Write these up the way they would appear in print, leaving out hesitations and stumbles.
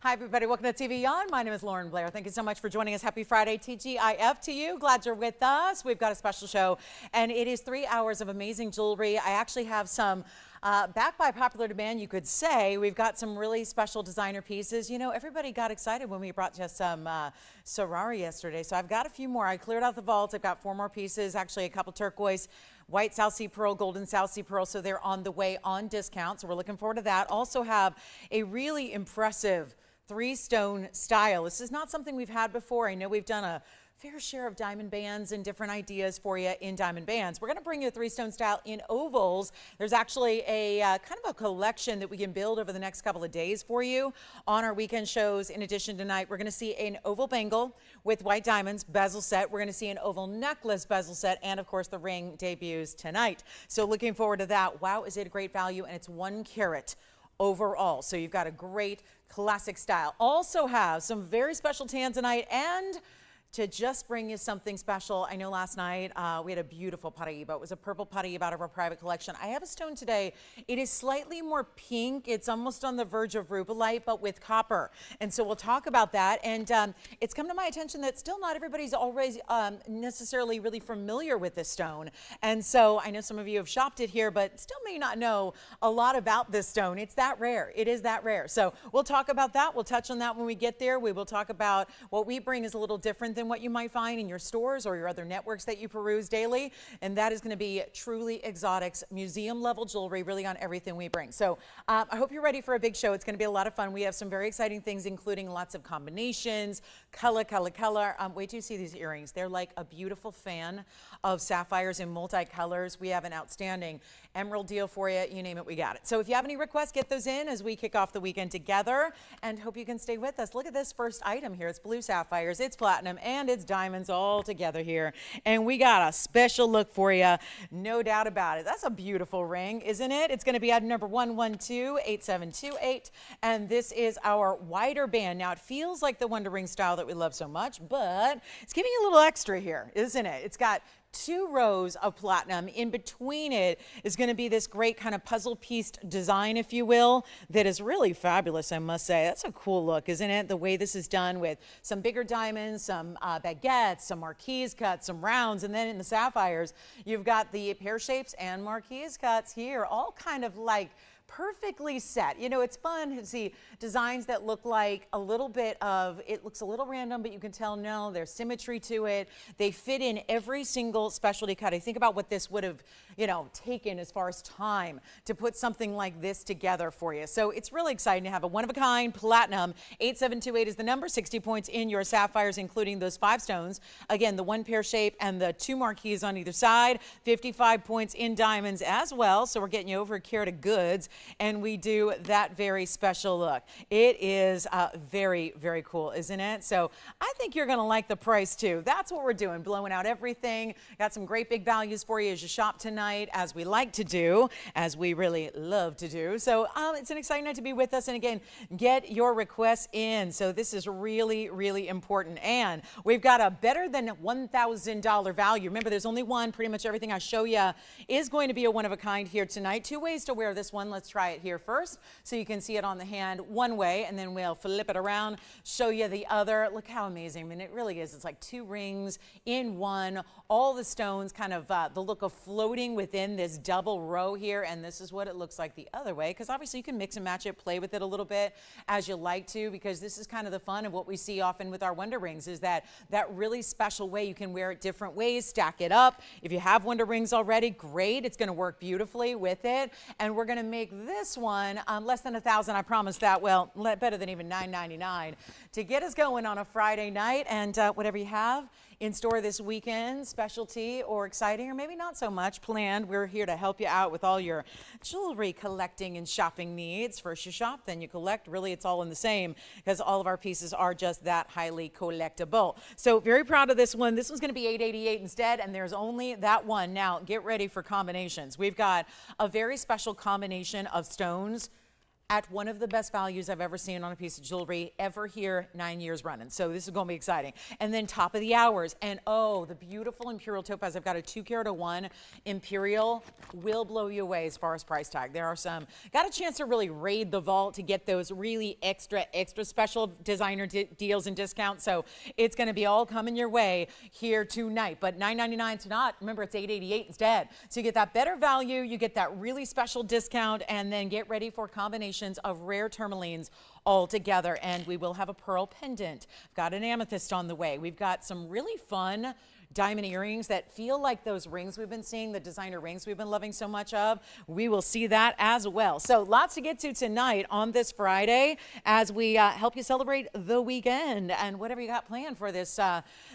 Hi, everybody. Welcome to TVON. My name is Blair. Thank you so much for joining us. Happy Friday, TGIF to you. Glad you're with us. We've got a special show, and it is 3 hours of amazing jewelry. I actually have some backed by popular demand, you could say. We've got some really special designer pieces. You know, everybody got excited when we brought just some Sorari yesterday, so I've got a few more. I cleared out the vault. I've got 4 more pieces, actually a couple turquoise, white South Sea Pearl, golden South Sea Pearl, so they're on the way on discount, so we're looking forward to that. Also have a really impressive 3-stone style. This is not something we've had before. I know we've done a fair share of diamond bands and different ideas for you in diamond bands. We're going to bring you a 3-stone style in ovals. There's actually a kind of a collection that we can build over the next couple of days for you on our weekend shows. In addition, tonight we're going to see an oval bangle with white diamonds bezel set. We're going to see an oval necklace bezel set, and of course the ring debuts tonight. So looking forward to that. Wow, is it a great value, and it's 1 carat overall. So you've got a great classic style. Also have some very special tanzanite, and to just bring you something special, I know last night we had a beautiful Paraiba. It was a purple Paraiba out of our private collection. I have a stone today. It is slightly more pink. It's almost on the verge of rubellite, but with copper. And so we'll talk about that. And it's come to my attention that still not everybody's always necessarily really familiar with this stone. And so I know some of you have shopped it here, but still may not know a lot about this stone. It's that rare. It is that rare. So we'll talk about that. We'll touch on that when we get there. We will talk about what we bring is a little different than what you might find in your stores or your other networks that you peruse daily, and that is going to be Truly Exotics museum level jewelry, really on everything we bring. So I hope you're ready for a big show. It's going to be a lot of fun. We have some very exciting things, including lots of combinations, color. Wait till you see these earrings. They're like a beautiful fan of sapphires in multicolors. We have an outstanding emerald deal for you. You name it, we got it. So if you have any requests, get those in as we kick off the weekend together, and hope you can stay with us. Look at this first item here. It's blue sapphires, it's platinum, and it's diamonds all together here. And we got a special look for you, no doubt about it. That's a beautiful ring, isn't it? It's going to be item number 1128728, and this is our wider band. Now it feels like the Wonder Ring style that we love so much, but it's giving you a little extra here, isn't it? It's got 2 rows of platinum. In between it is going to be this great kind of puzzle piece design, if you will, that is really fabulous, I must say. That's a cool look, isn't it? The way this is done with some bigger diamonds, some baguettes, some marquise cuts, some rounds, and then in the sapphires, you've got the pear shapes and marquise cuts here, all kind of like perfectly set. You know, it's fun to see designs that look like a little bit of, it looks a little random, but you can tell, no, there's symmetry to it. They fit in every single specialty cut. I think about what this would have, you know, taken as far as time to put something like this together for you. So it's really exciting to have a one-of-a-kind platinum. 8728 is the number, 60 points in your sapphires, including those 5 stones. Again, the 1 pear shape and the 2 marquise on either side. 55 points in diamonds as well. So we're getting you over a carat of goods, and we do that very special look. It is very, very cool, isn't it? So I think you're going to like the price too. That's what we're doing, blowing out everything. Got some great big values for you as you shop tonight, as we like to do, as we really love to do. So it's an exciting night to be with us. And again, get your requests in. So this is really, really important. And we've got a better than $1,000 value. Remember, there's only one. Pretty much everything I show you is going to be a one-of-a-kind here tonight. 2 ways to wear this one. Let's try it here first so you can see it on the hand one way, and then we'll flip it around, show you the other. Look how amazing. I mean, it really is. It's like 2 rings in one, all the stones kind of the look of floating within this double row here, and this is what it looks like the other way, because obviously you can mix and match it, play with it a little bit as you like to, because this is kind of the fun of what we see often with our Wonder Rings, is that really special way you can wear it different ways, stack it up. If you have Wonder Rings already, great. It's going to work beautifully with it, and we're going to make this one less than $1,000, I promise that. Well, better than even $9.99 to get us going on a Friday night. And whatever you have in store this weekend, specialty or exciting, or maybe not so much planned, we're here to help you out with all your jewelry collecting and shopping needs. First you shop, then you collect. Really, it's all in the same, because all of our pieces are just that highly collectible. So very proud of this one. This one's going to be $888 instead, and there's only that one. Now get ready for combinations. We've got a very special combination of stones at one of the best values I've ever seen on a piece of jewelry ever here, 9 years running. So this is going to be exciting. And then top of the hours. And oh, the beautiful Imperial topaz. I've got a 2-carat/1 Imperial. Will blow you away as far as price tag. There are some, got a chance to really raid the vault to get those really extra special designer deals and discounts. So it's going to be all coming your way here tonight. But $9.99 to not, remember it's $8.88 instead. So you get that better value, you get that really special discount, and then get ready for combinations of rare tourmalines all together. And we will have a pearl pendant. I've got an amethyst on the way. We've got some really fun diamond earrings that feel like those rings we've been seeing, the designer rings we've been loving so much of. We will see that as well. So lots to get to tonight on this Friday as we help you celebrate the weekend and whatever you got planned for this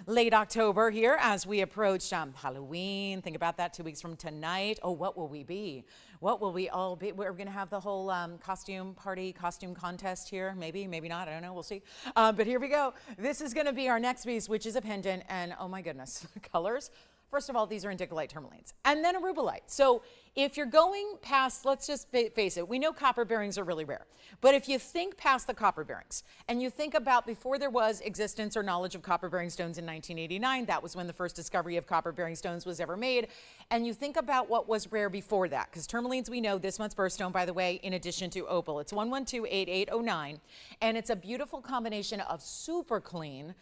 late October here as we approach Halloween. Think about that 2 weeks from tonight. Oh, what will we be? What will we all be? We're going to have the whole costume party, costume contest here. Maybe, maybe not. I don't know. We'll see. But here we go. This is going to be our next piece, which is a pendant. And oh my goodness, colors. First of all, these are indicolite tourmalines and then a rubellite. So if you're going past, let's just face it, we know copper bearings are really rare. But if you think past the copper bearings and you think about before there was existence or knowledge of copper bearing stones in 1989, that was when the first discovery of copper bearing stones was ever made. And you think about what was rare before that, because tourmalines, we know this month's birthstone, by the way, in addition to opal. It's 1128809, and it's a beautiful combination of super clean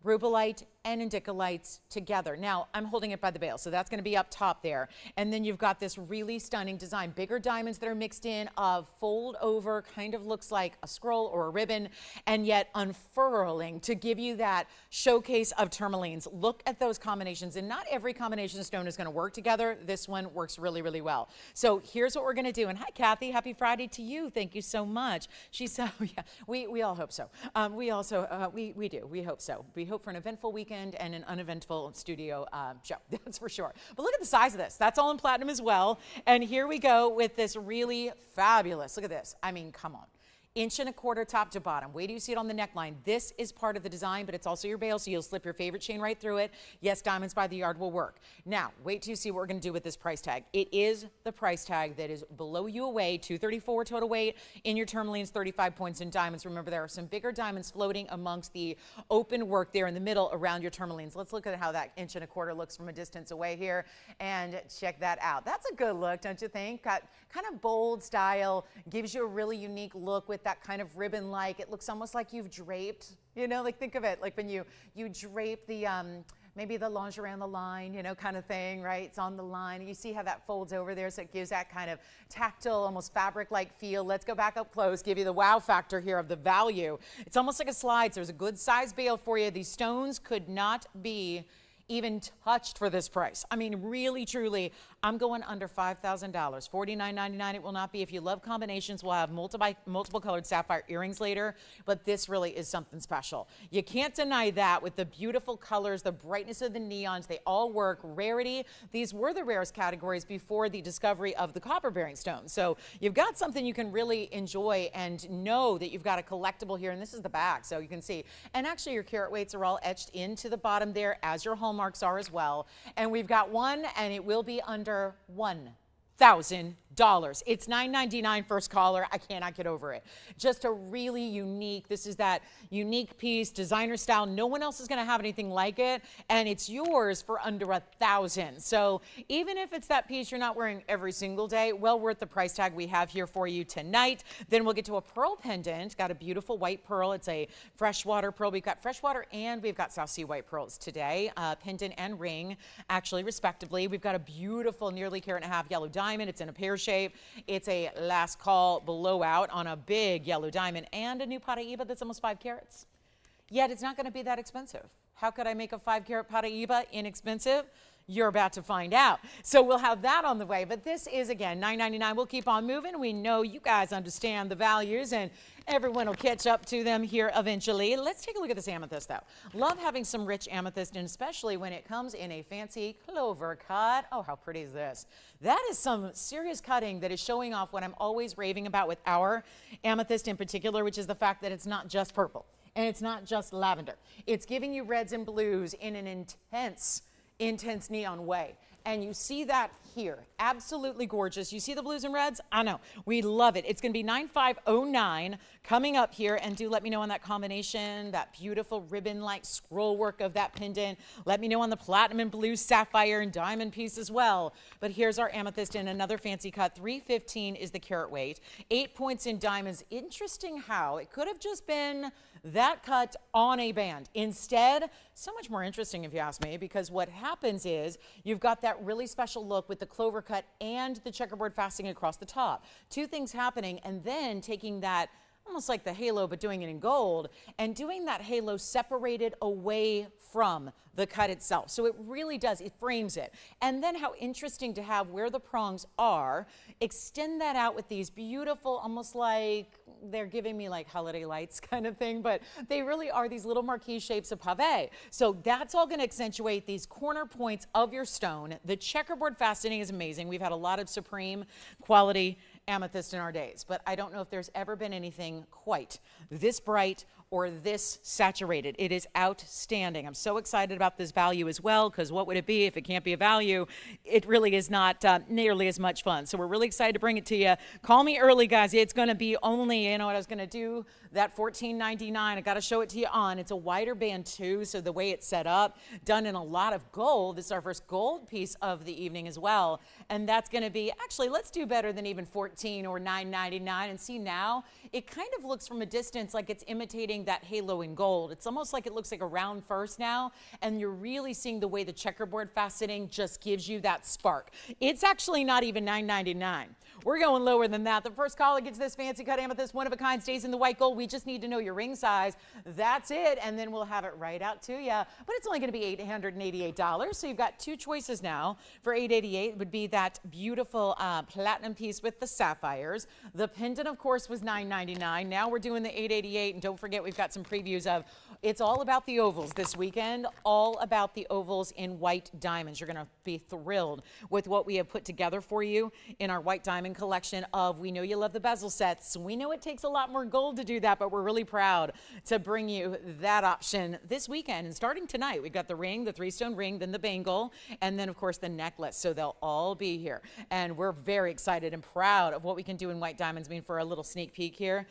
rubellite and indicolites together. Now, I'm holding it by the bail, so that's going to be up top there. And then you've got this really stunning design, bigger diamonds that are mixed in, of fold over, kind of looks like a scroll or a ribbon, and yet unfurling to give you that showcase of tourmalines. Look at those combinations, and not every combination of stone is going to work together. This one works really, really well. So here's what we're going to do. And hi, Kathy. Happy Friday to you. Thank you so much. She's so, yeah, we all hope so. We also, we do. We hope so. We hope for an eventful weekend and an uneventful studio show, that's for sure. But look at the size of this. That's all in platinum as well. And here we go with this really fabulous, look at this. I mean, come on. 1.25 inch top to bottom. Wait till you see it on the neckline. This is part of the design, but it's also your bail, so you'll slip your favorite chain right through it. Yes, diamonds by the yard will work. Now, wait till you see what we're going to do with this price tag. It is the price tag that is below you away, 234 total weight in your tourmalines, 35 points in diamonds. Remember, there are some bigger diamonds floating amongst the open work there in the middle around your tourmalines. Let's look at how that 1.25 inch looks from a distance away here and check that out. That's a good look, don't you think? Got kind of bold style, gives you a really unique look with that kind of ribbon-like. It looks almost like you've draped, you know, like think of it like when you drape the maybe the lingerie on the line, you know, kind of thing, right? It's on the line. You see how that folds over there, so it gives that kind of tactile, almost fabric-like feel. Let's go back up close, give you the wow factor here of the value. It's almost like a slide, so there's a good size bail for you. These stones could not be even touched for this price. I mean, really, truly, I'm going under $5,000. $49.99 it will not be. If you love combinations, we'll have multiple colored sapphire earrings later, but this really is something special. You can't deny that with the beautiful colors, the brightness of the neons, they all work. Rarity, these were the rarest categories before the discovery of the copper-bearing stone. So you've got something you can really enjoy and know that you've got a collectible here, and this is the back, so you can see. And actually, your carat weights are all etched into the bottom there, as your hallmarks are as well. And we've got one, and it will be under $1,000. It's $9.99 first caller. I cannot get over it. Just a really unique, this is that unique piece, designer style. No one else is going to have anything like it, and it's yours for under $1,000. So even if it's that piece you're not wearing every single day, well worth the price tag we have here for you tonight. Then we'll get to a pearl pendant. Got a beautiful white pearl. It's a freshwater pearl. We've got freshwater and we've got South Sea white pearls today, pendant and ring, actually, respectively. We've got a beautiful nearly carat-and-a-half yellow diamond. It's in a pear shape. It's a last call blowout on a big yellow diamond, and a new Paraiba that's almost 5 carats. Yet it's not going to be that expensive. How could I make a 5-carat Paraiba inexpensive? You're about to find out. So we'll have that on the way. But this is, again, $9.99. We'll keep on moving. We know you guys understand the values, and everyone will catch up to them here eventually. Let's take a look at this amethyst, though. Love having some rich amethyst, and especially when it comes in a fancy clover cut. Oh, how pretty is this? That is some serious cutting that is showing off what I'm always raving about with our amethyst in particular, which is the fact that it's not just purple, and it's not just lavender. It's giving you reds and blues in an intense neon way. And you see that here. Absolutely gorgeous. You see the blues and reds? I know. We love it. It's going to be 9509 coming up here. And do let me know on that combination, that beautiful ribbon-like scroll work of that pendant. Let me know on the platinum and blue sapphire and diamond piece as well. But here's our amethyst in another fancy cut. 315 is the carat weight. 8 points in diamonds. Interesting how it could have just been that cut on a band. Instead, so much more interesting if you ask me, because what happens is you've got that really special look with the clover cut and the checkerboard fastening across the top. Two things happening, and then taking that almost like the halo, but doing it in gold, and doing that halo separated away from the cut itself. So it really does, it frames it. And then how interesting to have where the prongs are, extend that out with these beautiful, almost like they're giving me like holiday lights kind of thing, but they really are these little marquee shapes of pave. So that's all going to accentuate these corner points of your stone. The checkerboard fastening is amazing. We've had a lot of supreme quality amethyst in our days, but I don't know if there's ever been anything quite this bright or this saturated. It is outstanding. I'm so excited about this value as well, because what would it be if it can't be a value? It really is not nearly as much fun. So we're really excited to bring it to you. Call me early, guys. It's going to be only, you know what I was going to do, that $14.99. I got to show it to you on. It's a wider band too, so the way it's set up, done in a lot of gold. This is our first gold piece of the evening as well, and that's going to be, actually, let's do better than even $14 or $9.99. And see, now it kind of looks from a distance like it's imitating that halo in gold. It's almost like it looks like a round first now, and you're really seeing the way the checkerboard fastening just gives you that spark. It's actually not even $9.99. We're going lower than that. The first caller gets this fancy cut amethyst, one of a kind, stays in the white gold. We just need to know your ring size. That's it, and then we'll have it right out to you. But it's only going to be $888. So you've got two choices now. For $888, it would be that beautiful platinum piece with the sapphires. The pendant, of course, was $9.99. Now we're doing the $888, and don't forget we've got some previews of it's all about the ovals this weekend, all about the ovals in white diamonds. You're going to be thrilled with what we have put together for you in our white diamond collection of, we know you love the bezel sets. We know it takes a lot more gold to do that, but we're really proud to bring you that option this weekend. And starting tonight, we've got the ring, the 3-stone ring, then the bangle, and then of course the necklace. So they'll all be here. And we're very excited and proud of what we can do in white diamonds. I mean, for a little sneak peek here,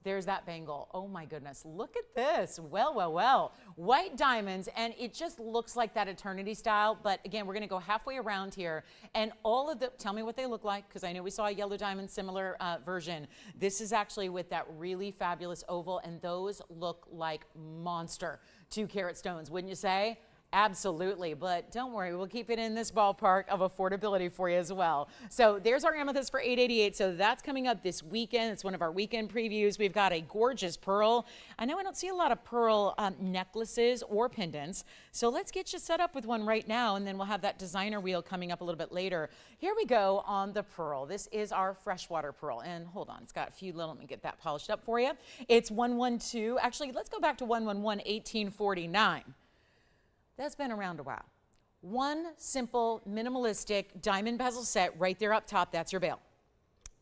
there's that bangle. Oh my goodness, look at this. Well, well, well. White diamonds, and it just looks like that eternity style. But again, we're gonna go halfway around here, and all of the, tell me what they look like, because I know we saw a yellow diamond similar version. This is actually with that really fabulous oval, and those look like monster 2-carat stones, wouldn't you say? Absolutely, but don't worry, we'll keep it in this ballpark of affordability for you as well. So there's our amethyst for $888. So that's coming up this weekend. It's one of our weekend previews. We've got a gorgeous pearl. I know I don't see a lot of pearl necklaces or pendants, so let's get you set up with one right now, and then we'll have that designer wheel coming up a little bit later. Here we go on the pearl. This is our freshwater pearl, and hold on, it's got a few little, let me get that polished up for you. It's 112, actually, let's go back to 111, 1849. That's been around a while. One simple, minimalistic diamond bezel set right there up top. That's your bail.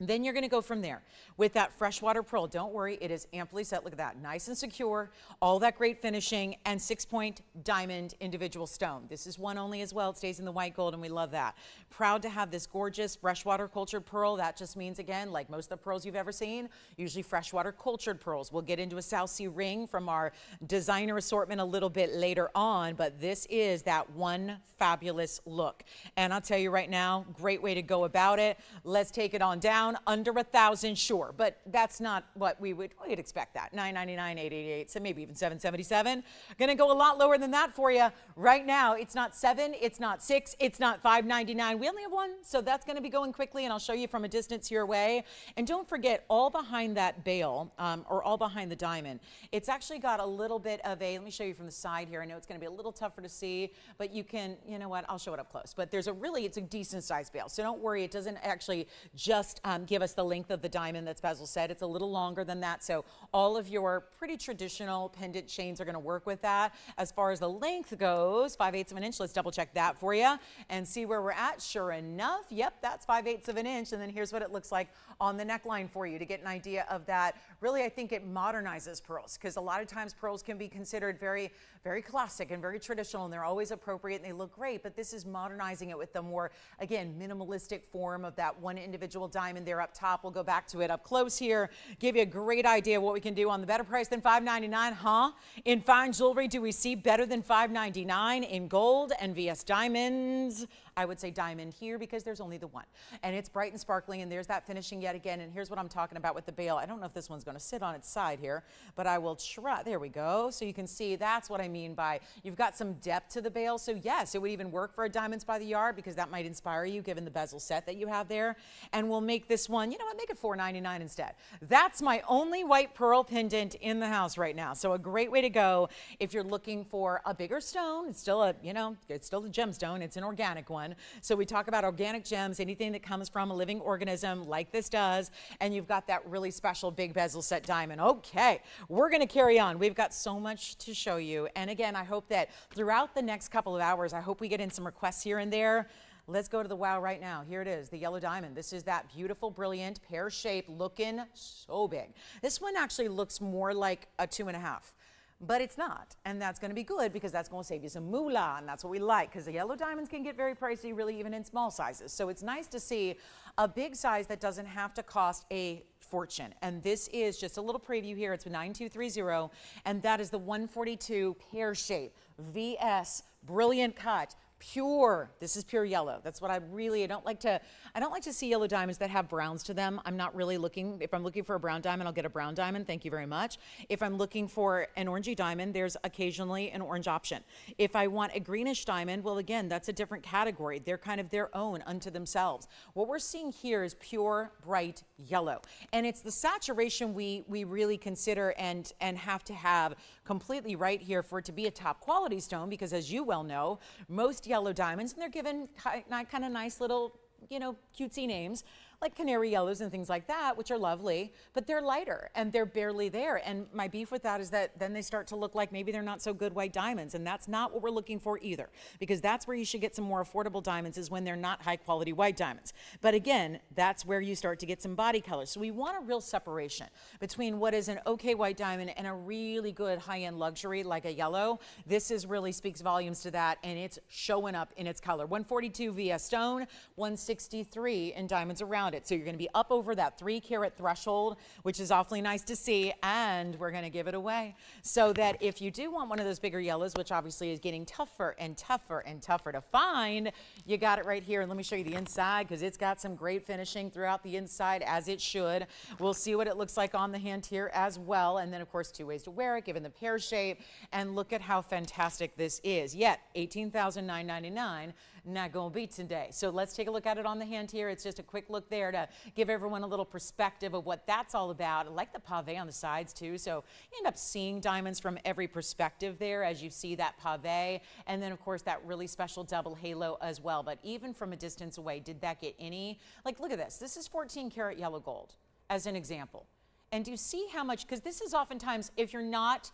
Then you're going to go from there with that freshwater pearl. Don't worry, it is amply set. Look at that, nice and secure, all that great finishing, and 6-point diamond individual stone. This is one only as well. It stays in the white gold, and we love that. Proud to have this gorgeous freshwater cultured pearl. That just means, again, like most of the pearls you've ever seen, usually freshwater cultured pearls. We'll get into a South Sea ring from our designer assortment a little bit later on, but this is that one fabulous look. And I'll tell you right now, great way to go about it. Let's take it on down. Under 1,000, sure, but that's not what we'd expect. That $999, $888, so maybe even $777. Gonna go a lot lower than that for you right now. It's not $7, it's not $6, it's not $599. We only have one, so that's gonna be going quickly, and I'll show you from a distance your way. And don't forget, all behind that bail, or all behind the diamond, it's actually got a little bit of a, let me show you from the side here. I know it's gonna be a little tougher to see, but you can, you know what, I'll show it up close. But there's a really, it's a decent sized bail, so don't worry, it doesn't actually just give us the length of the diamond that's bezel set. It's a little longer than that, so all of your pretty traditional pendant chains are going to work with that. As far as the length goes, 5/8 of an inch. Let's double check that for you and see where we're at. Sure enough, yep, that's 5/8 of an inch. And then here's what it looks like on the neckline for you to get an idea of that. Really, I think it modernizes pearls, because a lot of times pearls can be considered very, very classic and very traditional, and they're always appropriate and they look great, but this is modernizing it with the more, again, minimalistic form of that one individual diamond there up top. We'll go back to it up close here, give you a great idea of what we can do on the better price than $5.99, huh? In fine jewelry, do we see better than $5.99 in gold and VS diamonds? I would say diamond here because there's only the one. And it's bright and sparkling, and there's that finishing yet again. And here's what I'm talking about with the bail. I don't know if this one's going to sit on its side here, but I will try. There we go. So you can see that's what I mean by you've got some depth to the bail. So yes, it would even work for a diamonds by the yard, because that might inspire you given the bezel set that you have there. And we'll make this one, you know what, make it $4.99 instead. That's my only white pearl pendant in the house right now. So a great way to go if you're looking for a bigger stone. It's still a, you know, it's still a gemstone. It's an organic one. So we talk about organic gems, anything that comes from a living organism like this does, and you've got that really special big bezel set diamond. Okay, we're going to carry on. We've got so much to show you. And again, I hope that throughout the next couple of hours, I hope we get in some requests here and there. Let's go to the wow right now. Here it is, the yellow diamond. This is that beautiful, brilliant, pear shape, looking so big. This one actually looks more like a 2.5. But it's not, and that's going to be good because that's going to save you some moolah, and that's what we like, because the yellow diamonds can get very pricey, really, even in small sizes. So it's nice to see a big size that doesn't have to cost a fortune. And this is just a little preview here. It's 9230, and that is the 142 pear shape VS brilliant cut. Pure, this is pure yellow. That's what I don't like to see yellow diamonds that have browns to them. I'm not really looking, if I'm looking for a brown diamond, I'll get a brown diamond, thank you very much. If I'm looking for an orangey diamond, there's occasionally an orange option. If I want a greenish diamond, well again, that's a different category. They're kind of their own unto themselves. What we're seeing here is pure, bright yellow. And it's the saturation we really consider and have to have completely right here for it to be a top quality stone, because as you well know, most yellow diamonds, and they're given kind of nice little, you know, cutesy names like canary yellows and things like that, which are lovely, but they're lighter and they're barely there. And my beef with that is that then they start to look like maybe they're not so good white diamonds, and that's not what we're looking for either, because that's where you should get some more affordable diamonds, is when they're not high quality white diamonds. But again, that's where you start to get some body color. So we want a real separation between what is an okay white diamond and a really good high-end luxury like a yellow. This is really speaks volumes to that, and it's showing up in its color. 142 VS stone, 163 in diamonds around it. So you're going to be up over that 3-carat threshold, which is awfully nice to see, and we're going to give it away. So that if you do want one of those bigger yellows, which obviously is getting tougher and tougher and tougher to find, you got it right here. And let me show you the inside, because it's got some great finishing throughout the inside, as it should. We'll see what it looks like on the hand here as well. And then of course 2 ways to wear it, given the pear shape. And look at how fantastic this is. Yet $18,999. Not gonna beat today. So let's take a look at it on the hand here. It's just a quick look there to give everyone a little perspective of what that's all about. I like the pave on the sides too, so you end up seeing diamonds from every perspective there as you see that pave, and then of course that really special double halo as well. But even from a distance away, did that get any, like, look at this. This is 14-karat yellow gold as an example. And do you see how much, because this is oftentimes, if you're not,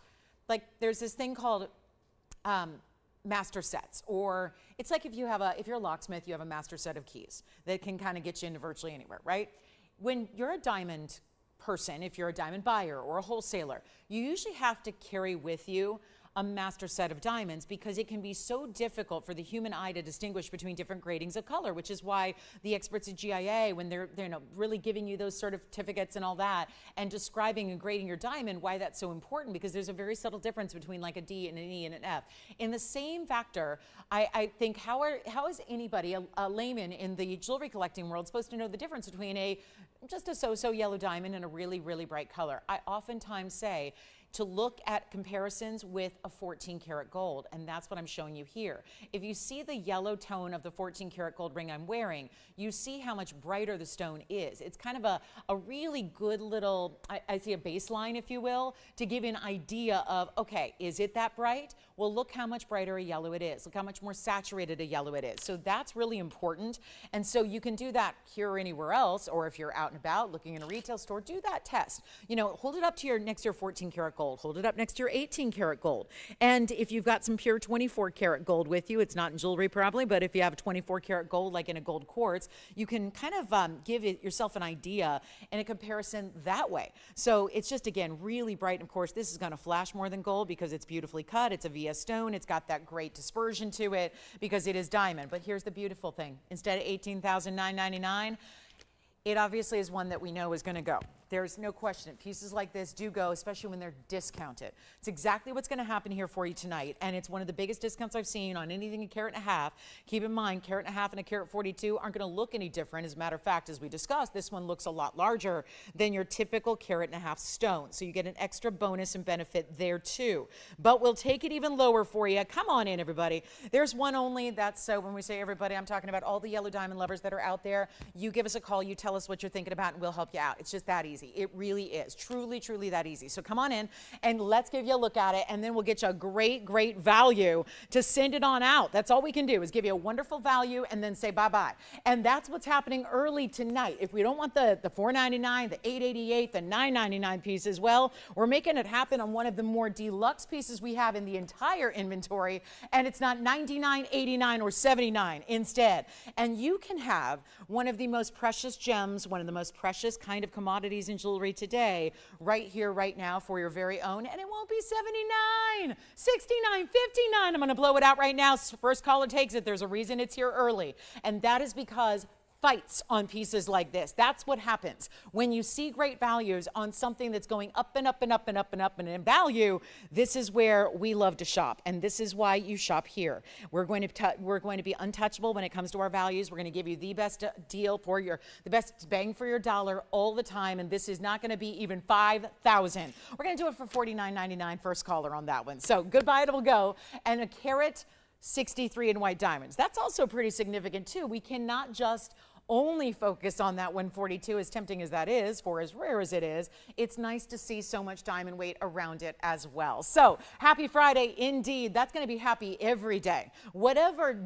like, there's this thing called master sets, or it's like if you're a locksmith, you have a master set of keys that can kind of get you into virtually anywhere, right? When you're a diamond person, if you're a diamond buyer or a wholesaler, you usually have to carry with you a master set of diamonds, because it can be so difficult for the human eye to distinguish between different gradings of color, which is why the experts at GIA, when they're really giving you those certificates and all that, and describing and grading your diamond, why that's so important, because there's a very subtle difference between like a D and an E and an F. In the same factor, I think how is anybody, a layman in the jewelry collecting world, supposed to know the difference between just a so-so yellow diamond and a really, really bright color? I oftentimes say, to look at comparisons with a 14 karat gold, and that's what I'm showing you here. If you see the yellow tone of the 14 karat gold ring I'm wearing, you see how much brighter the stone is. It's kind of a really good little, I see a baseline, if you will, to give you an idea of, okay, is it that bright? Well, look how much brighter a yellow it is. Look how much more saturated a yellow it is. So that's really important. And so you can do that here or anywhere else, or if you're out and about looking in a retail store, do that test. You know, hold it up to your next to your 14 karat gold. Hold it up next to your 18 karat gold. And if you've got some pure 24 karat gold with you, it's not in jewelry probably, but if you have a 24 karat gold like in a gold quartz, you can kind of give yourself an idea and a comparison that way. So it's just, again, really bright. And of course, this is going to flash more than gold because it's beautifully cut. It's a VS stone. It's got that great dispersion to it because it is diamond. But here's the beautiful thing. Instead of $18,999, it obviously is one that we know is going to go. There's no question. Pieces like this do go, especially when they're discounted. It's exactly what's going to happen here for you tonight, and it's one of the biggest discounts I've seen on anything a carat and a half. Keep in mind, carat and a half and a carat 42 aren't going to look any different. As a matter of fact, as we discussed, this one looks a lot larger than your typical carat and a half stone, so you get an extra bonus and benefit there too. But we'll take it even lower for you. Come on in, everybody. There's one only. That's so when we say everybody, I'm talking about all the yellow diamond lovers that are out there. You give us a call. You tell us what you're thinking about, and we'll help you out. It's just that easy. It really is. Truly, truly that easy. So come on in and let's give you a look at it, and then we'll get you a great, great value to send it on out. That's all we can do is give you a wonderful value and then say bye-bye. And that's what's happening early tonight. If we don't want the $4.99, the $8.88, the $9.99 piece as well, we're making it happen on one of the more deluxe pieces we have in the entire inventory, and it's not $99, $89, or $79 instead. And you can have one of the most precious gems, one of the most precious kind of commodities in jewelry today, right here, right now, for your very own, and it won't be $79, $69, $59. I'm going to blow it out right now. First caller takes it. There's a reason it's here early, and that is because fights on pieces like this. That's what happens when you see great values on something that's going up and up and up and up and up and in value. This is where we love to shop, and this is why you shop here. We're going to be untouchable when it comes to our values. We're going to give you the best deal for the best bang for your dollar all the time, and this is not going to be even $5,000. We're going to do it for $49.99. First caller on that one. So goodbye, it'll go. And a carat 63 in white diamonds. That's also pretty significant too. We cannot just only focus on that 142, as tempting as that is, for as rare as it is. It's nice to see so much diamond weight around it as well. So happy Friday indeed. That's going to be happy every day. Whatever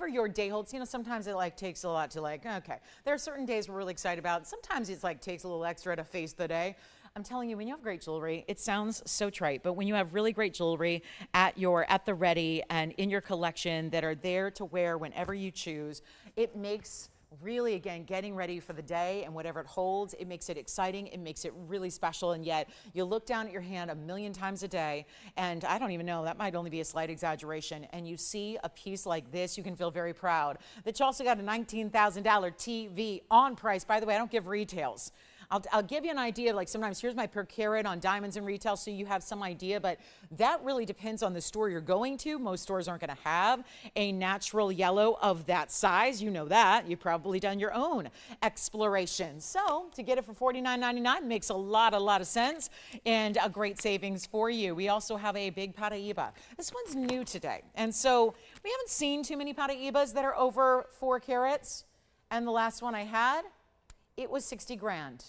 your day holds. You know, sometimes it takes a lot to okay. There are certain days we're really excited about. Sometimes it's takes a little extra to face the day. I'm telling you, when you have great jewelry, it sounds so trite, but when you have really great jewelry at the ready and in your collection that are there to wear whenever you choose, it makes really, again, getting ready for the day and whatever it holds, it makes it exciting, it makes it really special, and yet you look down at your hand a million times a day, and I don't even know, that might only be a slight exaggeration, and you see a piece like this, you can feel very proud that you also got a $19,000 TVON price. By the way, I don't give retails. I'll give you an idea of sometimes here's my per carat on diamonds in retail, so you have some idea, but that really depends on the store you're going to. Most stores aren't going to have a natural yellow of that size. You know that. You've probably done your own exploration. So to get it for $49.99 makes a lot of sense and a great savings for you. We also have a big Paraiba. This one's new today, and so we haven't seen too many Paraibas that are over 4 carats, and the last one I had, it was 60 grand.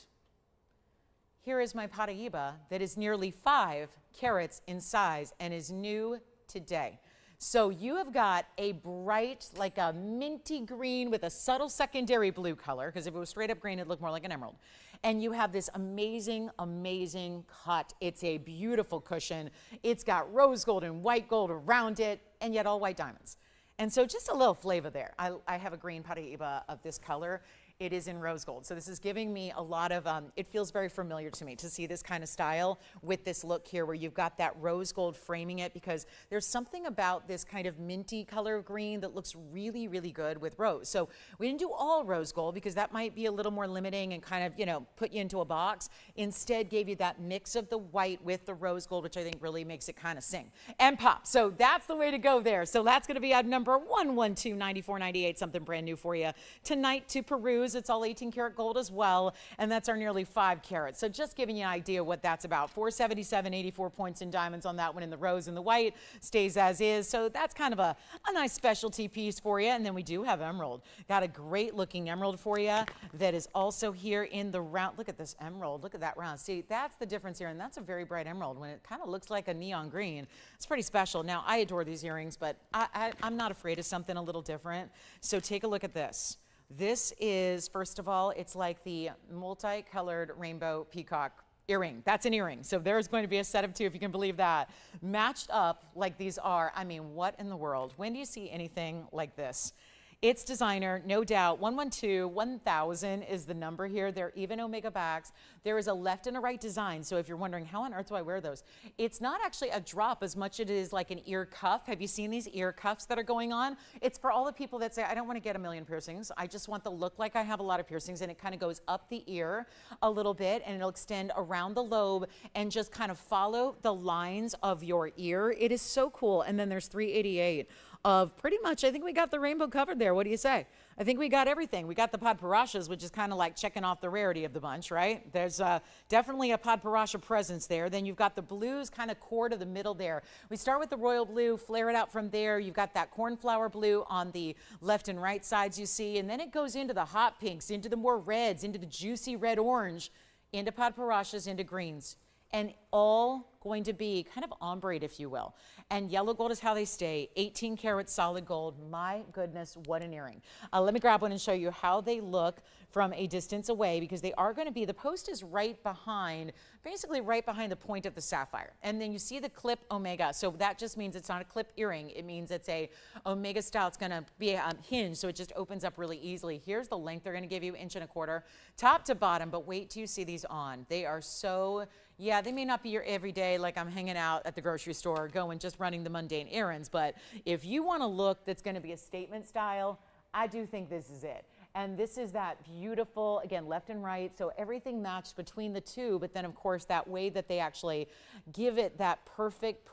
Here is my Paraiba that is nearly 5 carats in size and is new today. So you have got a bright, like a minty green with a subtle secondary blue color, because if it was straight up green, it'd look more like an emerald. And you have this amazing, amazing cut. It's a beautiful cushion. It's got rose gold and white gold around it, and yet all white diamonds. And so just a little flavor there. I have a green Paraiba of this color. It is in rose gold. So this is giving me a lot of, it feels very familiar to me to see this kind of style with this look here where you've got that rose gold framing it, because there's something about this kind of minty color of green that looks really, really good with rose. So we didn't do all rose gold because that might be a little more limiting and kind of, you know, put you into a box. Instead gave you that mix of the white with the rose gold, which I think really makes it kind of sing and pop. So that's the way to go there. So that's going to be at number 1129498, something brand new for you tonight to peruse. blues, it's all 18 karat gold as well, and that's our nearly 5 carats. So just giving you an idea what that's about. 477, 84 points in diamonds on that one, in the rose and the white stays as is. So that's kind of a nice specialty piece for you. And then we do have emerald. Got a great looking emerald for you that is also here in the round. Look at this emerald. Look at that round. See, that's the difference here. And that's a very bright emerald when it kind of looks like a neon green. It's pretty special. Now, I adore these earrings, but I'm not afraid of something a little different. So take a look at this. This is, first of all, it's like the multicolored rainbow peacock earring. That's an earring. So there's going to be a set of 2, if you can believe that. Matched up like these are. I mean, what in the world? When do you see anything like this? It's designer, no doubt. 112, 1000 is the number here. They're even omega backs. There is a left and a right design. So if you're wondering, how on earth do I wear those? It's not actually a drop as much as it is like an ear cuff. Have you seen these ear cuffs that are going on? It's for all the people that say, I don't want to get a million piercings. I just want the look like I have a lot of piercings, and it kind of goes up the ear a little bit, and it'll extend around the lobe and just kind of follow the lines of your ear. It is so cool. And then there's 388 of pretty much, I think we got the rainbow covered there. What do you say? I think we got everything. We got the Paraiba, which is kind of like checking off the rarity of the bunch, right? There's definitely a Paraiba presence there. Then you've got the blues kind of core to the middle there. We start with the royal blue, flare it out from there. You've got that cornflower blue on the left and right sides, you see, and then it goes into the hot pinks, into the more reds, into the juicy red orange, into Paraiba, into greens, and all going to be kind of ombre, if you will. And yellow gold is how they stay. 18 karat solid gold. My goodness, what an earring. Let me grab one and show you how they look from a distance away, because they are going to be, the post is right behind, basically right behind the point of the sapphire. And then you see the clip omega. So that just means it's not a clip earring. It means it's a omega style. It's going to be a hinge, so it just opens up really easily. Here's the length they're going to give you, 1.25 inches, top to bottom, but wait till you see these on. They are so, yeah, they may not be your everyday, like I'm hanging out at the grocery store going just running the mundane errands, but if you want a look that's going to be a statement style, I do think this is it. And this is that beautiful, again, left and right, so everything matched between the two, but then of course that way that they actually give it that perfect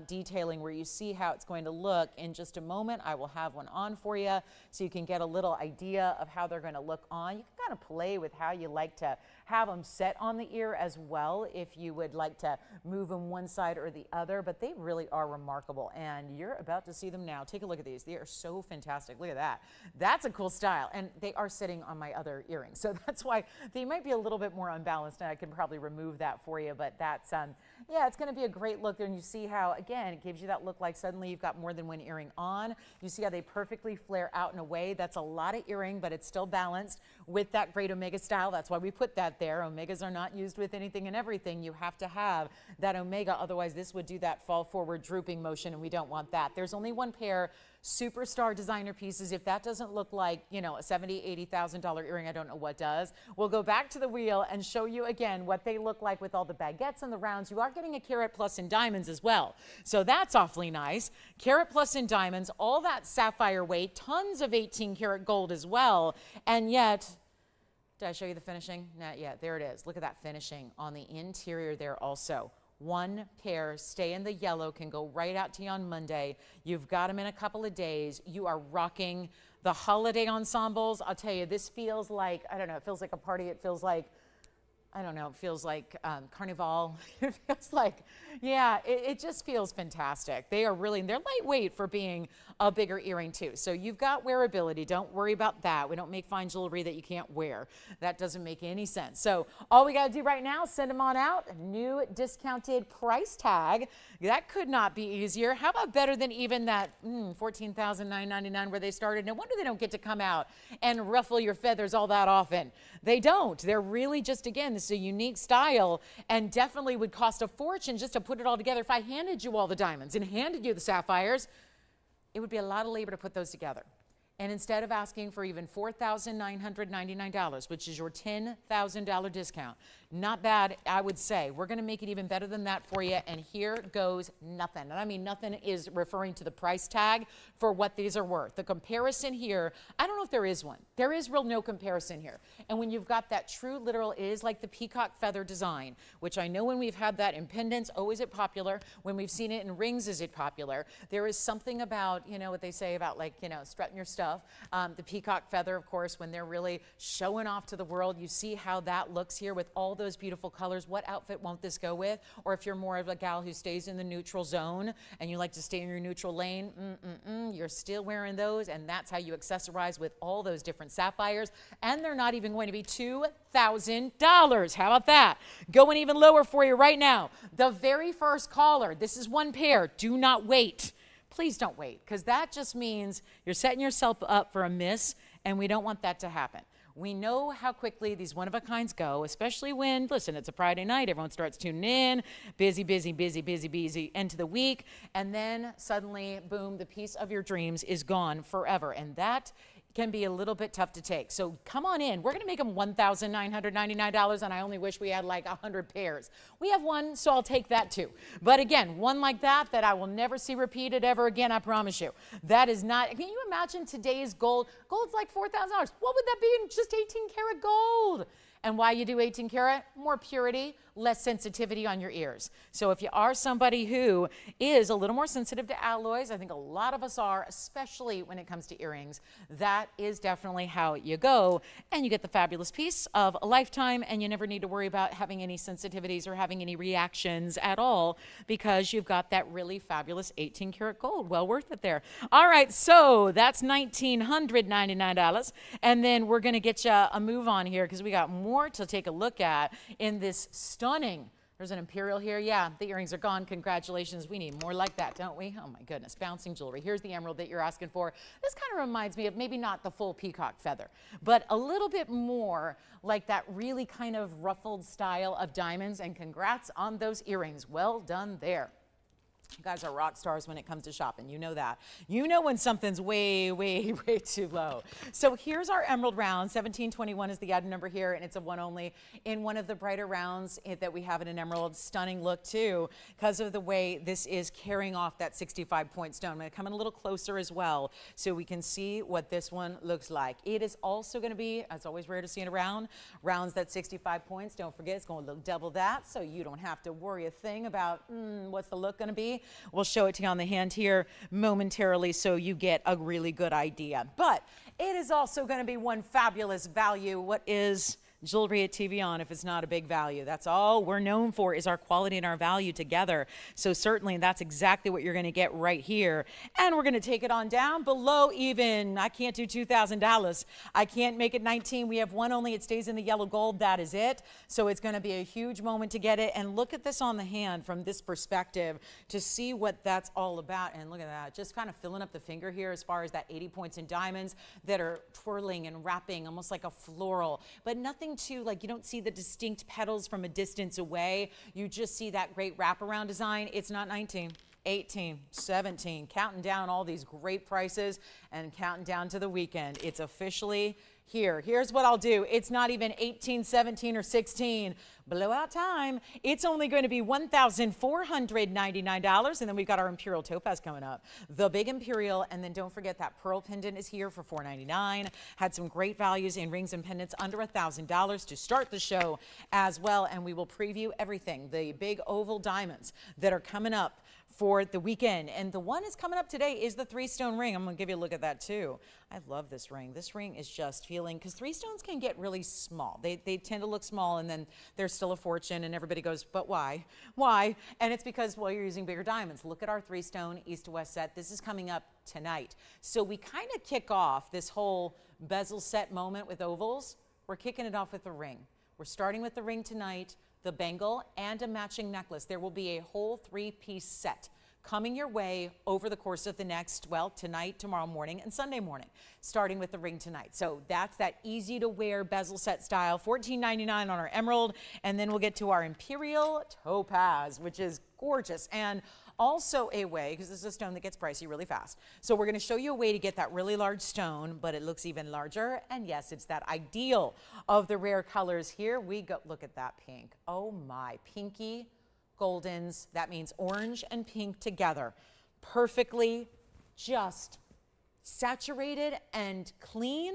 detailing where you see how it's going to look. In just a moment, I will have one on for you so you can get a little idea of how they're going to look on. You can kind of play with how you like to have them set on the ear as well, if you would like to move them one side or the other, but they really are remarkable, and you're about to see them now. Take a look at these. They are so fantastic. Look at that. That's a cool style, and they are sitting on my other earrings, so that's why they might be a little bit more unbalanced, and I can probably remove that for you, but that's, yeah, it's going to be a great look there, and you see how, again, it gives you that look like suddenly you've got more than one earring on. You see how they perfectly flare out and away. That's a lot of earring, but it's still balanced with that great omega style. That's why we put that there. Omegas are not used with anything and everything. You have to have that omega, otherwise this would do that fall forward drooping motion, and we don't want that. There's only one pair, superstar designer pieces. If that doesn't look like, you know, a $70,000, $80,000 earring, I don't know what does. We'll go back to the wheel and show you again what they look like with all the baguettes and the rounds. You are getting a carat plus in diamonds as well, so that's awfully nice. Carat plus in diamonds, all that sapphire weight, tons of 18 karat gold as well, and yet, did I show you the finishing? Not yet. There it is. Look at that finishing on the interior there also. One pair, stay in the yellow, can go right out to you on Monday. You've got them in a couple of days. You are rocking the holiday ensembles. I'll tell you, this feels like, I don't know, it feels like a party. It feels like, I don't know, it feels like Carnival. It feels like, yeah, it just feels fantastic. They are really, they're lightweight for being a bigger earring too. So you've got wearability. Don't worry about that. We don't make fine jewelry that you can't wear. That doesn't make any sense. So all we got to do right now, send them on out. New discounted price tag. That could not be easier. How about better than even that $14,999 where they started? No wonder they don't get to come out and ruffle your feathers all that often. They don't. They're really just, again, this is a unique style, and definitely would cost a fortune just to put it all together. If I handed you all the diamonds and handed you the sapphires, it would be a lot of labor to put those together. And instead of asking for even $4,999, which is your $10,000 discount, Not bad, I would say. We're gonna make it even better than that for you, and here goes nothing. And I mean, nothing is referring to the price tag for what these are worth. The comparison here, I don't know if there is one. There is real no comparison here. And when you've got that true literal, it is like the peacock feather design, which I know when we've had that in pendants, oh, is it popular? When we've seen it in rings, is it popular? There is something about, you know, what they say about, like, you know, strutting your stuff. The peacock feather, of course, when they're really showing off to the world, you see how that looks here with all those beautiful colors. What outfit won't this go with? Or if you're more of a gal who stays in the neutral zone and you like to stay in your neutral lane, you're still wearing those, and that's how you accessorize with all those different sapphires. And they're not even going to be $2,000. How about that? Going even lower for you right now. The very first caller, this is one pair. Do not wait. Please don't wait, because that just means you're setting yourself up for a miss, and we don't want that to happen. We know how quickly these one-of-a-kinds go, especially when, listen, it's a Friday night, everyone starts tuning in, busy, busy, busy, busy, busy, into the week, and then suddenly, boom, the piece of your dreams is gone forever, and that can be a little bit tough to take. So come on in. We're going to make them $1,999, and I only wish we had like 100 pairs. We have one, so I'll take that too. But again, one like that I will never see repeated ever again, I promise you. That is not, can you imagine today's gold? Gold's like $4,000. What would that be in just 18 karat gold? And why you do 18 karat? More purity, less sensitivity on your ears. So if you are somebody who is a little more sensitive to alloys, I think a lot of us are, especially when it comes to earrings, that is definitely how you go. And you get the fabulous piece of a lifetime, and you never need to worry about having any sensitivities or having any reactions at all, because you've got that really fabulous 18 karat gold. Well worth it there. All right, so that's $1,999. And then we're going to get you a move on here, because we got more to take a look at in this stunning. There's an Imperial here. Yeah, the earrings are gone. Congratulations. We need more like that, don't we? Oh my goodness, bouncing jewelry. Here's the emerald that you're asking for. This kind of reminds me of maybe not the full peacock feather, but a little bit more like that really kind of ruffled style of diamonds. And congrats on those earrings. Well done there. You guys are rock stars when it comes to shopping. You know that. You know when something's way, way, way too low. So here's our emerald round. 1721 is the item number here, and it's a one only in one of the brighter rounds that we have in an emerald. Stunning look too, because of the way this is carrying off that 65-point stone. I'm going to come in a little closer as well so we can see what this one looks like. It is also going to be, it's always rare to see in a round, rounds that 65 points. Don't forget, it's going to look double that, so you don't have to worry a thing about what's the look going to be. We'll show it to you on the hand here momentarily so you get a really good idea. But it is also going to be one fabulous value. What is jewelry at TVON if it's not a big value? That's all we're known for, is our quality and our value together. So certainly that's exactly what you're going to get right here. And we're going to take it on down below even. I can't do $2,000. I can't make it 19. We have one only. It stays in the yellow gold. That is it. So it's going to be a huge moment to get it. And look at this on the hand from this perspective to see what that's all about. And look at that, just kind of filling up the finger here as far as that 80 points in diamonds that are twirling and wrapping almost like a floral, but nothing too, like, you don't see the distinct petals from a distance away. You just see that great wraparound design. It's not 19, 18, 17, counting down all these great prices and counting down to the weekend. It's officially here. Here's what I'll do. It's not even 18, 17, or 16. Blowout time. It's only going to be $1,499. And then we've got our Imperial topaz coming up. The big Imperial. And then don't forget that pearl pendant is here for $499. Had some great values in rings and pendants under $1,000 to start the show as well. And we will preview everything. The big oval diamonds that are coming up for the weekend. And the one is coming up today is the 3-stone ring. I'm going to give you a look at that too. I love this ring. This ring is just feeling, because 3 stones can get really small. They tend to look small, and then they're still a fortune, and everybody goes, but why? Why? And it's because, well, you're using bigger diamonds. Look at our 3-stone east to west set. This is coming up tonight. So we kind of kick off this whole bezel set moment with ovals. We're kicking it off with the ring. We're starting with the ring tonight, the bangle, and a matching necklace. There will be a whole 3-piece set coming your way over the course of the next, well, tonight, tomorrow morning, and Sunday morning, starting with the ring tonight. So that's that easy to wear bezel set style, $14.99 on our emerald, and then we'll get to our Imperial topaz, which is gorgeous. And also a way, because this is a stone that gets pricey really fast. So we're going to show you a way to get that really large stone, but it looks even larger. And yes, it's that ideal of the rare colors. Here we go. Look at that pink. Oh my, pinky goldens. That means orange and pink together. Perfectly just saturated and clean.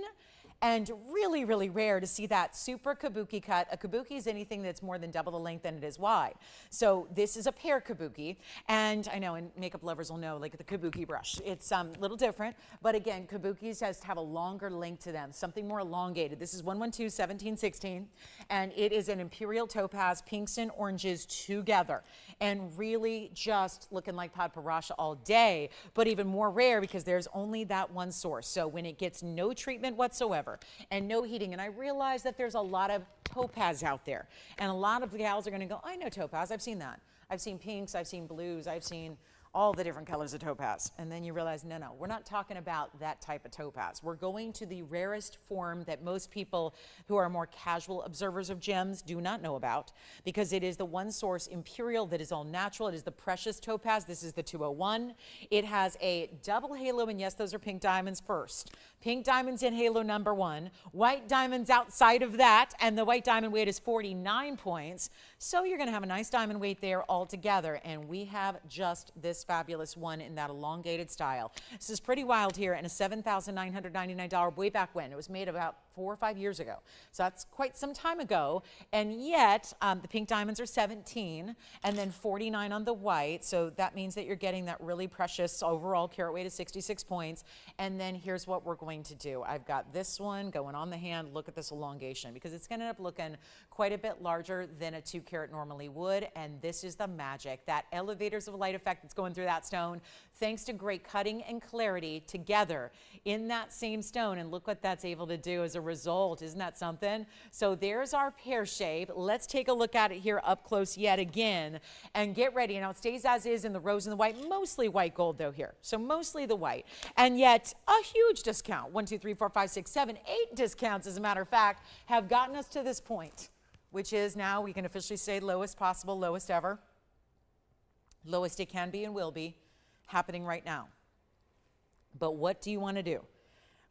And really, really rare to see that super kabuki cut. A kabuki is anything that's more than double the length than it is wide. So this is a pear kabuki. And I know, and makeup lovers will know, like the kabuki brush. It's a little different. But again, kabukis have a longer length to them, something more elongated. This is 112, 17, 16. And it is an Imperial topaz, pinks and oranges together. And really just looking like Paraiba all day. But even more rare because there's only that one source. So when it gets no treatment whatsoever, and no heating. And I realize that there's a lot of topaz out there. And a lot of gals are going to go, I know topaz. I've seen that. I've seen pinks. I've seen blues. I've seen all the different colors of topaz. And then you realize, no, we're not talking about that type of topaz. We're going to the rarest form that most people who are more casual observers of gems do not know about, because it is the one source Imperial that is all natural. It is the precious topaz. This is the 201. It has a double halo, and yes, those are pink diamonds first. Pink diamonds in halo number 1, white diamonds outside of that, and the white diamond weight is 49 points. So you're going to have a nice diamond weight there all together, and we have just this fabulous one in that elongated style. This is pretty wild here, and a $7,999 way back when. It was made about 4 or 5 years ago. So that's quite some time ago, and yet the pink diamonds are 17 and then 49 on the white. So that means that you're getting that really precious overall carat weight of 66 points. And then here's what we're going to do. I've got this one going on the hand. Look at this elongation, because it's going to end up looking quite a bit larger than a 2 carat normally would. And this is the magic, that elevators of light effect that's going through that stone, thanks to great cutting and clarity together in that same stone. And look what that's able to do as a result. Isn't that something? So there's our pear shape. Let's take a look at it here up close yet again, and get ready. Now it stays as is in the rose and the white, mostly white gold though here. So mostly the white, and yet a huge discount. 1, 2, 3, 4, 5, 6, 7, 8 discounts, as a matter of fact, have gotten us to this point, which is now we can officially say lowest possible, lowest ever. Lowest it can be and will be, happening right now. But what do you want to do?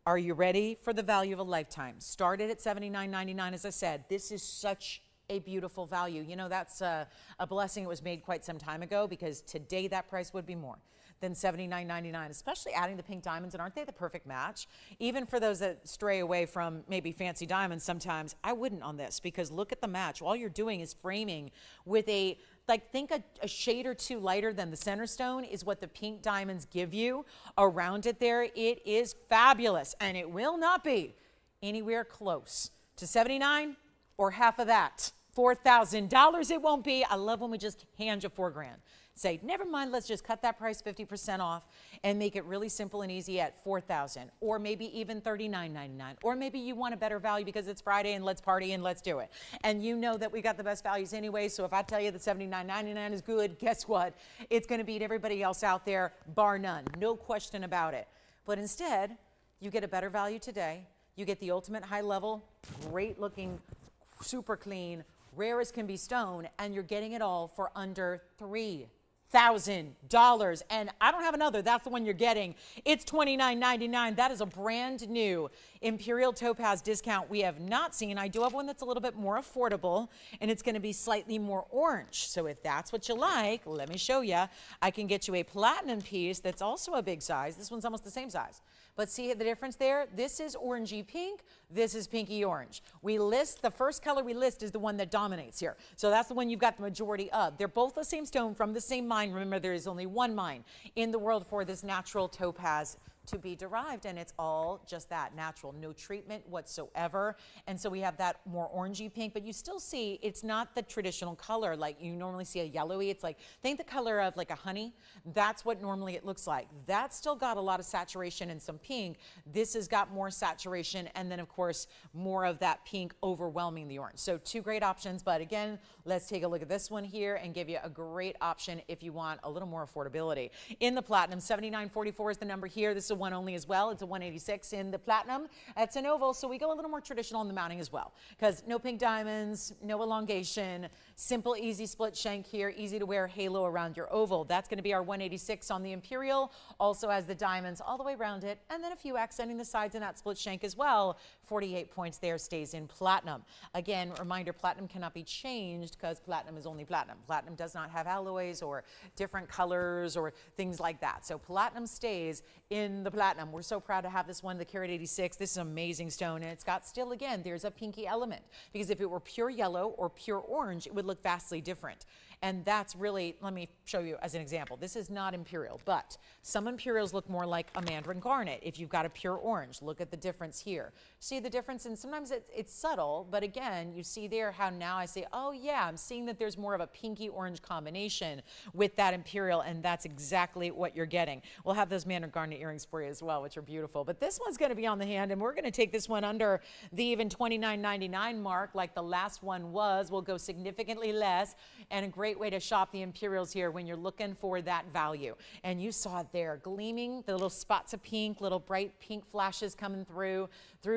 Are you ready for the value of a lifetime? Started at $79.99, as I said. This is such a beautiful value. You know, that's a blessing. It was made quite some time ago, because today that price would be more than $79.99, especially adding the pink diamonds. And aren't they the perfect match? Even for those that stray away from maybe fancy diamonds sometimes, I wouldn't on this, because look at the match. All you're doing is framing with a, like, think a shade or two lighter than the center stone is what the pink diamonds give you around it there. It is fabulous, and it will not be anywhere close to $79 or half of that. $4,000 it won't be. I love when we just hand you $4 grand. Say, never mind, let's just cut that price 50% off and make it really simple and easy at $4,000, or maybe even $39.99, or maybe you want a better value because it's Friday and let's party and let's do it. And you know that we got the best values anyway, so if I tell you that $79.99 is good, guess what? It's going to beat everybody else out there, bar none, no question about it. But instead, you get a better value today. You get the ultimate high level, great looking, super clean, rare as can be stone, and you're getting it all for under $3,000. And I don't have another. That's the one you're getting. It's $29.99. That is a brand new Imperial topaz discount we have not seen. I do have one that's a little bit more affordable, and it's going to be slightly more orange. So if that's what you like, let me show you. I can get you a platinum piece that's also a big size. This one's almost the same size. But see the difference there? This is orangey pink. This is pinky orange. We list, the first color we list is the one that dominates here. So that's the one you've got the majority of. They're both the same stone from the same mine. Remember, there is only one mine in the world for this natural topaz to be derived, and it's all just that, natural, no treatment whatsoever. And so we have that more orangey pink, but you still see it's not the traditional color like you normally see a yellowy. It's like, think the color of like a honey. That's what normally it looks like. That's still got a lot of saturation and some pink. This has got more saturation, and then of course more of that pink overwhelming the orange. So two great options, but again, let's take a look at this one here and give you a great option if you want a little more affordability. In the platinum, $79.44 is the number here. This is a one only as well. It's a $186 in the platinum. It's an oval, so we go a little more traditional in the mounting as well, because no pink diamonds, no elongation, simple, easy split shank here, easy to wear halo around your oval. That's going to be our $186 on the Imperial. Also has the diamonds all the way around it, and then a few accenting the sides in that split shank as well. 48 points there, stays in platinum. Again, reminder, platinum cannot be changed because platinum is only platinum. Platinum does not have alloys or different colors or things like that. So platinum stays in the platinum. We're so proud to have this one, the Carat 86. This is an amazing stone, and it's got still, again, there's a pinky element, because if it were pure yellow or pure orange, it would look vastly different. And that's really, let me show you as an example. This is not Imperial, but some Imperials look more like a Mandarin garnet if you've got a pure orange. Look at the difference here. See the difference? And sometimes it's subtle, but again, you see there how now I say, oh yeah, I'm seeing that there's more of a pinky orange combination with that Imperial, and that's exactly what you're getting. We'll have those Mandarin garnet earrings for you as well, which are beautiful. But this one's going to be on the hand, and we're going to take this one under the even $29.99 mark like the last one was. We'll go significantly less, and a great way to shop the Imperials here when you're looking for that value. And you saw it there gleaming, the little spots of pink, little bright pink flashes coming through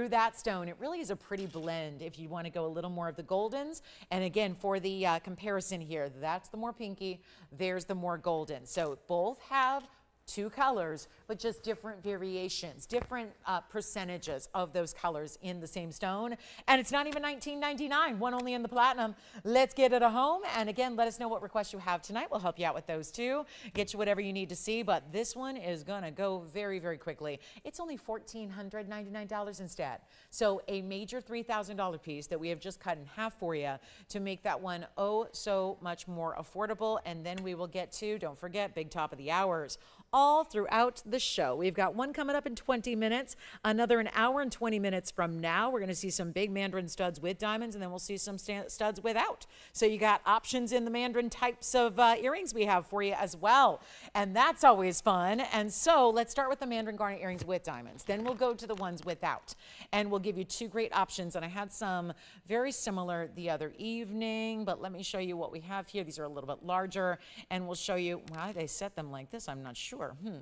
that stone. It really is a pretty blend if you want to go a little more of the goldens. And again, for the comparison here, that's the more pinky, there's the more golden. So both have two colors, but just different variations, different percentages of those colors in the same stone. And it's not even $19.99, one only in the platinum. Let's get it a home. And again, let us know what requests you have tonight. We'll help you out with those too. Get you whatever you need to see, but this one is gonna go very, very quickly. It's only $1,499 instead. So a major $3,000 piece that we have just cut in half for you to make that one oh so much more affordable. And then we will get to, don't forget, big top of the hours all throughout the show. We've got one coming up in 20 minutes, another an hour and 20 minutes from now. We're going to see some big Mandarin studs with diamonds, and then we'll see some studs without. So you got options in the Mandarin types of earrings we have for you as well. And that's always fun. And so let's start with the Mandarin garnet earrings with diamonds. Then we'll go to the ones without. And we'll give you two great options. And I had some very similar the other evening, but let me show you what we have here. These are a little bit larger, and we'll show you why they set them like this. I'm not sure.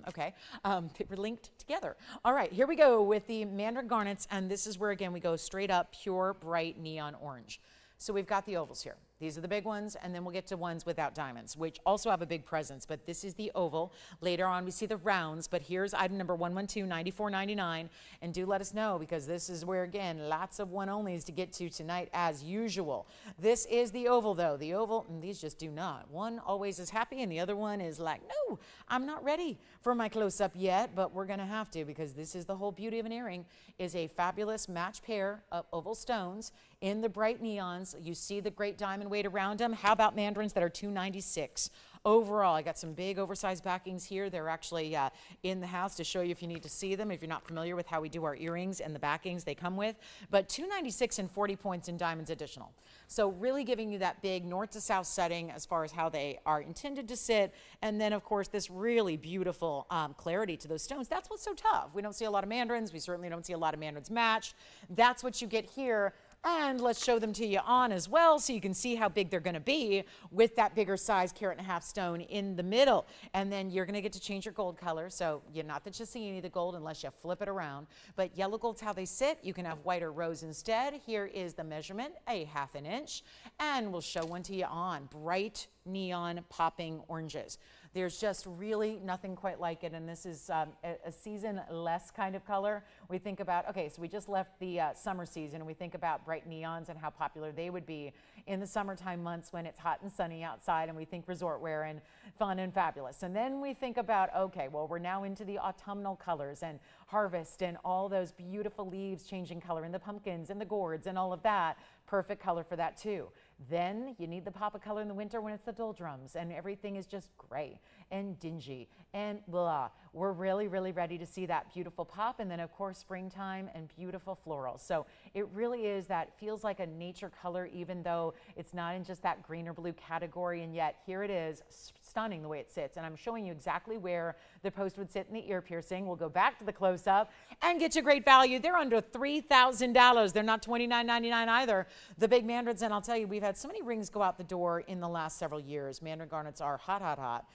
Okay. They were linked together. All right, here we go with the Mandarin garnets, and this is where, again, we go straight up pure bright neon orange. So we've got the ovals here. These are the big ones, and then we'll get to ones without diamonds, which also have a big presence, but this is the oval. Later on, we see the rounds, but here's item number 112, $94.99, and do let us know, because this is where, again, lots of one-onlys to get to tonight, as usual. This is the oval, though. The oval, and these just do not. One always is happy, and the other one is like, no, I'm not ready for my close-up yet, but we're going to have to, because this is the whole beauty of an earring, is a fabulous match pair of oval stones in the bright neons. You see the great diamond weight around them. How about Mandarins that are $296? Overall, I got some big oversized backings here. They're actually in the house to show you if you need to see them, if you're not familiar with how we do our earrings and the backings they come with. But $296 and 40 points in diamonds additional. So really giving you that big north to south setting as far as how they are intended to sit. And then, of course, this really beautiful clarity to those stones. That's what's so tough. We don't see a lot of Mandarins. We certainly don't see a lot of Mandarins matched. That's what you get here. And let's show them to you on as well, so you can see how big they're going to be with that bigger size carat-and-a-half stone in the middle. And then you're going to get to change your gold color. So you're not that you see any of the gold unless you flip it around. But yellow gold's how they sit. You can have white or rose instead. Here is the measurement, a ½ an inch. And we'll show one to you on bright neon popping oranges. There's just really nothing quite like it, and this is a season-less kind of color. We think about, okay, so we just left the summer season, and we think about bright neons and how popular they would be in the summertime months when it's hot and sunny outside, and we think resort wear and fun and fabulous. And then we think about, okay, well, we're now into the autumnal colors and harvest and all those beautiful leaves changing color, and the pumpkins and the gourds and all of that. Perfect color for that too. Then you need the pop of color in the winter when it's the doldrums and everything is just gray. and dingy and blah. We're really, really ready to see that beautiful pop. And then of course, springtime and beautiful florals. So it really is that feels like a nature color, even though it's not in just that green or blue category. And yet here it is, stunning the way it sits. And I'm showing you exactly where the post would sit in the ear piercing. We'll go back to the close up and get you great value. They're under $3,000. They're not $29.99 either. The big Mandarins, and I'll tell you, we've had so many rings go out the door in the last several years. Mandarin garnets are hot, hot, hot.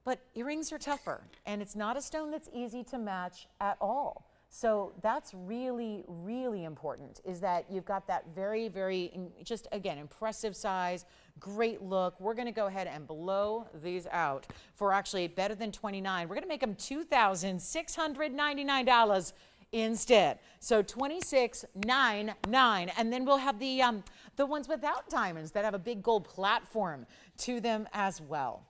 But earrings are tougher, and it's not a stone that's easy to match at all. So that's really, really important, is that you've got that very, very, just again, impressive size, great look. We're gonna go ahead and blow these out for actually better than $29. We're gonna make them $2,699 instead. So $26,999, and then we'll have the ones without diamonds that have a big gold platform to them as well.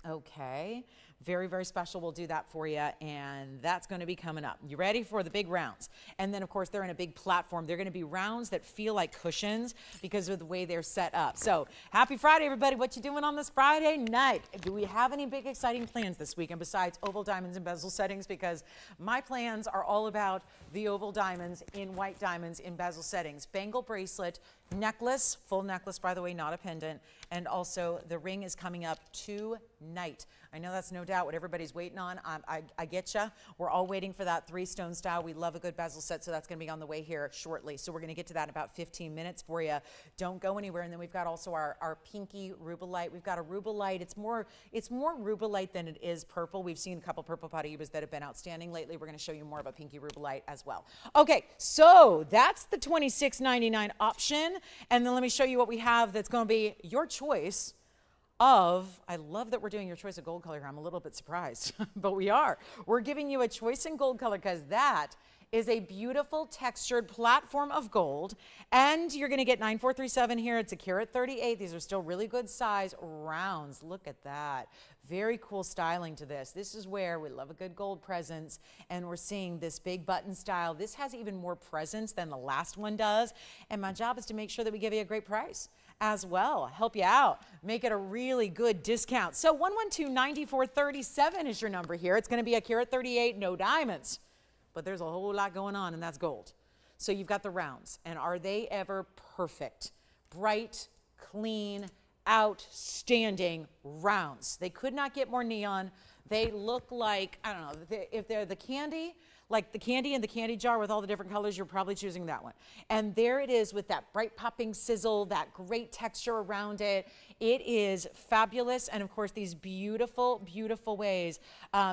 Okay, very, very special. We'll do that for you, and that's going to be coming up. You ready for the big rounds? And then, of course, they're in a big platform. They're going to be rounds that feel like cushions because of the way they're set up. So, happy Friday, everybody. What you doing on this Friday night? Do we have any big, exciting plans this weekend besides oval diamonds and bezel settings? Because my plans are all about the oval diamonds in white diamonds in bezel settings. Bangle bracelet, necklace, full necklace, by the way, not a pendant. And also, the ring is coming up tonight. I know that's no doubt what everybody's waiting on. I get you. We're all waiting for that 3-stone style. We love a good bezel set, so that's going to be on the way here shortly. So we're going to get to that in about 15 minutes for you. Don't go anywhere. And then we've got also our pinky rubellite. We've got a rubellite. It's more rubellite than it is purple. We've seen a couple purple Paraibas that have been outstanding lately. We're going to show you more of a pinky rubellite as well. Okay, so that's the $26.99 option. And then let me show you what we have that's going to be your choice of, I love that we're doing your choice of gold color here. I'm a little bit surprised, but we are. We're giving you a choice in gold color because that is a beautiful textured platform of gold. And you're going to get 9437 here. It's a carat 38. These are still really good size rounds. Look at that. Very cool styling to this. This is where we love a good gold presence, and we're seeing this big button style. This has even more presence than the last one does. And my job is to make sure that we give you a great price as well, help you out, make it a really good discount. So 112-9437 is your number here. It's going to be a carat 38, no diamonds, but there's a whole lot going on, and that's gold. So you've got the rounds, and are they ever perfect? Bright, clean, outstanding rounds. They could not get more neon. They look like, I don't know, if they're the candy, like the candy in the candy jar with all the different colors, you're probably choosing that one. And there it is with that bright popping sizzle, that great texture around it. It is fabulous. And of course, these beautiful, beautiful ways.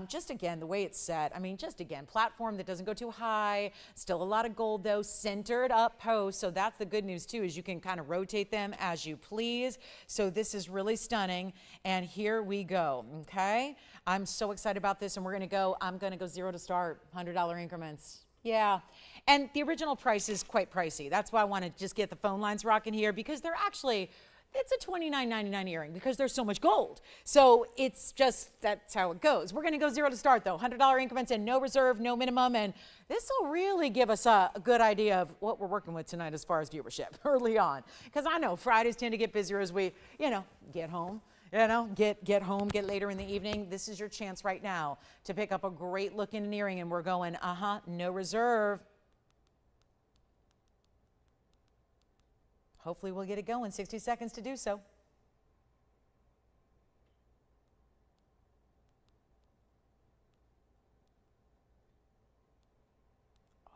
Just again, the way it's set. I mean, just again, platform that doesn't go too high. Still a lot of gold though, centered up post. So that's the good news too, is you can kind of rotate them as you please. So this is really stunning. And here we go, okay? I'm so excited about this, and I'm gonna go zero to start, $100 increments. Yeah, and the original price is quite pricey. That's why I want to just get the phone lines rocking here, because they're actually, it's a $29.99 earring because there's so much gold. So it's just, that's how it goes. We're gonna go zero to start though, $100 increments and no reserve, no minimum, and this will really give us a good idea of what we're working with tonight as far as viewership early on. Because I know Fridays tend to get busier as we, get home. Get home, get later in the evening. This is your chance right now to pick up a great looking earring, and we're going, no reserve. Hopefully we'll get it going. 60 seconds to do so.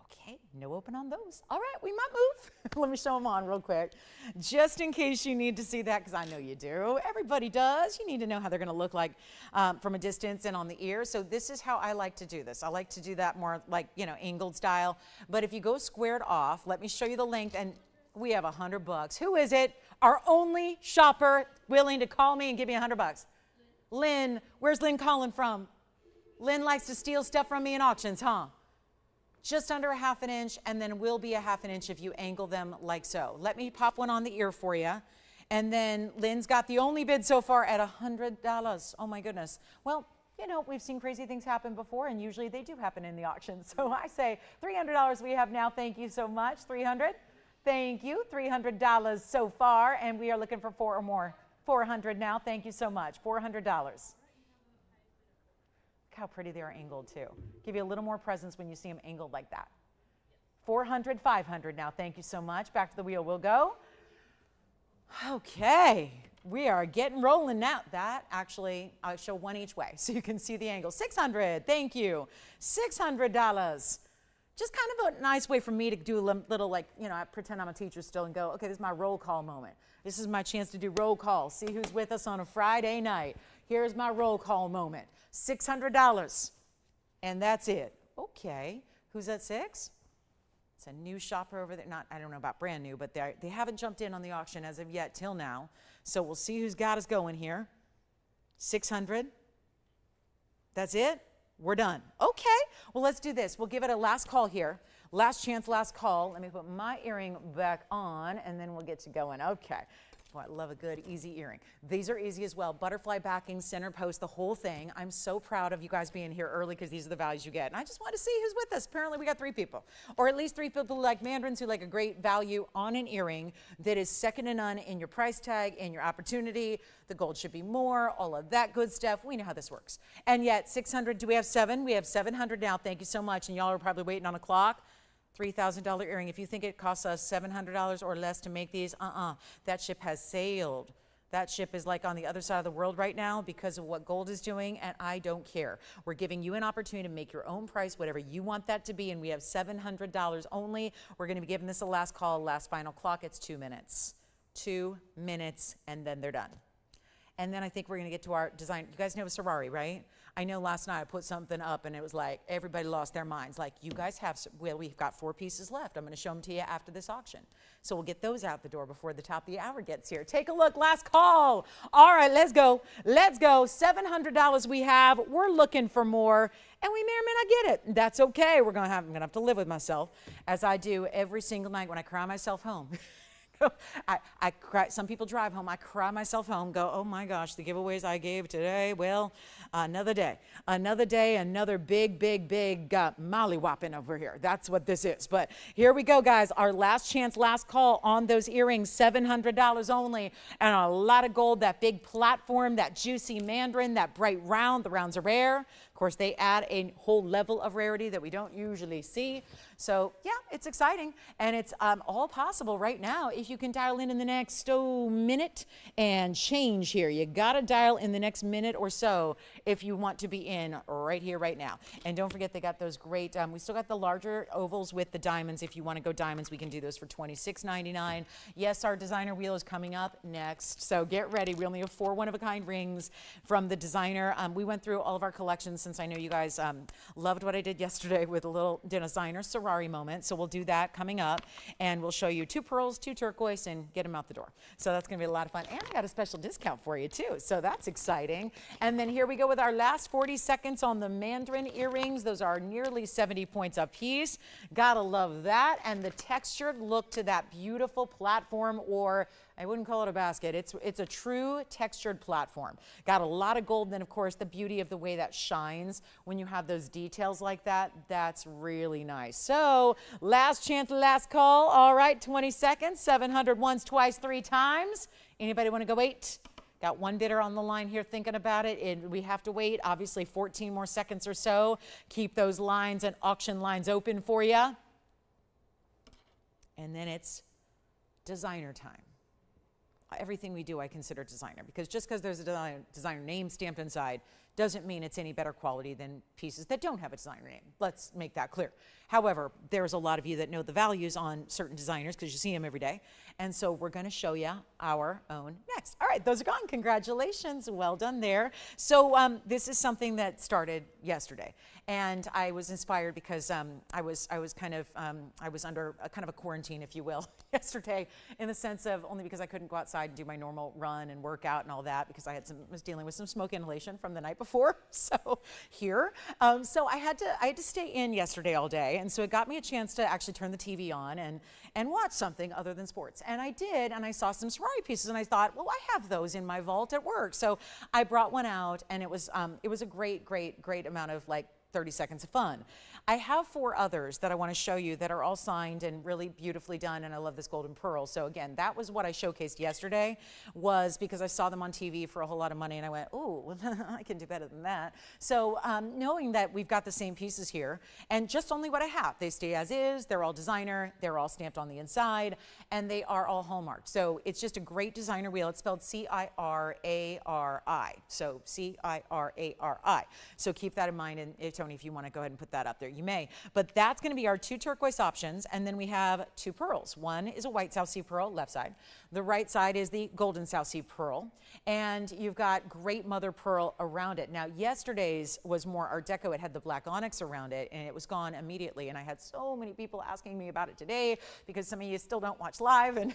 Okay, no open on those. All right, we might move. Let me show them on real quick. Just in case you need to see that, because I know you do. Everybody does. You need to know how they're going to look like from a distance and on the ear. So this is how I like to do this. I like to do that more like, angled style. But if you go squared off, let me show you the length, and we have $100. Who is it? Our only shopper willing to call me and give me $100. Lynn. Where's Lynn calling from? Lynn likes to steal stuff from me in auctions, huh? Just under a ½ inch, and then will be a ½ inch if you angle them like so. Let me pop one on the ear for you. And then Lynn's got the only bid so far at $100. Oh my goodness. Well, we've seen crazy things happen before, and usually they do happen in the auction. So I say $300 we have now. Thank you so much. 300. Thank you. $300 so far, and we are looking for 4 or more. 400 now. Thank you so much. $400. how pretty they are angled too. Give you a little more presence when you see them angled like that. 400, 500 now. Thank you so much. Back to the wheel we'll go. Okay, we are getting rolling now. That actually, I'll show one each way so you can see the angle. 600, thank you. $600. Just kind of a nice way for me to do a little, like, you know, I pretend I'm a teacher still and go, okay, this is my roll call moment. This is my chance to do roll call. See who's with us on a Friday night. Here's my roll call moment. $600. And that's it. Okay, who's at 6? It's a new shopper over there. Not, I don't know about brand new, but they haven't jumped in on the auction as of yet till now. So we'll see who's got us going here. 600. That's it? We're done. Okay, well, let's do this. We'll give it a last call here. Last chance, last call. Let me put my earring back on, and then we'll get you going. Okay. Boy, I love a good, easy earring. These are easy as well. Butterfly backing, center post, the whole thing. I'm so proud of you guys being here early because these are the values you get. And I just want to see who's with us. Apparently, we got 3 people, or at least 3 people who like Mandarins, who like a great value on an earring that is second to none in your price tag, in your opportunity. The gold should be more, all of that good stuff. We know how this works. And yet, 600, do we have 7? We have 700 now. Thank you so much. And y'all are probably waiting on a clock. $3,000 earring. If you think it costs us $700 or less to make these, that ship has sailed. That ship is like on the other side of the world right now because of what gold is doing, and I don't care. We're giving you an opportunity to make your own price, whatever you want that to be, and we have $700 only. We're going to be giving this a last call, last final clock. It's 2 minutes. 2 minutes, and then they're done. And then I think we're going to get to our design. You guys know Sorari, right? I know last night I put something up and it was like everybody lost their minds. Like, you guys have, well, we've got 4 pieces left. I'm going to show them to you after this auction. So we'll get those out the door before the top of the hour gets here. Take a look. Last call. All right, let's go. Let's go. $700 we have. We're looking for more. And we may or may not get it. That's okay. I'm going to have to live with myself as I do every single night when I cry myself home. I cry. Some people drive home. I cry myself home, go, oh my gosh, the giveaways I gave today, well, another day, another big mollywhopping over here. That's what this is. But here we go, guys. Our last chance, last call on those earrings, $700 only, and a lot of gold, that big platform, that juicy Mandarin, that bright round. The rounds are rare. Of course, they add a whole level of rarity that we don't usually see. So, yeah, it's exciting, and it's all possible right now if you can dial in the next minute and change here. You got to dial in the next minute or so if you want to be in right here, right now. And don't forget, they got those great, we still got the larger ovals with the diamonds. If you want to go diamonds, we can do those for $26.99. Yes, our designer wheel is coming up next, so get ready. We only have 4 one-of-a-kind rings from the designer. We went through all of our collections since I know you guys loved what I did yesterday with a little designer Sorari moment. So we'll do that coming up, and we'll show you 2 pearls, 2 turquoise, and get them out the door. So that's going to be a lot of fun. And I got a special discount for you too. So that's exciting. And then here we go with our last 40 seconds on the Mandarin earrings. Those are nearly 70 points a piece. Gotta love that. And the textured look to that beautiful platform, or I wouldn't call it a basket. It's a true textured platform. Got a lot of gold, and then of course the beauty of the way that shines when you have those details like that. That's really nice. So last chance, last call. All right, 20 seconds. 700 once, twice, 3 times. Anybody want to go 8? Got 1 bidder on the line here thinking about it, and we have to wait, obviously, 14 more seconds or so. Keep those lines and auction lines open for you. And then it's designer time. Everything we do I consider designer, because just because there's a designer name stamped inside doesn't mean it's any better quality than pieces that don't have a designer name. Let's make that clear. However, there's a lot of you that know the values on certain designers because you see them every day. And so we're going to show you our own next. All right, those are gone. Congratulations. Well done there. So this is something that started yesterday. And I was inspired because I was under a kind of a quarantine, if you will, yesterday, in the sense of only because I couldn't go outside and do my normal run and work out and all that, because I was dealing with some smoke inhalation from the night before. So here, so I had to stay in yesterday all day, and so it got me a chance to actually turn the TV on and watch something other than sports. And I did, and I saw some Sorari pieces, and I thought, well, I have those in my vault at work. So I brought one out, and it was a great amount of like 30 seconds of fun. I have 4 others that I want to show you that are all signed and really beautifully done, and I love this golden pearl. So again, that was what I showcased yesterday, was because I saw them on TV for a whole lot of money, and I went, ooh, I can do better than that. So knowing that we've got the same pieces here, and just only what I have. They stay as is, they're all designer, they're all stamped on the inside, and they are all hallmarked. So it's just a great designer wheel. It's spelled C-I-R-A-R-I. So C-I-R-A-R-I. So keep that in mind, and Tony, if you want to go ahead and put that up there, you may. But that's going to be our 2 turquoise options, and then we have 2 pearls. One is a white South Sea pearl, left side. The right side is the golden South Sea pearl, and you've got great mother pearl around it. Now, yesterday's was more Art Deco. It had the black onyx around it, and it was gone immediately, and I had so many people asking me about it today because some of you still don't watch live, and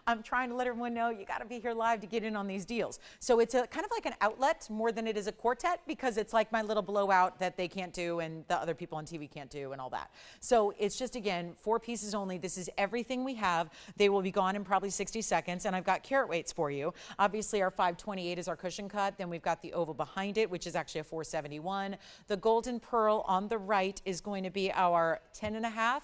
I'm trying to let everyone know you got to be here live to get in on these deals. So it's a kind of like an outlet more than it is a quartet, because it's like my little blowout that they can't do and the other people on TV can't do and all that. So it's just, again, 4 pieces only. This is everything we have. They will be gone in probably 60 seconds, and I've got carat weights for you. Obviously, our 528 is our cushion cut. Then we've got the oval behind it, which is actually a 471. The golden pearl on the right is going to be our 10.5.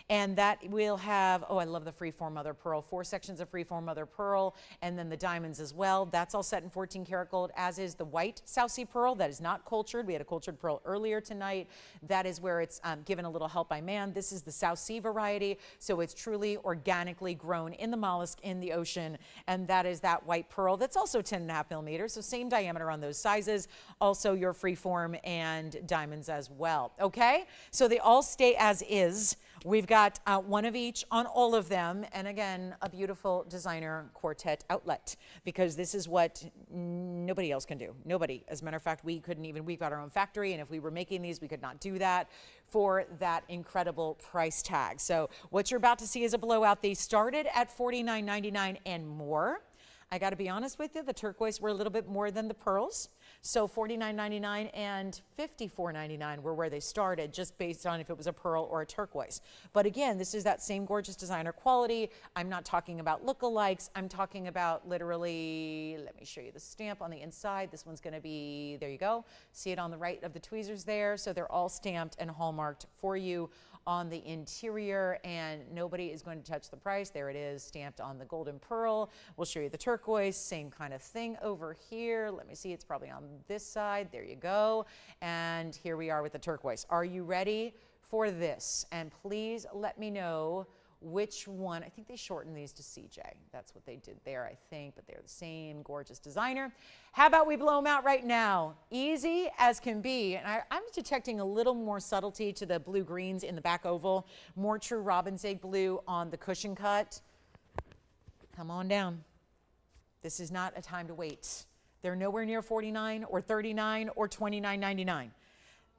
And that will have, oh, I love the freeform mother pearl, 4 sections of freeform mother pearl, and then the diamonds as well. That's all set in 14 karat gold, as is the white South Sea pearl. That is not cultured. We had a cultured pearl earlier tonight. That is where it's given a little help by man. This is the South Sea variety, so it's truly organically grown in the mollusk in the ocean, and that is that white pearl. That's also 10.5 millimeters, so same diameter on those sizes. Also your freeform and diamonds as well. Okay, so they all stay as is. We've got 1 of each on all of them, and again, a beautiful designer quartet outlet, because this is what nobody else can do. Nobody. As a matter of fact, we couldn't even, we've got our own factory, and if we were making these, we could not do that for that incredible price tag. So what you're about to see is a blowout. They started at $49.99 and more. I got to be honest with you, the turquoise were a little bit more than the pearls. So $49.99 and $54.99 were where they started, just based on if it was a pearl or a turquoise. But again, this is that same gorgeous designer quality. I'm not talking about lookalikes. I'm talking about literally, let me show you the stamp on the inside. This one's going to be, there you go. See it on the right of the tweezers there. So they're all stamped and hallmarked for you on the interior, and nobody is going to touch the price. There it is, stamped on the golden pearl. We'll show you the turquoise, same kind of thing over here. Let me see, it's probably on this side. There you go. And here we are with the turquoise. Are you ready for this? And please let me know which one. I think they shortened these to CJ. That's what they did there, I think, but they're the same gorgeous designer. How about we blow them out right now? Easy as can be. And I'm detecting a little more subtlety to the blue greens in the back oval, more true robin's egg blue on the cushion cut. Come on down. This is not a time to wait. They're nowhere near 49 or 39 or 29.99.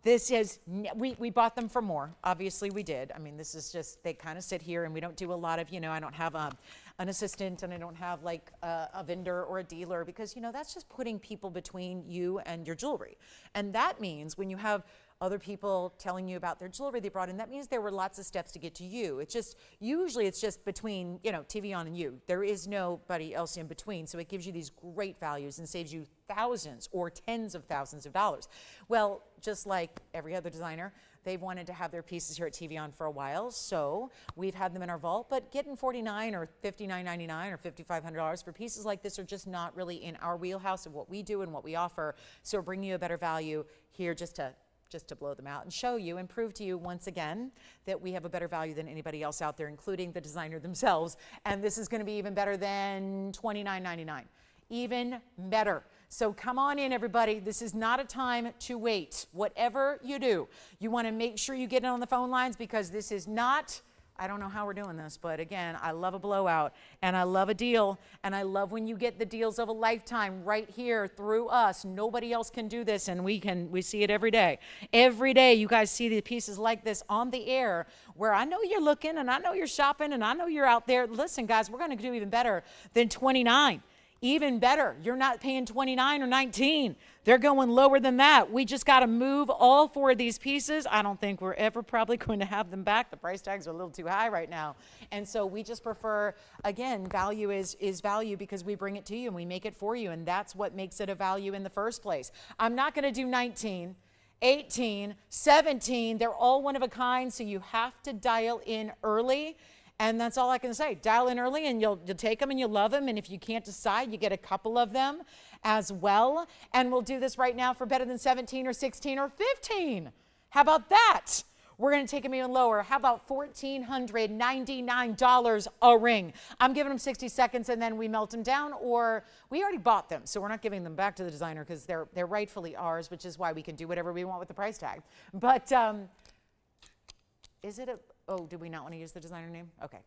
This is, we bought them for more. Obviously we did. I mean, this is just, they kind of sit here, and we don't do a lot of, you know, I don't have an assistant, and I don't have like a vendor or a dealer, because, you know, that's just putting people between you and your jewelry. And that means when you have other people telling you about their jewelry they brought in, that means there were lots of steps to get to you. It's just, usually it's just between, you know, TVON and you. There is nobody else in between. So it gives you these great values and saves you thousands or tens of thousands of dollars. Well, just like every other designer, they've wanted to have their pieces here at TVON for a while, so we've had them in our vault, but getting $49 or $59.99 or $5,500 for pieces like this are just not really in our wheelhouse of what we do and what we offer. So we're bringing you a better value here just to blow them out and show you and prove to you once again that we have a better value than anybody else out there, including the designer themselves. And this is going to be even better than $29.99. Even better. So come on in, everybody. This is not a time to wait. Whatever you do, you want to make sure you get in on the phone lines, because this is not, I don't know how we're doing this, but again, I love a blowout, and I love a deal, and I love when you get the deals of a lifetime right here through us. Nobody else can do this, and we see it every day. Every day you guys see the pieces like this on the air, where I know you're looking, and I know you're shopping, and I know you're out there. Listen, guys, we're going to do even better than 29. Even better, you're not paying 29 or 19. They're going lower than that. We just got to move all 4 of these pieces. I don't think we're ever probably going to have them back. The price tags are a little too high right now. And so we just prefer, again, value is value, because we bring it to you and we make it for you. And that's what makes it a value in the first place. I'm not going to do 19. 18, 17. They're all one of a kind, so you have to dial in early. And that's all I can say. Dial in early and you'll take them and you'll love them. And if you can't decide, you get a couple of them as well. And we'll do this right now for better than 17 or 16 or 15. How about that? We're going to take them even lower. How about $1,499 a ring? I'm giving them 60 seconds and then we melt them down, or we already bought them. So we're not giving them back to the designer because they're rightfully ours, which is why we can do whatever we want with the price tag. But is it a... Oh, did we not want to use the designer name? Okay.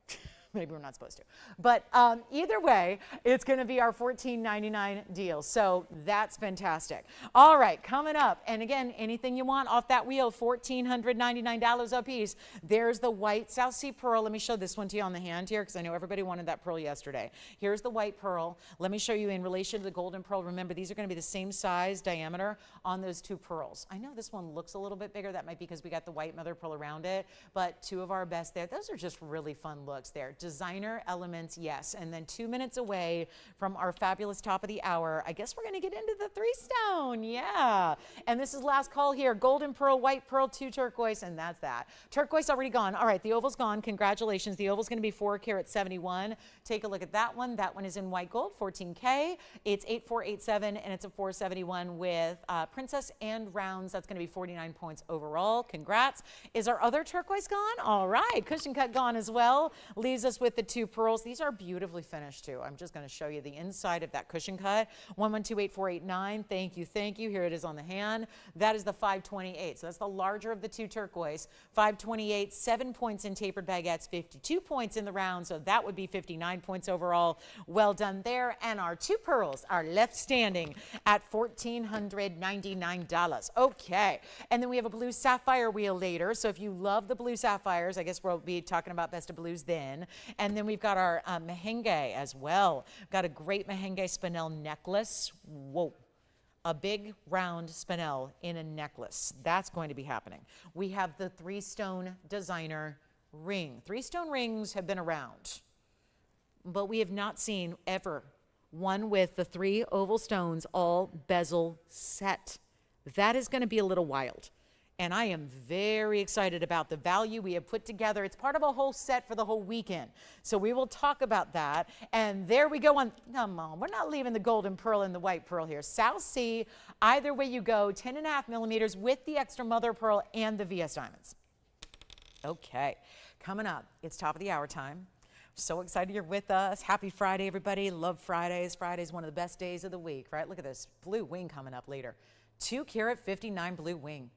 Maybe we're not supposed to. But either way, it's going to be our $14.99 deal. So that's fantastic. All right, coming up. And again, anything you want off that wheel, $1,499 a piece. There's the white South Sea pearl. Let me show this one to you on the hand here because I know everybody wanted that pearl yesterday. Here's the white pearl. Let me show you in relation to the golden pearl. Remember, these are going to be the same size diameter on those two pearls. I know this one looks a little bit bigger. That might be because we got the white mother pearl around it, but two of our best there. Those are just really fun looks there. Designer elements, yes. And then 2 minutes away from our fabulous top of the hour, I guess we're going to get into the 3-stone. Yeah. And this is last call here. Golden pearl, white pearl, 2 turquoise, and that's that. Turquoise already gone. All right, the oval's gone. Congratulations. The oval's going to be 4 carat 71. Take a look at that one. That one is in white gold, 14K. It's 8487 and it's a 471 with princess and rounds. That's going to be 49 points overall. Congrats. Is our other turquoise gone? All right. Cushion cut gone as well. Leaves us with the 2 pearls. These are beautifully finished too. I'm just going to show you the inside of that cushion cut. 1128,489. Thank you. Thank you. Here it is on the hand. That is the 528. So that's the larger of the 2 turquoise. 528, 7 points in tapered baguettes, 52 points in the round. So that would be 59 points overall. Well done there. And our 2 pearls are left standing at $1,499. Okay. And then we have a blue sapphire wheel later. So if you love the blue sapphires, I guess we'll be talking about best of blues then. And then we've got our Mahenge as well. Got a great Mahenge spinel necklace. Whoa. A big round spinel in a necklace. That's going to be happening. We have the 3-stone designer ring. 3-stone rings have been around, but we have not seen ever one with the 3 oval stones all bezel set. That is going to be a little wild. And I am very excited about the value we have put together. It's part of a whole set for the whole weekend. So we will talk about that. And there we go on. Come on, we're not leaving the golden pearl and the white pearl here. South Sea, either way you go, 10.5 millimeters with the extra mother pearl and the VS diamonds. Okay, coming up, it's top of the hour time. So excited you're with us. Happy Friday, everybody. Love Fridays. Friday's one of the best days of the week, right? Look at this blue wing coming up later. 2 carat 59 blue wing.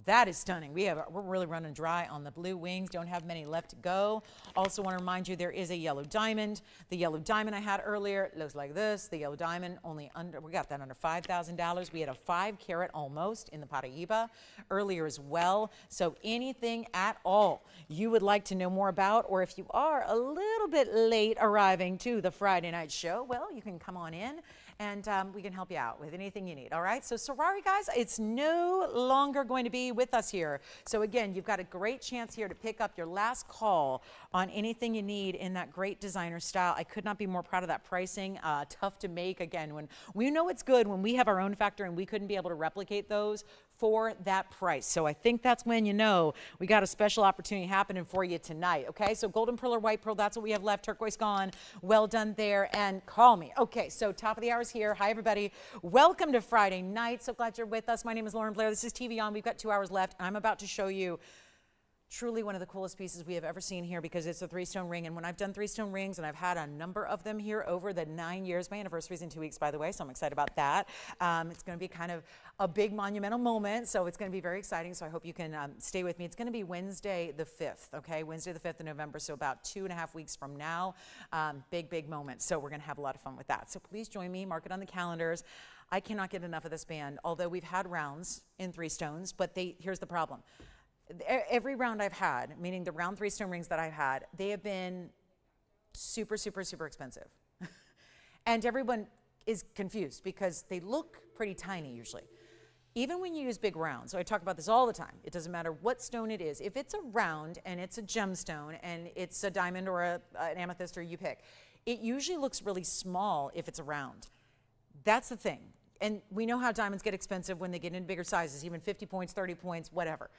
That is stunning. We're really running dry on the blue wings. Don't have many left to go. Also want to remind you there is a yellow diamond. The yellow diamond I had earlier looks like this. The yellow diamond we got that under $5,000. We had a 5 carat almost in the Paraiba earlier as well. So anything at all you would like to know more about, or if you are a little bit late arriving to the Friday night show, well, you can come on in and we can help you out with anything you need. All right, so Sorari guys, it's no longer going to be with us here. So again, you've got a great chance here to pick up your last call on anything you need in that great designer style. I could not be more proud of that pricing. Tough to make. Again, when we know it's good when we have our own factory and we couldn't be able to replicate those for that price. So I think that's when you know we got a special opportunity happening for you tonight. Okay, so golden pearl or white pearl, that's what we have left. Turquoise gone. Well done there, and call me. Okay, so top of the hour is here. Hi everybody, welcome to Friday night. So glad you're with us. My name is Lauren Blair. This is TVON. We've got 2 hours left. I'm about to show you truly one of the coolest pieces we have ever seen here because it's a 3-stone ring. And when I've done 3-stone rings, and I've had a number of them here over the 9 years, my anniversary is in 2 weeks, by the way, so I'm excited about that. It's going to be kind of a big monumental moment, so it's going to be very exciting. So I hope you can stay with me. It's going to be Wednesday the 5th, okay? Wednesday the 5th of November, so about 2.5 weeks from now. Big moment. So we're going to have a lot of fun with that. So please join me, mark it on the calendars. I cannot get enough of this band, although we've had rounds in 3 stones, but here's the problem. Every round I've had, meaning the round 3-stone rings that I've had, they have been super expensive. And everyone is confused because they look pretty tiny usually. Even when you use big rounds, so I talk about this all the time, it doesn't matter what stone it is. If it's a round and it's a gemstone and it's a diamond or an amethyst or you pick, it usually looks really small if it's a round. That's the thing. and we know how diamonds get expensive when they get in bigger sizes, even 50 points, 30 points, whatever.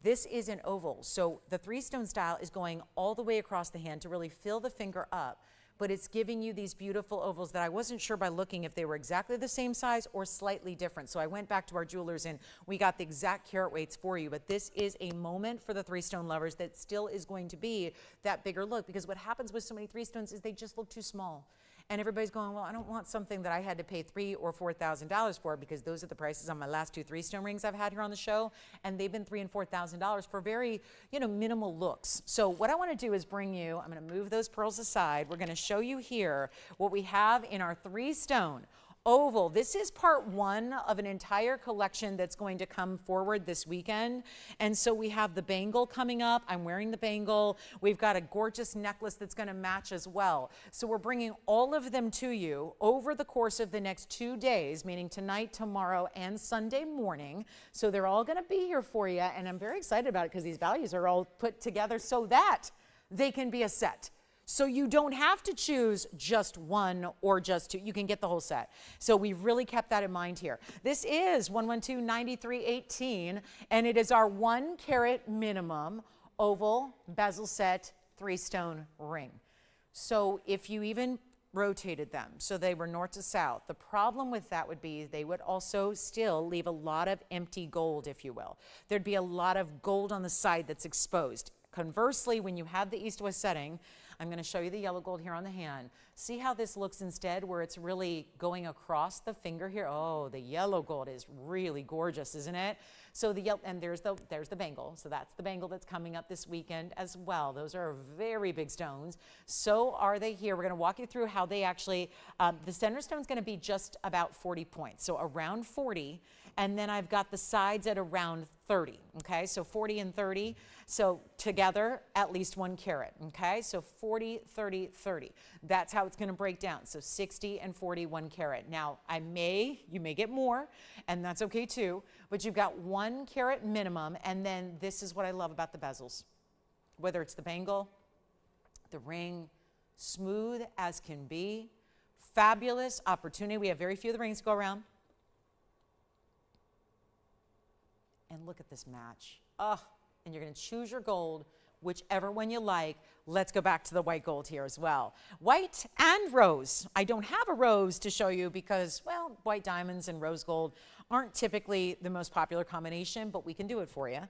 This is an oval, so the 3-stone style is going all the way across the hand to really fill the finger up, but it's giving you these beautiful ovals that I wasn't sure by looking if they were exactly the same size or slightly different. So I went back to our jewelers and we got the exact carat weights for you, but this is a moment for the 3-stone lovers that still is going to be that bigger look, because what happens with so many 3-stones is they just look too small. And everybody's going, well, I don't want something that I had to pay $3,000 or $4,000 for, because those are the prices on my last 2 3-stone rings I've had here on the show, and they've been $3,000 and $4,000 for very, minimal looks. So what I want to do is bring you, I'm going to move those pearls aside. We're going to show you here what we have in our 3-stone oval. This is part 1 of an entire collection that's going to come forward this weekend. And so we have the bangle coming up. I'm wearing the bangle. We've got a gorgeous necklace that's going to match as well. So we're bringing all of them to you over the course of the next 2 days, meaning tonight, tomorrow, and Sunday morning. So they're all going to be here for you. And I'm very excited about it because these values are all put together so that they can be a set. So you don't have to choose just one or just two. You can get the whole set. So we really kept that in mind here. This is 112-9318, and it is our 1 carat minimum oval bezel set 3-stone ring. So if you even rotated them so they were north to south, the problem with that would be they would also still leave a lot of empty gold, if you will. There'd be a lot of gold on the side that's exposed. Conversely, when you have the east-west setting, I'm going to show you the yellow gold here on the hand. See how this looks instead, where it's really going across the finger here? Oh, the yellow gold is really gorgeous, isn't it? So the yellow, and there's the bangle. So that's the bangle that's coming up this weekend as well. Those are very big stones. So are they here. We're going to walk you through how they actually, the center stone is going to be just about 40 points. So around 40. And then I've got the sides at around 30, okay? So 40 and 30, so together at least 1 carat, okay? So 40, 30, 30. That's how it's gonna break down. So 60 and 40, 1 carat. Now, you may get more, and that's okay too, but you've got 1 carat minimum, and then this is what I love about the bezels. Whether it's the bangle, the ring, smooth as can be, fabulous opportunity. We have very few of the rings to go around. And look at this match. Oh, and you're going to choose your gold, whichever one you like. Let's go back to the white gold here as well. White and rose. I don't have a rose to show you because, well, white diamonds and rose gold aren't typically the most popular combination, but we can do it for you.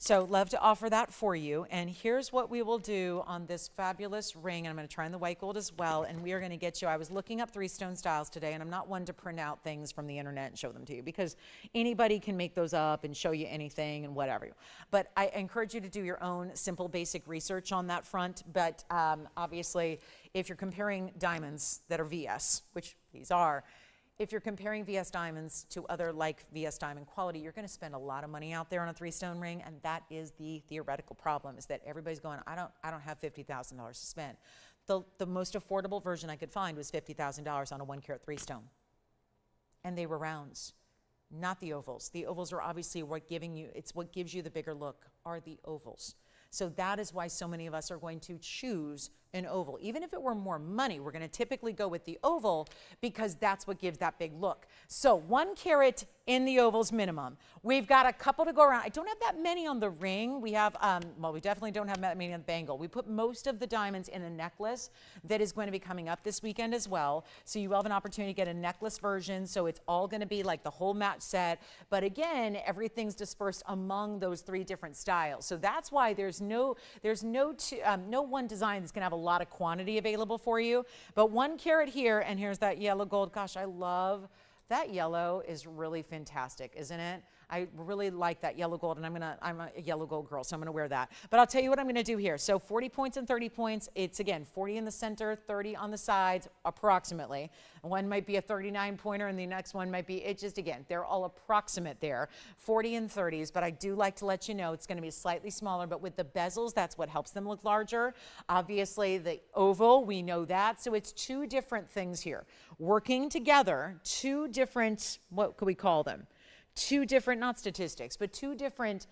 So love to offer that for you. And here's what we will do on this fabulous ring. And I'm going to try on the white gold as well. And we are going to get you, I was looking up 3-stone styles today, and I'm not one to print out things from the internet and show them to you because anybody can make those up and show you anything and whatever. But I encourage you to do your own simple basic research on that front. But obviously, if you're comparing diamonds that are VS, which these are, if you're comparing VS diamonds to other like VS diamond quality, you're going to spend a lot of money out there on a 3-stone ring, and that is the theoretical problem, is that everybody's going, I don't have $50,000 to spend. The most affordable version I could find was $50,000 on a 1 carat 3-stone, and they were rounds, not the ovals. The ovals are obviously what gives you the bigger look are the ovals. So that is why so many of us are going to choose an oval. Even if it were more money, we're going to typically go with the oval because that's what gives that big look. So 1 carat in the ovals minimum. We've got a couple to go around. I don't have that many on the ring. We have, well, we definitely don't have that many on the bangle. We put most of the diamonds in a necklace that is going to be coming up this weekend as well. So you will have an opportunity to get a necklace version. So it's all going to be like the whole match set. But again, everything's dispersed among those 3 different styles. So that's why there's no one design that's going to have a lot of quantity available for you. But 1 carat here, and here's that yellow gold. Gosh, I love that yellow. Is really fantastic, isn't it? I really like that yellow gold, and I'm a yellow gold girl, so I'm gonna wear that. But I'll tell you what I'm gonna do here. So 40 points and 30 points. It's again 40 in the center, 30 on the sides, approximately. One might be a 39 pointer, and the next one might be, it just again, they're all approximate there, 40 and 30s. But I do like to let you know it's gonna be slightly smaller, but with the bezels, that's what helps them look larger. Obviously, the oval, we know that. So it's 2 different things here working together, 2 different, what could we call them? 2 different, not statistics, but 2 different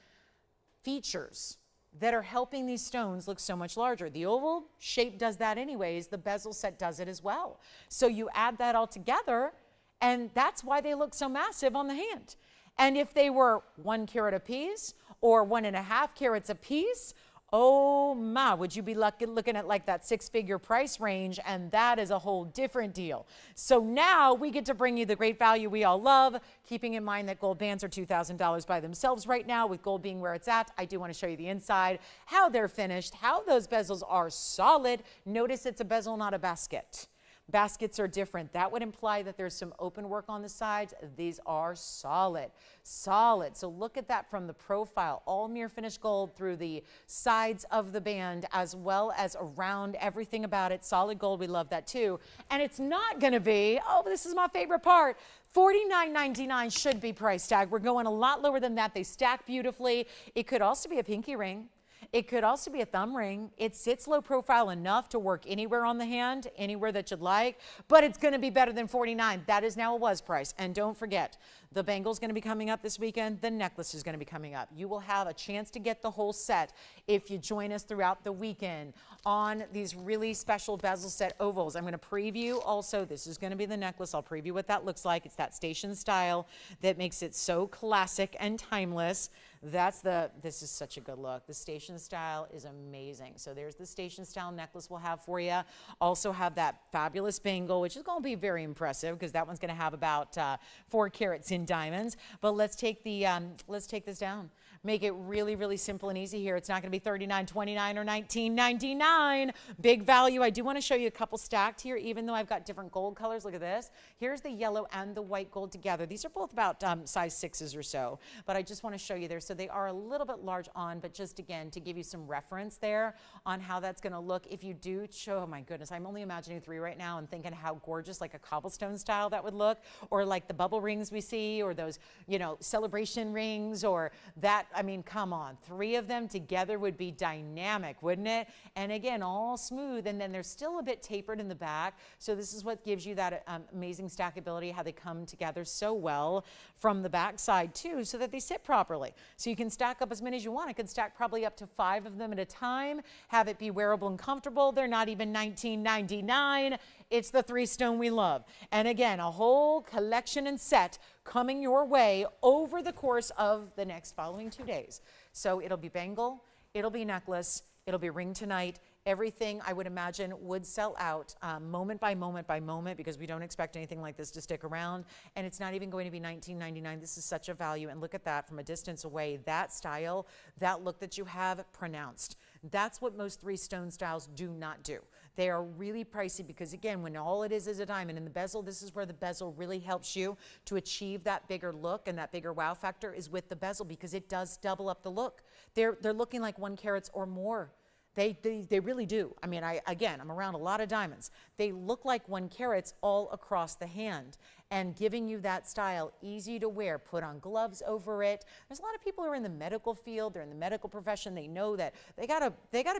features that are helping these stones look so much larger. The oval shape does that anyways. The bezel set does it as well. So you add that all together, And that's why they look so massive on the hand. And if they were 1 carat a piece or 1.5 carats a piece, oh my, would you be looking at like that 6-figure price range, and that is a whole different deal. So now we get to bring you the great value we all love, keeping in mind that gold bands are $2,000 by themselves right now, with gold being where it's at. I do want to show you the inside, how they're finished, how those bezels are solid. Notice it's a bezel, not a basket. Baskets are different. That would imply that there's some open work on the sides. These are solid, solid. So look at that from the profile, all mirror finished gold through the sides of the band as well as around, everything about it. Solid gold, we love that too. And it's not gonna be, oh, this is my favorite part, $49.99 should be price tag. We're going a lot lower than that. They stack beautifully. It could also be a pinky ring. It could also be a thumb ring. It sits low profile enough to work anywhere on the hand, anywhere that you'd like, but it's going to be better than $49. That is now a was price. And don't forget, the bangle's going to be coming up this weekend. The necklace is going to be coming up. You will have a chance to get the whole set if you join us throughout the weekend on these really special bezel set ovals. I'm going to preview also, this is going to be the necklace. I'll preview what that looks like. It's that station style that makes it so classic and timeless. This is such a good look. The station style is amazing. So there's the station style necklace we'll have for you. Also have that fabulous bangle, which is going to be very impressive because that one's going to have about 4 carats in diamonds. But let's take this down. Make it really, really simple and easy here. It's not going to be $39.29 or $19.99. Big value. I do want to show you a couple stacked here, even though I've got different gold colors. Look at this. Here's the yellow and the white gold together. These are both about size 6s or so, but I just want to show you there. So they are a little bit large on, but just again, to give you some reference there on how that's going to look. If you do show, oh my goodness, I'm only imagining 3 right now and thinking how gorgeous, like a cobblestone style that would look, or like the bubble rings we see, or those, you know, celebration rings, or that. I mean, come on, 3 of them together would be dynamic, wouldn't it? And again, all smooth, and then they're still a bit tapered in the back. So this is what gives you that amazing stackability, how they come together so well from the back side too, so that they sit properly. So you can stack up as many as you want. I could stack probably up to 5 of them at a time, have it be wearable and comfortable. They're not even $19.99. It's the 3 stone we love. And again, a whole collection and set coming your way over the course of the next following 2 days. So it'll be bangle, it'll be necklace, it'll be ring tonight. Everything I would imagine would sell out moment by moment by moment, because we don't expect anything like this to stick around. And it's not even going to be $19.99. This is such a value. And look at that from a distance away. That style, that look that you have pronounced. That's what most 3 stone styles do not do. They are really pricey because, again, when all it is a diamond in the bezel, this is where the bezel really helps you to achieve that bigger look and that bigger wow factor is with the bezel, because it does double up the look. They're looking like 1 carats or more. They really do. I mean, I'm around a lot of diamonds. They look like 1 carats all across the hand, and giving you that style, easy to wear, put on gloves over it. There's a lot of people who are in the medical field, they're in the medical profession, they know that they gotta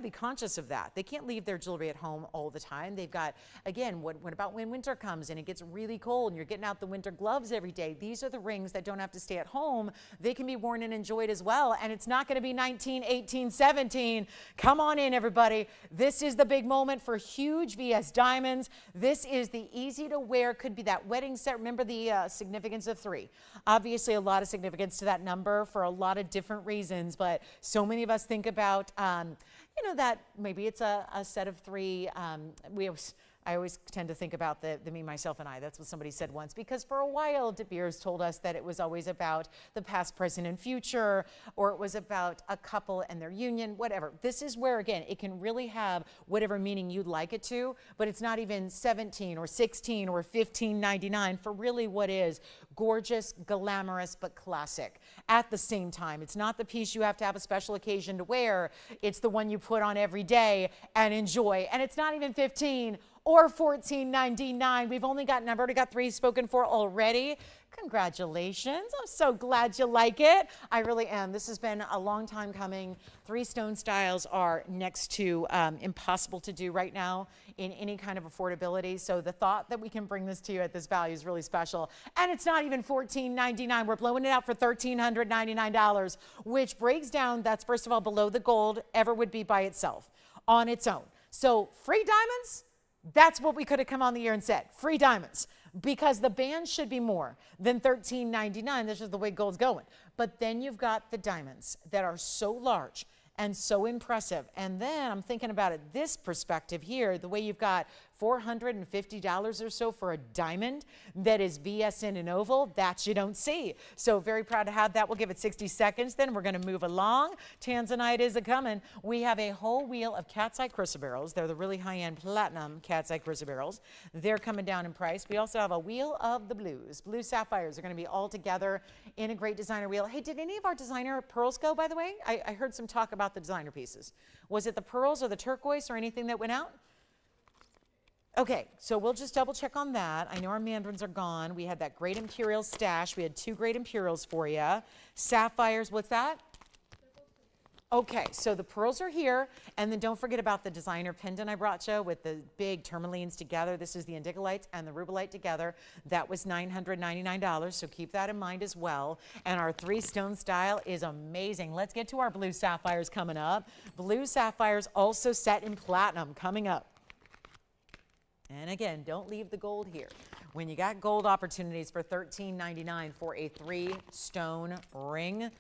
be conscious of that. They can't leave their jewelry at home all the time. They've got, again, what about when winter comes and it gets really cold and you're getting out the winter gloves every day? These are the rings that don't have to stay at home. They can be worn and enjoyed as well, and it's not gonna be 19, 18, 17. Come on in, everybody. This is the big moment for huge VS diamonds. This is the easy to wear, could be that wedding set. Remember the significance of 3. Obviously, a lot of significance to that number for a lot of different reasons, but so many of us think about, you know, that maybe it's a set of 3. I always tend to think about the me, myself, and I. That's what somebody said once, because for a while, De Beers told us that it was always about the past, present, and future, or it was about a couple and their union, whatever. This is where, again, it can really have whatever meaning you'd like it to, but it's not even 17 or 16 or 15.99 for really what is gorgeous, glamorous, but classic at the same time. It's not the piece you have to have a special occasion to wear. It's the one you put on every day and enjoy. And it's not even 15 or $14.99. I've already got 3 spoken for already. Congratulations. I'm so glad you like it. I really am. This has been a long time coming. 3 stone styles are next to impossible to do right now in any kind of affordability. So the thought that we can bring this to you at this value is really special. And it's not even $14.99. We're blowing it out for $1,399, which breaks down, that's first of all below the gold ever would be by itself on its own. So free diamonds, that's what we could have come on the air and said. Free diamonds. because the band should be more than $13.99. That's just the way gold's going. But then you've got the diamonds that are so large and so impressive. And then I'm thinking about it, this perspective here, the way you've got $450 or so for a diamond that is VSN and oval, that you don't see. So very proud to have that. We'll give it 60 seconds, then we're gonna move along. Tanzanite is a-coming. We have a whole wheel of cat's eye chrysoberyls. They're the really high-end platinum cat's eye chrysoberyls. They're coming down in price. We also have a wheel of the blues. Blue sapphires are gonna be all together in a great designer wheel. Hey, did any of our designer pearls go, by the way? I heard some talk about the designer pieces. Was it the pearls or the turquoise or anything that went out? Okay, so we'll just double check on that. I know our Mandarins are gone. We had that great Imperial stash. We had 2 great Imperials for you. Sapphires, what's that? Okay, so the pearls are here, and then don't forget about the designer pendant I brought you with the big tourmalines together. This is the indicolites and the rubellite together. That was $999, so keep that in mind as well. And our 3-stone style is amazing. Let's get to our blue sapphires coming up. Blue sapphires also set in platinum coming up. And again, don't leave the gold here. When you got gold opportunities for $13.99 for a 3-stone ring,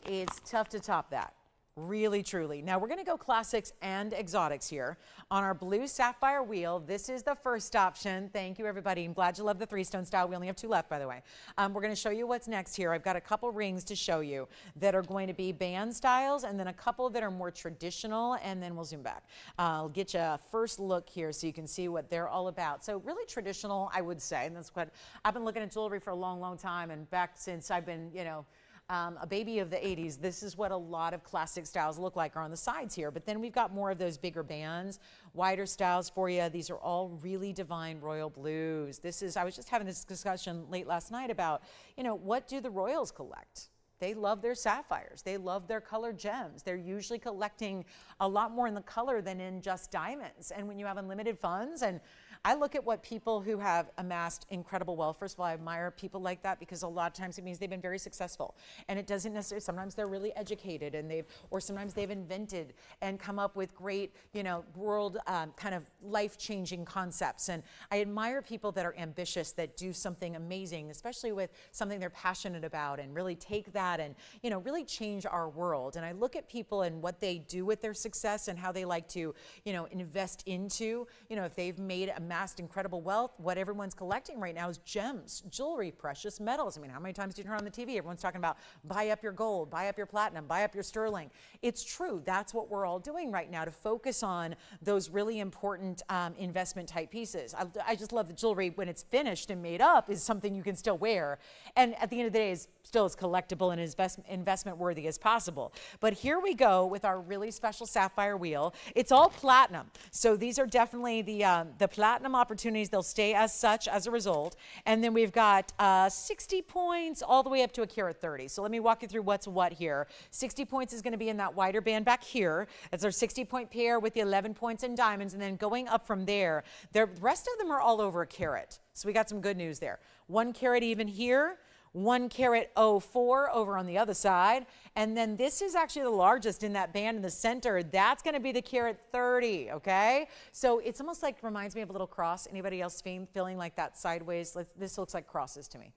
it's tough to top that. Really, truly. Now we're going to go classics and exotics here. On our blue sapphire wheel, this is the first option. Thank you, everybody. I'm glad you love the 3-stone style. We only have 2 left, by the way. We're going to show you what's next here. I've got a couple rings to show you that are going to be band styles, and then a couple that are more traditional, and then we'll zoom back. I'll get you a first look here so you can see what they're all about. So really traditional, I would say, and that's what I've been looking at jewelry for a long, long time, and back since I've been, you know, a baby of the 80s, this is what a lot of classic styles look like, are on the sides here. But then we've got more of those bigger bands, wider styles for you. These are all really divine royal blues. This is, I was just having this discussion late last night about, you know, what do the royals collect? They love their sapphires. They love their colored gems. They're usually collecting a lot more in the color than in just diamonds. And when you have unlimited funds, and I look at what people who have amassed incredible wealth, first of all, I admire people like that because a lot of times it means they've been very successful. And it doesn't necessarily, sometimes they're really educated and or sometimes they've invented and come up with great, you know, world kind of life-changing concepts. And I admire people that are ambitious, that do something amazing, especially with something they're passionate about, and really take that and, you know, really change our world. And I look at people and what they do with their success and how they like to, you know, invest into, you know, if they've amassed incredible wealth, what everyone's collecting right now is gems, jewelry, precious metals. I mean, how many times do you turn on the TV? Everyone's talking about buy up your gold, buy up your platinum, buy up your sterling. It's true. That's what we're all doing right now, to focus on those really important investment type pieces. I just love the jewelry when it's finished and made up is something you can still wear. And at the end of the day, is still as collectible and as investment worthy as possible. But here we go with our really special sapphire wheel. It's all platinum. So these are definitely the platinum opportunities. They'll stay as such as a result. And then we've got 60 points all the way up to a carat 30. So let me walk you through what's what here. 60 points is going to be in that wider band back here. That's our 60-point pair with the 11 points in diamonds. And then going up from there, the rest of them are all over a carat. So we got some good news there. 1 carat even here. 1 carat 04 over on the other side. And then this is actually the largest in that band in the center. That's going to be the carat 30, okay? So it's almost like, reminds me of a little cross. Anybody else feeling like that sideways? This looks like crosses to me.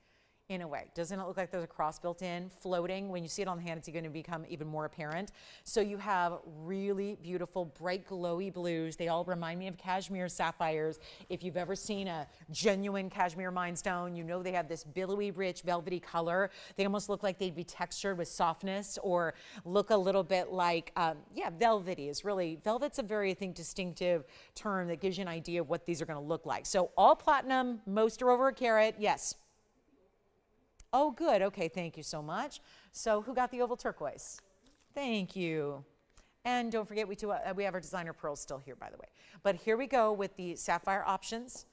In a way. Doesn't it look like there's a cross built in, floating? When you see it on the hand, it's going to become even more apparent. So you have really beautiful, bright, glowy blues. They all remind me of cashmere sapphires. If you've ever seen a genuine cashmere mindstone, you know they have this billowy, rich, velvety color. They almost look like they'd be textured with softness, or look a little bit like, yeah, velvety is really, velvet's a very, I think, distinctive term that gives you an idea of what these are going to look like. So all platinum, most are over a carat, yes. Oh, good. Okay, thank you so much. So who got the oval turquoise? Thank you. And don't forget, we have our designer pearls still here, by the way. But here we go with the sapphire options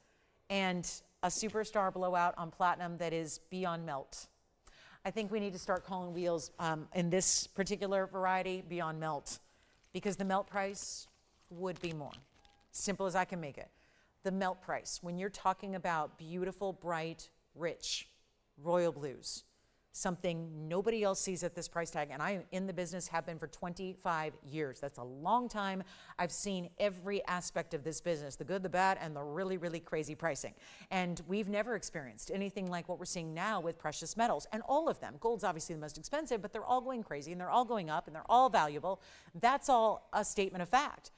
and a superstar blowout on platinum that is beyond melt. I think we need to start calling wheels in this particular variety beyond melt, because the melt price would be more. Simple as I can make it. The melt price, when you're talking about beautiful, bright, rich, royal blues, something nobody else sees at this price tag. And I am in the business, have been for 25 years. That's a long time. I've seen every aspect of this business, the good, the bad, and the really, really crazy pricing. And we've never experienced anything like what we're seeing now with precious metals. And all of them, gold's obviously the most expensive, but they're all going crazy and they're all going up and they're all valuable. That's all a statement of fact.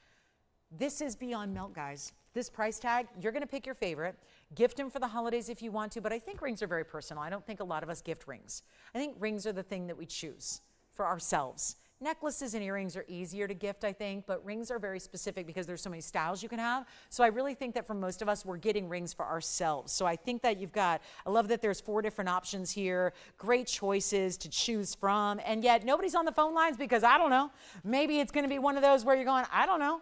This is beyond melt, guys. This price tag, you're going to pick your favorite. Gift them for the holidays if you want to, but I think rings are very personal. I don't think a lot of us gift rings. I think rings are the thing that we choose for ourselves. Necklaces and earrings are easier to gift, I think, but rings are very specific because there's so many styles you can have. So I really think that for most of us, we're getting rings for ourselves. So I think that I love that there's 4 different options here, great choices to choose from, and yet nobody's on the phone lines because I don't know. Maybe it's going to be one of those where you're going, I don't know.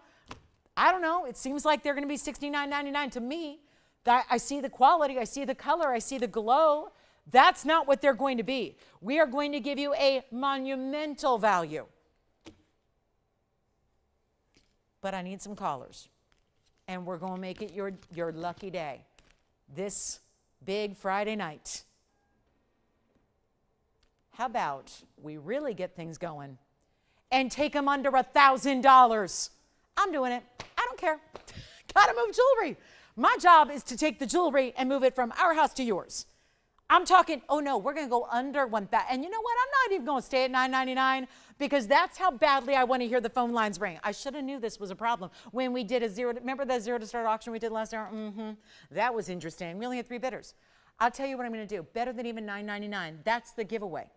It seems like they're going to be $69.99 to me. I see the quality, I see the color, I see the glow. That's not what they're going to be. We are going to give you a monumental value. But I need some callers. And we're going to make it your lucky day. This big Friday night. How about we really get things going and take them under $1,000? I'm doing it. I don't care. Gotta move jewelry. My job is to take the jewelry and move it from our house to yours. I'm talking, oh no, we're gonna go under 1,000. And you know what? I'm not even gonna stay at $9.99 because that's how badly I wanna hear the phone lines ring. I should have knew this was a problem when we did remember that zero to start auction we did last hour? That was interesting. We only had 3 bidders. I'll tell you what I'm gonna do. Better than even $9.99. That's the giveaway.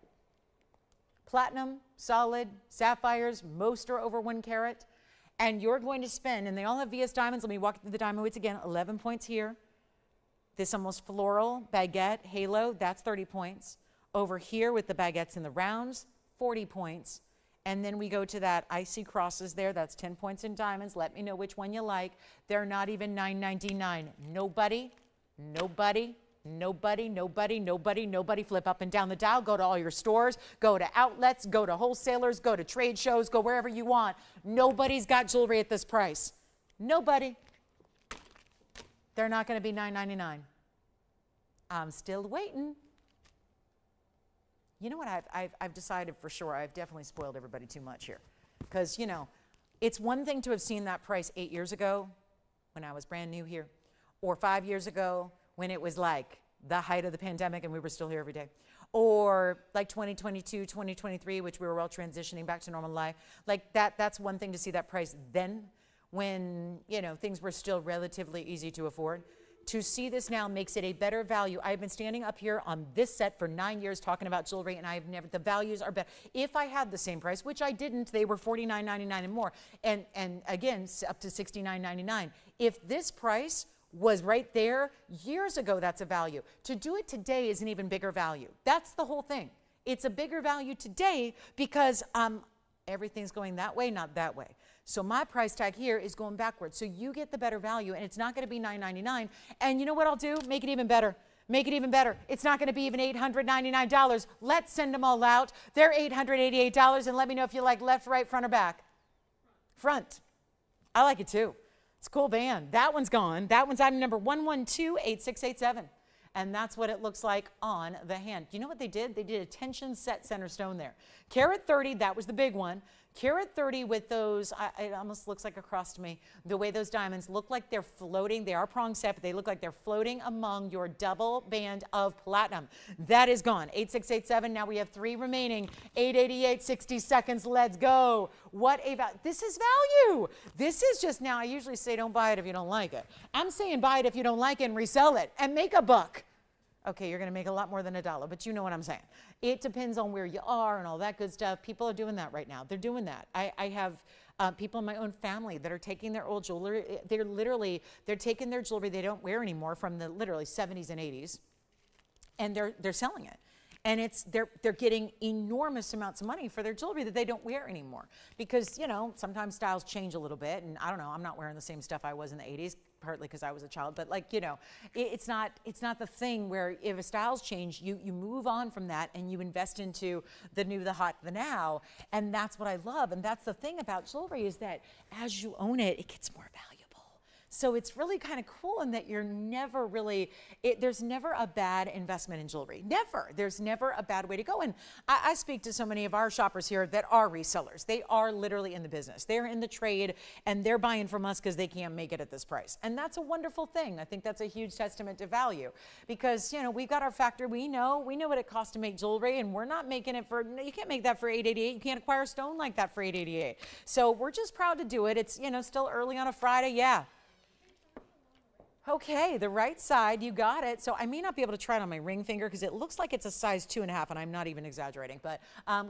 Platinum, solid, sapphires, most are over 1 carat. And you're going to spend, and they all have VS diamonds. Let me walk through the diamond weights again. 11 points here. This almost floral baguette halo, that's 30 points. Over here with the baguettes and the rounds, 40 points. And then we go to that icy crosses there. That's 10 points in diamonds. Let me know which one you like. They're not even $9.99. Nobody flip up and down the dial. Go to all your stores, go to outlets, go to wholesalers, go to trade shows, go wherever you want. Nobody's got jewelry at this price. Nobody. They're not going to be $9.99. I'm still waiting. You know what? I've decided for sure. I've definitely spoiled everybody too much here. Because, it's one thing to have seen that price 8 years ago when I was brand new here, or 5 years ago when it was like the height of the pandemic and we were still here every day, or like 2022, 2023, which we were all transitioning back to normal life. Like that's one thing to see that price then when, things were still relatively easy to afford. To see this now makes it a better value. I've been standing up here on this set for 9 years talking about jewelry, and the values are better. If I had the same price, which I didn't, they were $49.99 and more, and again, up to $69.99. If this price was right there years ago, that's a value. To do it today is an even bigger value. That's the whole thing. It's a bigger value today because everything's going that way, not that way. So my price tag here is going backwards. So you get the better value, and it's not going to be $9.99. And you know what I'll do? Make it even better. Make it even better. It's not going to be even $899. Let's send them all out. They're $888, and let me know if you like left, right, front, or back. Front. I like it too. It's a cool band. That one's gone. That one's item number 1128687. And that's what it looks like on the hand. You know what they did? They did a tension set center stone there. Carat 30, that was the big one. Carat 30 with those, it almost looks like a cross to me, the way those diamonds look like they're floating. They are prong set, but they look like they're floating among your double band of platinum. That is gone. 8687. Now we have 3 remaining. 888, 60 seconds. Let's go. What a value. This is value. This is just, now I usually say don't buy it if you don't like it. I'm saying buy it if you don't like it and resell it and make a buck. Okay, you're going to make a lot more than $1, but you know what I'm saying. It depends on where you are and all that good stuff. People are doing that right now. They're doing that. I have people in my own family that are taking their old jewelry. They're taking their jewelry they don't wear anymore from the literally 70s and 80s, and they're selling it. And they're getting enormous amounts of money for their jewelry that they don't wear anymore. Because, sometimes styles change a little bit. And I don't know, I'm not wearing the same stuff I was in the 80s, partly because I was a child. But it's not the thing where if a styles change, you move on from that and you invest into the new, the hot, the now. And that's what I love. And that's the thing about jewelry is that as you own it, it gets more valuable. So it's really kind of cool in that you're never really, there's never a bad investment in jewelry. Never. There's never a bad way to go. And I speak to so many of our shoppers here that are resellers. They are literally in the business. They're in the trade and they're buying from us because they can't make it at this price. And that's a wonderful thing. I think that's a huge testament to value because, you know, we've got our factory. We know what it costs to make jewelry, and we're not making it for, you can't make that for $888. You can't acquire a stone like that for $888. So we're just proud to do it. It's, you know, still early on a Friday. Yeah. Okay, the right side, you got it. So I may not be able to try it on my ring finger because it looks like it's a size 2.5, and I'm not even exaggerating, but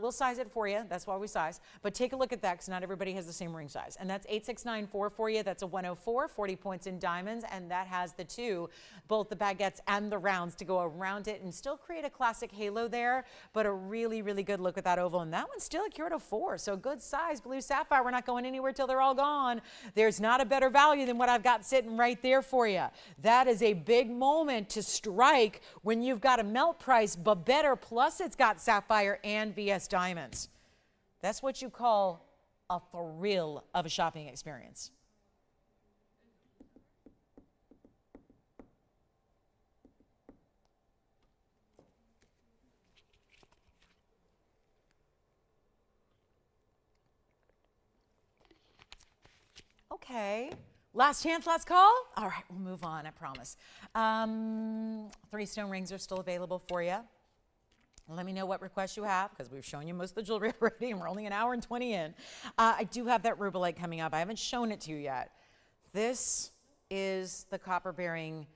we'll size it for you. That's why we size. But take a look at that because not everybody has the same ring size. And that's 8694 for you. That's a 104, 40 points in diamonds, and that has the two, both the baguettes and the rounds to go around it and still create a classic halo there, but a really, really good look at that oval. And that one's still a carat of 4, so good size. Blue sapphire, we're not going anywhere till they're all gone. There's not a better value than what I've got sitting right there for you. That is a big moment to strike when you've got a melt price, but better, plus it's got sapphire and VS diamonds. That's what you call a thrill of a shopping experience. Okay. Last chance, last call? All right, we'll move on, I promise. 3 stone rings are still available for you. Let me know what requests you have because we've shown you most of the jewelry already and we're only an hour and 20 in. I do have that rubelite coming up. I haven't shown it to you yet. This is the copper bearing.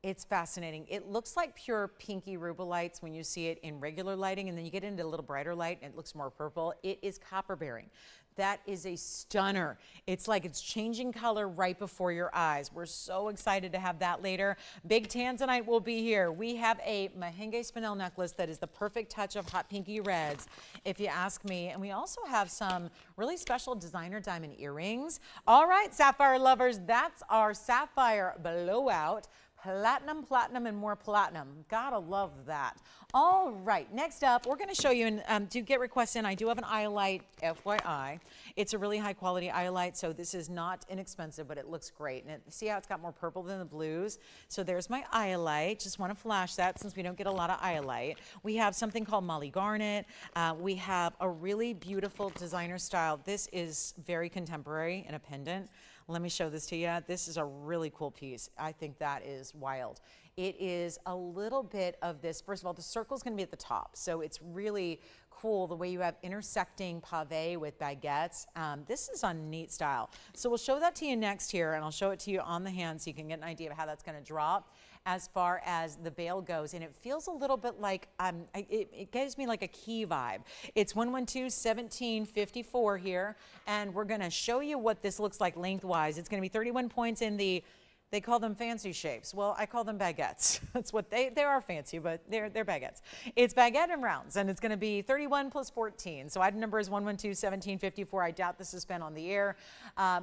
It's fascinating. It looks like pure pinky rubelites when you see it in regular lighting, and then you get into a little brighter light and it looks more purple. It is copper bearing. That is a stunner. It's like it's changing color right before your eyes. We're so excited to have that later. Big tanzanite will be here. We have a Mahenge spinel necklace that is the perfect touch of hot pinky reds, if you ask me. And we also have some really special designer diamond earrings. All right, sapphire lovers, that's our sapphire blowout. Platinum, platinum, and more platinum. Gotta love that. All right, next up, we're gonna show you, and do get requests in. I do have an eye light, FYI. It's a really high quality eye light, so this is not inexpensive, but it looks great. And see how it's got more purple than the blues? So there's my eye light. Just wanna flash that since we don't get a lot of eye light. We have something called Molly Garnet. We have a really beautiful designer style. This is very contemporary in a pendant. Let me show this to you. This is a really cool piece. I think that is wild. It is a little bit of this. First of all, the circle is going to be at the top, so it's really cool the way you have intersecting pave with baguettes. This is a neat style. So we'll show that to you next here, and I'll show it to you on the hand so you can get an idea of how that's going to drop as far as the bail goes. And it feels a little bit like, it gives me like a key vibe. It's 112-1754 here, and we're gonna show you what this looks like lengthwise. It's gonna be 31 points in the, they call them fancy shapes. Well, I call them baguettes. That's what they are fancy, but they're baguettes. It's baguette and rounds, and it's gonna be 31 plus 14. So item number is 112-1754. I doubt this has been on the air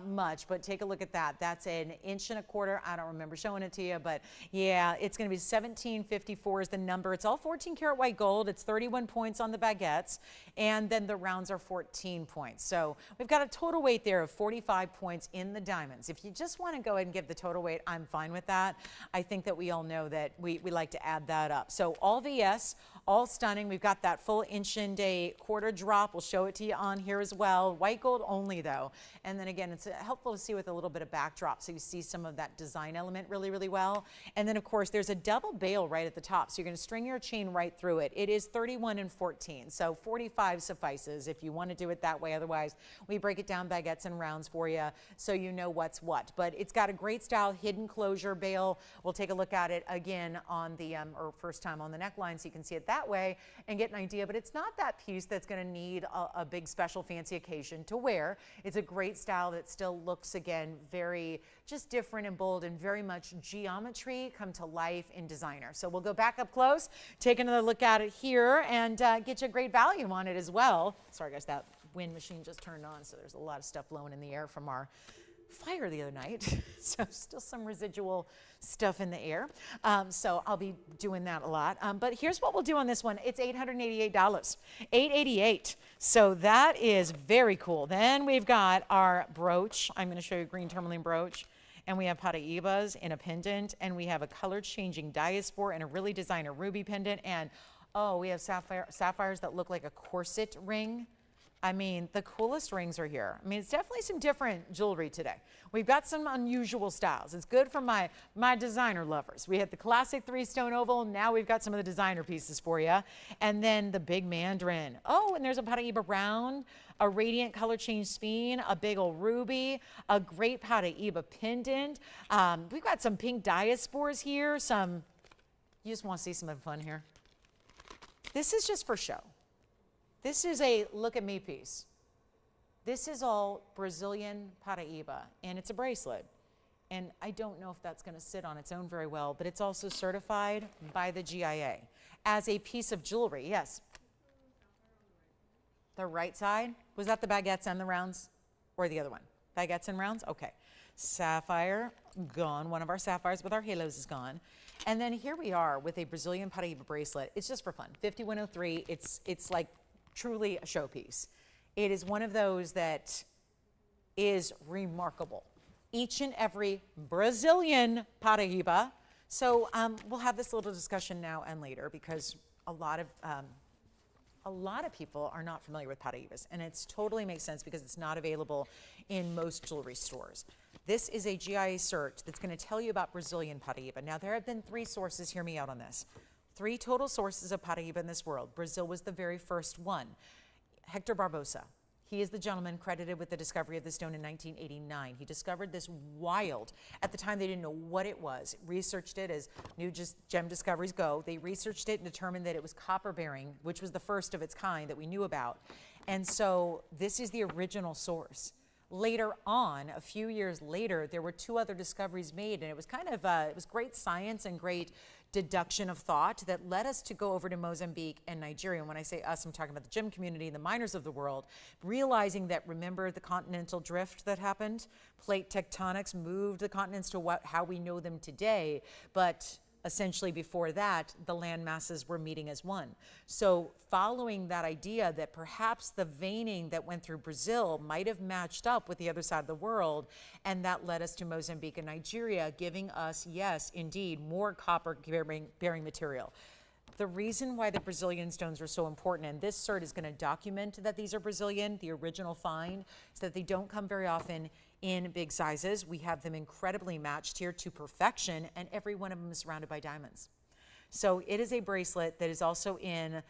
much, but take a look at that. That's an 1.25 inches. I don't remember showing it to you, but yeah, it's gonna be 1754 is the number. It's all 14 karat white gold. It's 31 points on the baguettes, and then the rounds are 14 points. So we've got a total weight there of 45 points in the diamonds. If you just wanna go ahead and give the total weight, I'm fine with that. I think that we all know that we like to add that up. So all VS, all stunning. We've got that full 1.25 inch quarter drop. We'll show it to you on here as well. White gold only though. And then again, it's helpful to see with a little bit of backdrop so you see some of that design element really, really well. And then of course there's a double bail right at the top. So you're gonna string your chain right through it. It is 31 and 14. So 45 suffices if you wanna do it that way. Otherwise, we break it down baguettes and rounds for you so you know what's what. But it's got a great style hidden closure bail. We'll take a look at it again on the, or first time on the neckline so you can see it that way and get an idea. But it's not that piece that's gonna need a big special fancy occasion to wear. It's a great style that still looks, again, very just different and bold and very much geometry come to life in designer. So we'll go back up close, take another look at it here, and get you a great value on it as well. Sorry guys, that wind machine just turned on, so there's a lot of stuff blowing in the air from our fire the other night. So still some residual stuff in the air. So I'll be doing that a lot. But here's what we'll do on this one. It's $888, $888. So that is very cool. Then we've got our brooch. I'm gonna show you a green tourmaline brooch. and we have Paraibas in a pendant, and we have a color-changing diaspore and a really designer ruby pendant, and oh, we have sapphires that look like a corset ring. I mean, the coolest rings are here. I mean, it's definitely some different jewelry today. We've got some unusual styles. It's good for my designer lovers. We had the classic 3-stone oval. Now we've got some of the designer pieces for you. And then the big Mandarin. Oh, and there's a Paraiba round, a radiant color change spine, a big old ruby, a great Paraiba pendant. We've got some pink diaspores here. You just want to see some fun here. This is just for show. This is a look at me piece. This is all Brazilian Paraiba, and it's a bracelet. And I don't know if that's going to sit on its own very well, but it's also certified by the GIA as a piece of jewelry. Yes. The right side? Was that the baguettes and the rounds? Or the other one? Baguettes and rounds? Okay. Sapphire, gone. One of our sapphires with our halos is gone. And then here we are with a Brazilian Paraiba bracelet. It's just for fun. 5103. It's like truly a showpiece. It is one of those that is remarkable. Each and every Brazilian Paraiba. So we'll have this little discussion now and later because a lot of people are not familiar with Paraibas, and it totally makes sense because it's not available in most jewelry stores. This is a GIA cert that's going to tell you about Brazilian Paraiba. Now, there have been 3 sources, hear me out on this. 3 total sources of Paraiba in this world. Brazil was the very first one. Hector Barbosa. He is the gentleman credited with the discovery of the stone in 1989. He discovered this wild, at the time they didn't know what it was, researched it as new gem discoveries go. They researched it and determined that it was copper bearing, which was the first of its kind that we knew about. And so this is the original source. Later on, a few years later, there were 2 other discoveries made, and it was kind of, it was great science and great deduction of thought that led us to go over to Mozambique and Nigeria. And when I say us, I'm talking about the gem community and the miners of the world, realizing that, remember the continental drift that happened? Plate tectonics moved the continents to how we know them today, but essentially before that, the land masses were meeting as one. So following that idea that perhaps the veining that went through Brazil might have matched up with the other side of the world, and that led us to Mozambique and Nigeria, giving us, yes, indeed, more copper-bearing material. The reason why the Brazilian stones are so important, and this cert is going to document that these are Brazilian, the original find, is that they don't come very often in big sizes. We have them incredibly matched here to perfection, and every one of them is surrounded by diamonds. So it is a bracelet that is also in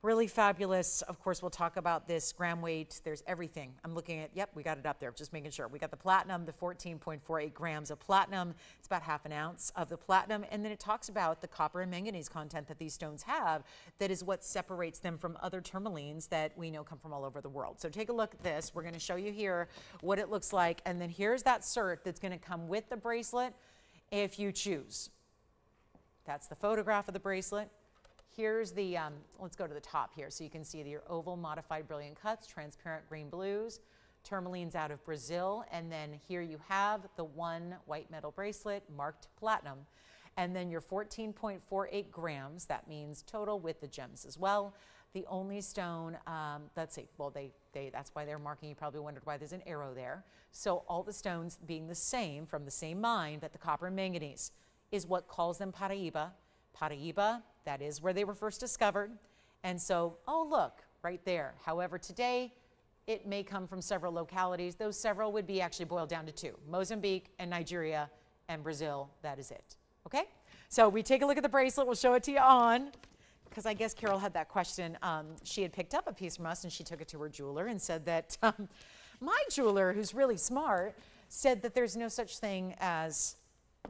really fabulous. Of course, we'll talk about this gram weight. There's everything. I'm looking at, yep, we got it up there, just making sure. We got the platinum, the 14.48 grams of platinum. It's about ½ an ounce of the platinum. And then it talks about the copper and manganese content that these stones have. That is what separates them from other tourmalines that we know come from all over the world. So take a look at this. We're going to show you here what it looks like. And then here's that cert that's going to come with the bracelet if you choose. That's the photograph of the bracelet. Here's the, let's go to the top here so you can see your oval modified brilliant cuts, transparent green blues, tourmalines out of Brazil, and then here you have the 1 white metal bracelet marked platinum, and then your 14.48 grams, that means total with the gems as well. The only stone, let's see, well, that's why they're marking, you probably wondered why there's an arrow there. So all the stones being the same, from the same mine, but the copper and manganese is what calls them Paraiba. Paraiba, that is where they were first discovered. And so, oh, look, right there. However, today, it may come from several localities. Those several would be actually boiled down to 2, Mozambique and Nigeria and Brazil. That is it. Okay? So we take a look at the bracelet. We'll show it to you on, because I guess Carol had that question. She had picked up a piece from us, and she took it to her jeweler and said that my jeweler, who's really smart, said that there's no such thing as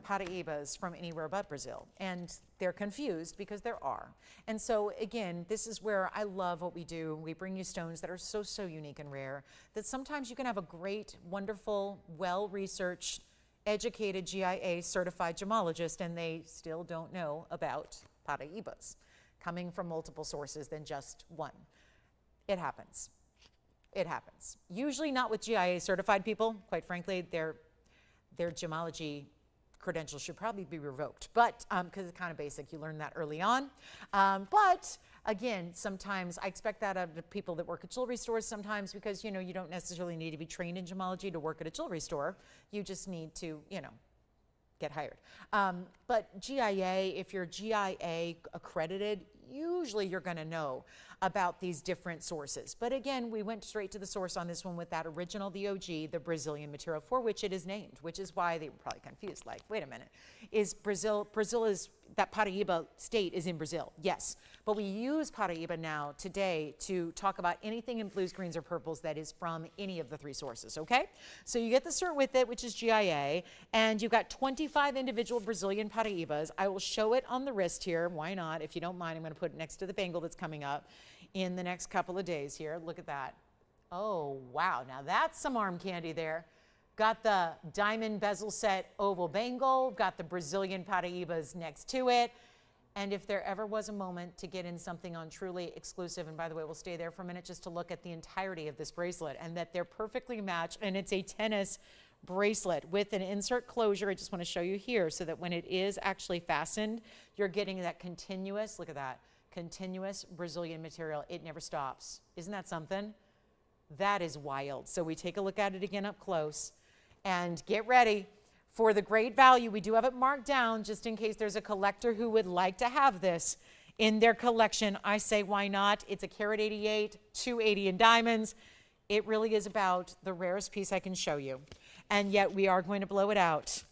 Paraibas from anywhere but Brazil, and they're confused because there are. And so again, this is where I love what we do. We bring you stones that are so unique and rare that sometimes you can have a great, wonderful, well-researched, educated GIA certified gemologist, and they still don't know about Paraibas coming from multiple sources than just one. It happens. It happens. Usually not with GIA certified people. Quite frankly, their gemology credentials should probably be revoked, but because it's kind of basic, you learn that early on. But again, sometimes I expect that out of people that work at jewelry stores sometimes, because you don't necessarily need to be trained in gemology to work at a jewelry store. You just need to, get hired. But GIA, if you're GIA accredited, usually you're going to know about these different sources. But again, we went straight to the source on this one with that original, the OG, the Brazilian material for which it is named, which is why they were probably confused, like, wait a minute, is Brazil is, that Paraiba state is in Brazil, yes. But we use Paraiba now today to talk about anything in blues, greens, or purples that is from any of the three sources, okay? So you get the cert with it, which is GIA, and you've got 25 individual Brazilian Paraibas. I will show it on the wrist here. Why not? If you don't mind, I'm going to put it next to the bangle that's coming up in the next couple of days here. Look at that. Oh, wow. Now that's some arm candy there. Got the diamond bezel set oval bangle, got the Brazilian Paraibas next to it. And if there ever was a moment to get in something on truly exclusive, and by the way, we'll stay there for a minute just to look at the entirety of this bracelet, and that they're perfectly matched, and it's a tennis bracelet with an insert closure. I just want to show you here so that when it is actually fastened, you're getting that continuous, look at that, continuous Brazilian material. It never stops. Isn't that something? That is wild. So we take a look at it again up close, and get ready for the great value. We do have it marked down just in case there's a collector who would like to have this in their collection. I say, why not? It's a carat 88, 280 in diamonds. It really is about the rarest piece I can show you. And yet we are going to blow it out.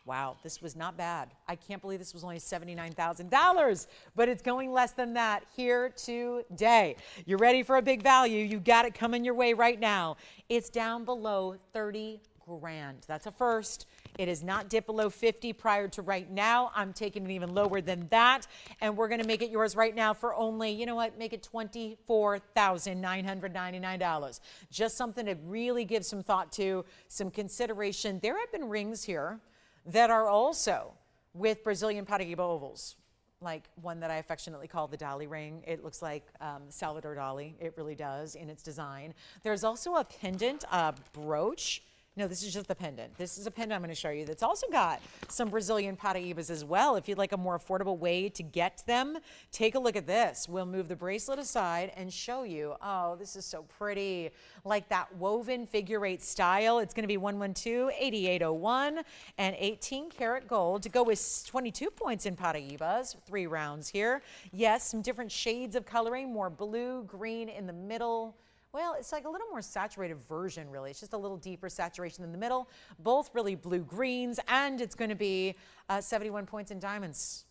Wow, this was not bad. I can't believe this was only $79,000, but it's going less than that here today. You're ready for a big value. You got it coming your way right now. It's down below 30 grand. That's a first. It is not dipped below 50 prior to right now. I'm taking it even lower than that, and we're going to make it yours right now for only, you know what, make it $24,999. Just something to really give some thought to, some consideration. There have been rings here that are also with Brazilian Paraiba ovals, like one that I affectionately call the Dali ring. It looks like Salvador Dali. It really does in its design. There's also a pendant, a brooch. No, this is just the pendant. This is a pendant I'm going to show you that's also got some Brazilian Paraibas as well. If you'd like a more affordable way to get them, take a look at this. We'll move the bracelet aside and show you. Oh, this is so pretty. Like that woven figure eight style. It's going to be 112-8801 and 18 karat gold to go with 22 points in Paraibas. 3 rounds here. Yes, some different shades of coloring, more blue, green in the middle. Well, it's like a little more saturated version, really. It's just a little deeper saturation in the middle. Both really blue greens, and it's going to be 71 points in diamonds.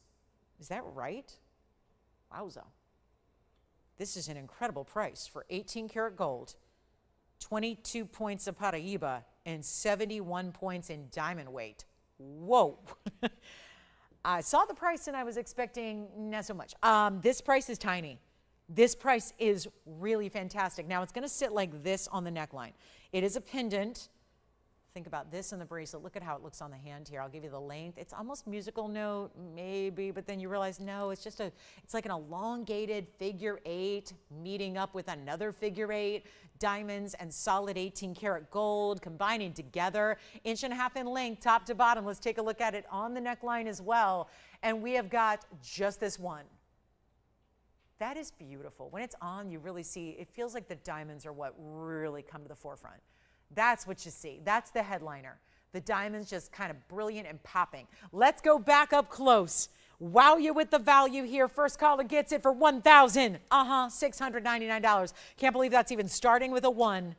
Is that right? Wowza. This is an incredible price for 18 karat gold, 22 points of Paraiba, and 71 points in diamond weight. Whoa. I saw the price and I was expecting not so much. This price is tiny. This price is really fantastic. Now, it's going to sit like this on the neckline. It is a pendant. Think about this in the bracelet. Look at how it looks on the hand here. I'll give you the length. It's almost musical note, maybe, but then you realize, no, it's just it's like an elongated figure eight meeting up with another figure eight, diamonds and solid 18 karat gold combining together, 1.5 inches in length, top to bottom. Let's take a look at it on the neckline as well. And we have got just this one. That is beautiful. When it's on, you really see, it feels like the diamonds are what really come to the forefront. That's what you see. That's the headliner. The diamonds just kind of brilliant and popping. Let's go back up close. Wow you with the value here. First caller gets it for $1,699. Can't believe that's even starting with a 1.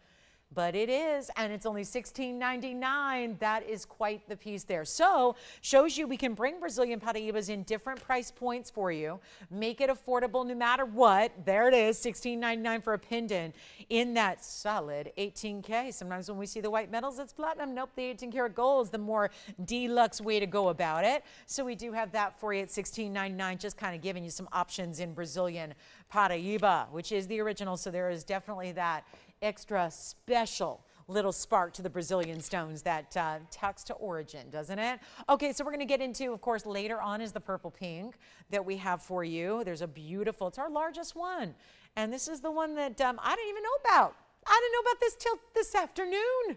But it is, and it's only $16.99. That is quite the piece there. So, shows you we can bring Brazilian Paraibas in different price points for you, make it affordable no matter what. There it is, $16.99 for a pendant in that solid 18K. Sometimes when we see the white metals, it's platinum. Nope, the 18 karat gold is the more deluxe way to go about it. So we do have that for you at $16.99, just kind of giving you some options in Brazilian Paraiba, which is the original. So there is definitely that extra special little spark to the Brazilian stones that tucks to origin, doesn't it? Okay, so we're going to get into, of course, later on is the purple pink that we have for you. There's a beautiful, it's our largest one. And this is the one that I didn't even know about. I didn't know about this till this afternoon.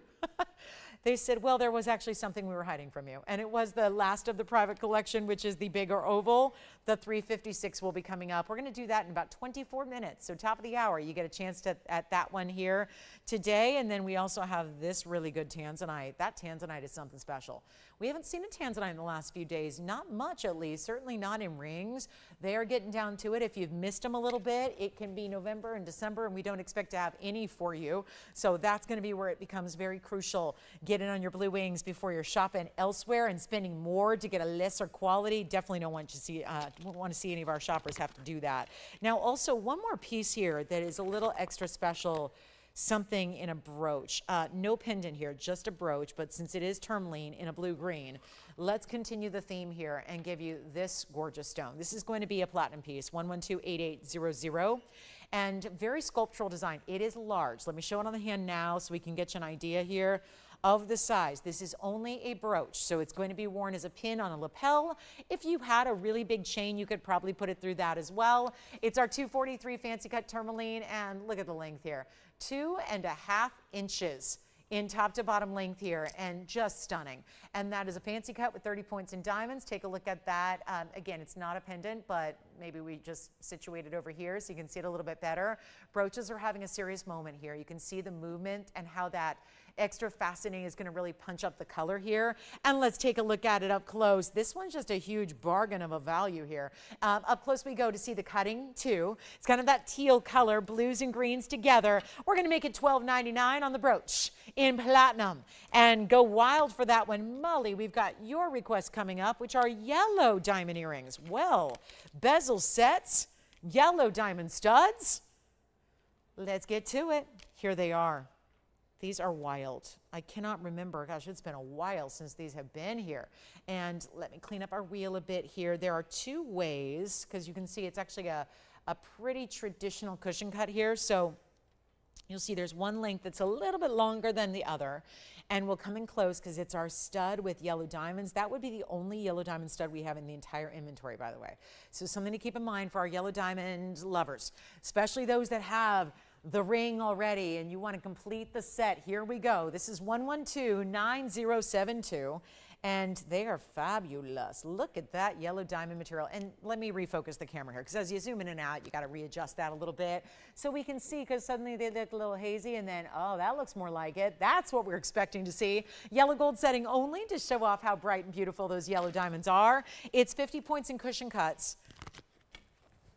they said, well, there was actually something we were hiding from you. And it was the last of the private collection, which is the bigger oval. The 356 will be coming up. We're going to do that in about 24 minutes. So top of the hour, you get a chance to at that one here today. And then we also have this really good tanzanite. That tanzanite is something special. We haven't seen a tanzanite in the last few days, not much at least, certainly not in rings. They are getting down to it. If you've missed them a little bit, it can be November and December, and we don't expect to have any for you. So that's going to be where it becomes very crucial. Get in on your blue wings before you're shopping elsewhere and spending more to get a lesser quality. Definitely don't want to see any of our shoppers have to do that. Now, also one more piece here that is a little extra special. Something in a brooch. No pendant here, just a brooch, but since it is tourmaline in a blue-green, let's continue the theme here and give you this gorgeous stone. This is going to be a platinum piece, 1128800, and very sculptural design. It is large. Let me show it on the hand now so we can get you an idea here of the size. This is only a brooch, so it's going to be worn as a pin on a lapel. If you had a really big chain, you could probably put it through that as well. It's our 243 fancy cut tourmaline, and look at the length here. 2.5 inches in top to bottom length here, and just stunning. And that is a fancy cut with 30 points in diamonds. Take a look at that. Again, it's not a pendant, but maybe we just situate it over here so you can see it a little bit better. Brooches are having a serious moment here. You can see the movement and how that extra fastening is going to really punch up the color here. And let's take a look at it up close. This one's just a huge bargain of a value here. Up close we go to see the cutting too. It's kind of that teal color, blues and greens together. We're going to make it $12.99 on the brooch in platinum. And go wild for that one. Molly, we've got your request coming up, which are yellow diamond earrings. Well, bezel sets, yellow diamond studs. Let's get to it. Here they are. These are wild. I cannot remember. Gosh, it's been a while since these have been here. And let me clean up our wheel a bit here. There are two ways, because you can see it's actually a pretty traditional cushion cut here. So you'll see there's one length that's a little bit longer than the other. And we'll come in close because it's our stud with yellow diamonds. That would be the only yellow diamond stud we have in the entire inventory, by the way. So something to keep in mind for our yellow diamond lovers, especially those that have the ring already and you want to complete the set. Here we go. This is 1129072, and they are fabulous. Look at that yellow diamond material. And let me refocus the camera here, because as you zoom in and out, you got to readjust that a little bit so we can see, because suddenly they look a little hazy, and then, oh, that looks more like it. That's what we're expecting to see. Yellow gold setting only to show off how bright and beautiful those yellow diamonds are. It's 50 points in cushion cuts.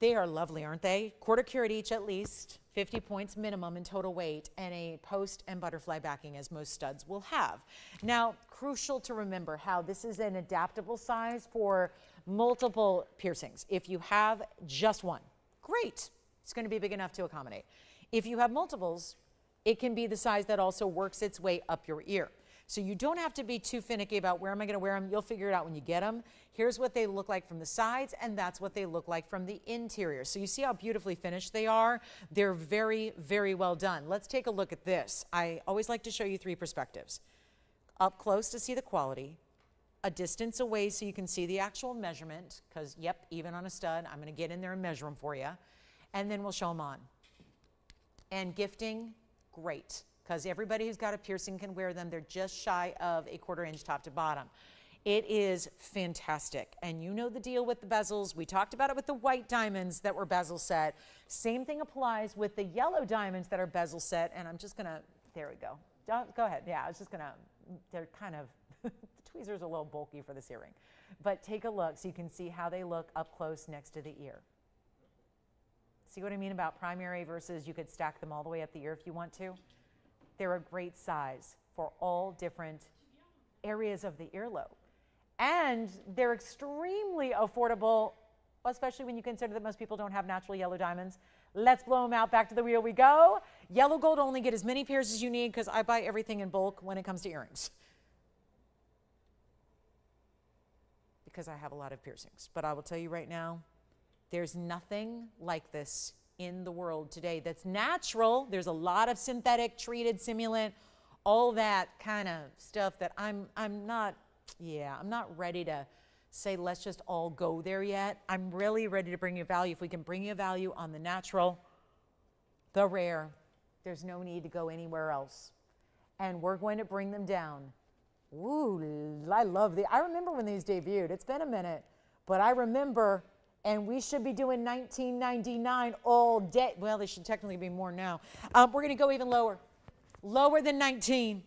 They are lovely, aren't they? Quarter carat each at least, 50 points minimum in total weight, and a post and butterfly backing, as most studs will have. Now, crucial to remember how this is an adaptable size for multiple piercings. If you have just one, great. It's going to be big enough to accommodate. If you have multiples, it can be the size that also works its way up your ear. So you don't have to be too finicky about where am I going to wear them. You'll figure it out when you get them. Here's what they look like from the sides, and that's what they look like from the interior. So you see how beautifully finished they are? They're very, very well done. Let's take a look at this. I always like to show you three perspectives. Up close to see the quality, a distance away so you can see the actual measurement, because, yep, even on a stud, I'm going to get in there and measure them for you. And then we'll show them on. And gifting, great, because everybody who's got a piercing can wear them. They're just shy of a quarter inch top to bottom. It is fantastic. And you know the deal with the bezels. We talked about it with the white diamonds that were bezel set. Same thing applies with the yellow diamonds that are bezel set. And I'm just going to, there we go. Go ahead. Yeah, I was just going to, they're kind of, the tweezers are a little bulky for this earring. But take a look so you can see how they look up close next to the ear. See what I mean about primary versus you could stack them all the way up the ear if you want to? They're a great size for all different areas of the earlobe. And they're extremely affordable, especially when you consider that most people don't have natural yellow diamonds. Let's blow them out. Back to the wheel we go. Yellow gold only. Get as many pairs as you need, because I buy everything in bulk when it comes to earrings, because I have a lot of piercings. But I will tell you right now, there's nothing like this in the world today that's natural. There's a lot of synthetic, treated, simulant, all that kind of stuff that I'm not ready to say let's just all go there yet. I'm really ready to bring you value. If we can bring you value on the natural, the rare, there's no need to go anywhere else. And we're going to bring them down Ooh, I love I remember when these debuted. It's been a minute, but I remember, and we should be doing 1999 all day. Well, they should technically be more now. We're going to go even lower, lower than 19.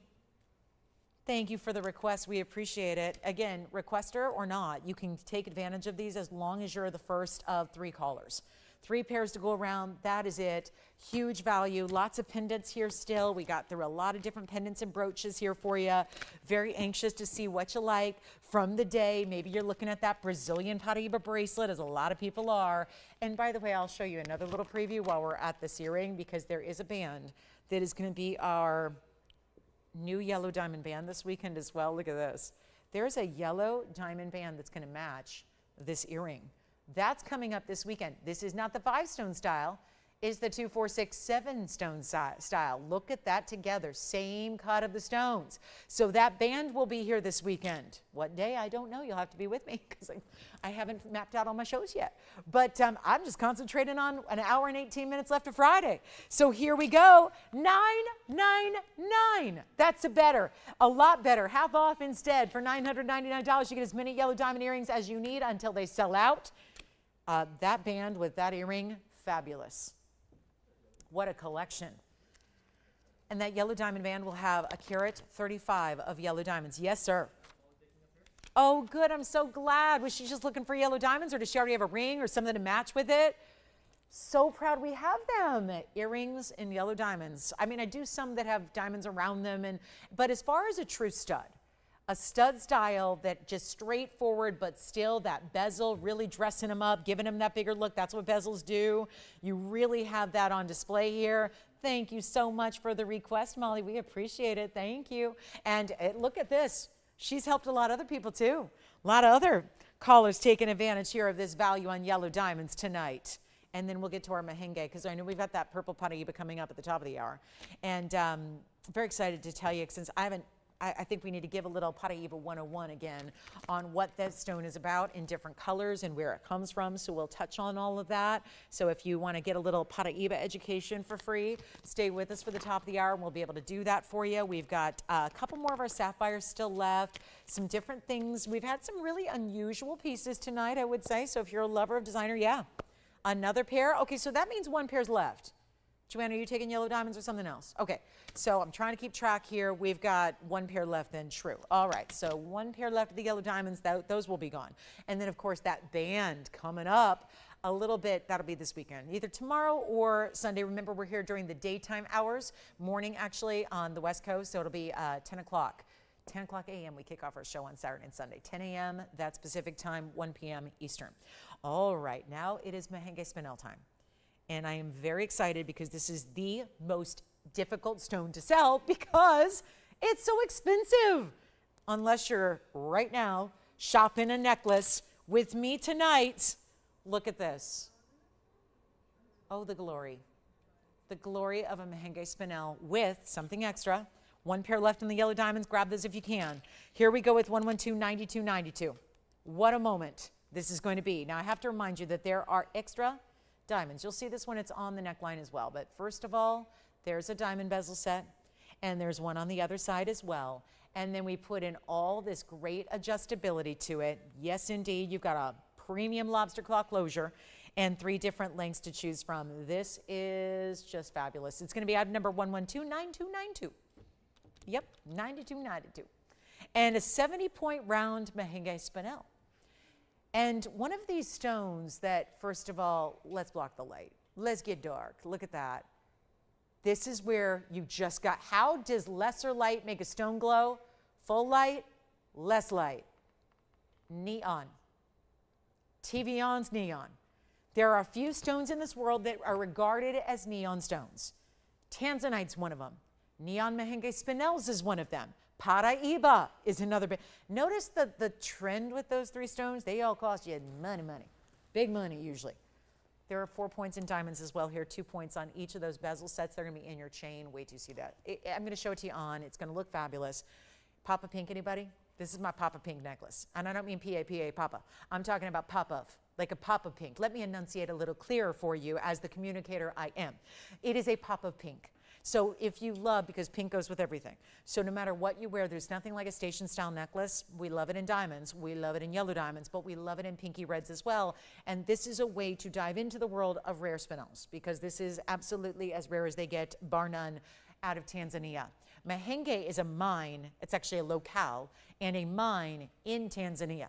Thank you for the request. We appreciate it. Again, requester or not, you can take advantage of these as long as you're the first of 3 callers. 3 pairs to go around. That is it. Huge value. Lots of pendants here still. We got through a lot of different pendants and brooches here for you. Very anxious to see what you like from the day. Maybe you're looking at that Brazilian Paraiba bracelet, as a lot of people are. And by the way, I'll show you another little preview while we're at this earring, because there is a band that is going to be our new yellow diamond band this weekend as well. Look at this. There's a yellow diamond band that's going to match this earring. That's coming up this weekend. This is not the 5-stone style. It's the 2, 4, 6, 7-stone style. Look at that together. Same cut of the stones. So that band will be here this weekend. What day? I don't know. You'll have to be with me, because I haven't mapped out all my shows yet. But I'm just concentrating on an hour and 18 minutes left of Friday. So here we go. $999. That's a lot better. Half off instead. For $999, you get as many yellow diamond earrings as you need until they sell out. That band with that earring, fabulous. What a collection. And that yellow diamond band will have a carat 35 of yellow diamonds. Yes, sir. Oh, good. I'm so glad. Was she just looking for yellow diamonds, or does she already have a ring or something to match with it? So proud we have them. Earrings in yellow diamonds. I mean, I do some that have diamonds around them, but as far as a true stud, a stud style that just straightforward, but still that bezel, really dressing them up, giving them that bigger look. That's what bezels do. You really have that on display here. Thank you so much for the request, Molly. We appreciate it. Thank you. And look at this. She's helped a lot of other people too. A lot of other callers taking advantage here of this value on yellow diamonds tonight. And then we'll get to our Mahenge, because I know we've got that purple Paraiba coming up at the top of the hour. And very excited to tell you, since I think we need to give a little Paraiba 101 again on what that stone is about in different colors and where it comes from. So we'll touch on all of that. So if you want to get a little Paraiba education for free, stay with us for the top of the hour and we'll be able to do that for you. We've got a couple more of our sapphires still left, some different things. We've had some really unusual pieces tonight, I would say. So if you're a lover of designer, yeah. Another pair. Okay, so that means 1 pair's left. Joanna, are you taking yellow diamonds or something else? Okay, so I'm trying to keep track here. We've got 1 pair left then, true. All right, so 1 pair left of the yellow diamonds, those will be gone. And then of course that band coming up a little bit, that'll be this weekend, either tomorrow or Sunday. Remember, we're here during the daytime hours, morning actually on the West Coast, so it'll be 10 o'clock. 10 o'clock a.m. we kick off our show on Saturday and Sunday. 10 a.m. that's Pacific time, 1 p.m. Eastern. All right, now it is Mahenge spinel time. And I am very excited because this is the most difficult stone to sell because it's so expensive. Unless you're right now shopping a necklace with me tonight. Look at this. Oh, the glory. The glory of a Mahenge spinel with something extra. 1 pair left in the yellow diamonds. Grab those if you can. Here we go with 112-9292. What a moment this is going to be. Now I have to remind you that there are extra diamonds. You'll see this when it's on the neckline as well. But first of all, there's a diamond bezel set, and there's one on the other side as well. And then we put in all this great adjustability to it. Yes, indeed, you've got a premium lobster claw closure and 3 different lengths to choose from. This is just fabulous. It's going to be item number 112-9292. Yep, 9292. And a 70-point round Mahenge spinel. And one of these stones that, first of all, let's block the light. Let's get dark. Look at that. This is where you just got, how does lesser light make a stone glow? Full light, less light. Neon. TVON's neon. There are a few stones in this world that are regarded as neon stones. Tanzanite's one of them. Neon Mahenge spinels is one of them. Paraiba is another big. Notice the trend with those 3 stones. They all cost you money. Big money usually. There are 4 points in diamonds as well here, 2 points on each of those bezel sets. They're going to be in your chain. Wait till you see that. I'm going to show it to you on. It's going to look fabulous. Papa Pink, anybody? This is my Papa Pink necklace. And I don't mean P-A-P-A, Papa. I'm talking about Papa, like a Papa Pink. Let me enunciate a little clearer for you as the communicator I am. It is a Papa Pink. So if you love, because pink goes with everything. So no matter what you wear, there's nothing like a station style necklace. We love it in diamonds. We love it in yellow diamonds, but we love it in pinky reds as well. And this is a way to dive into the world of rare spinels, because this is absolutely as rare as they get, bar none, out of Tanzania. Mahenge is a mine. It's actually a locale and a mine in Tanzania.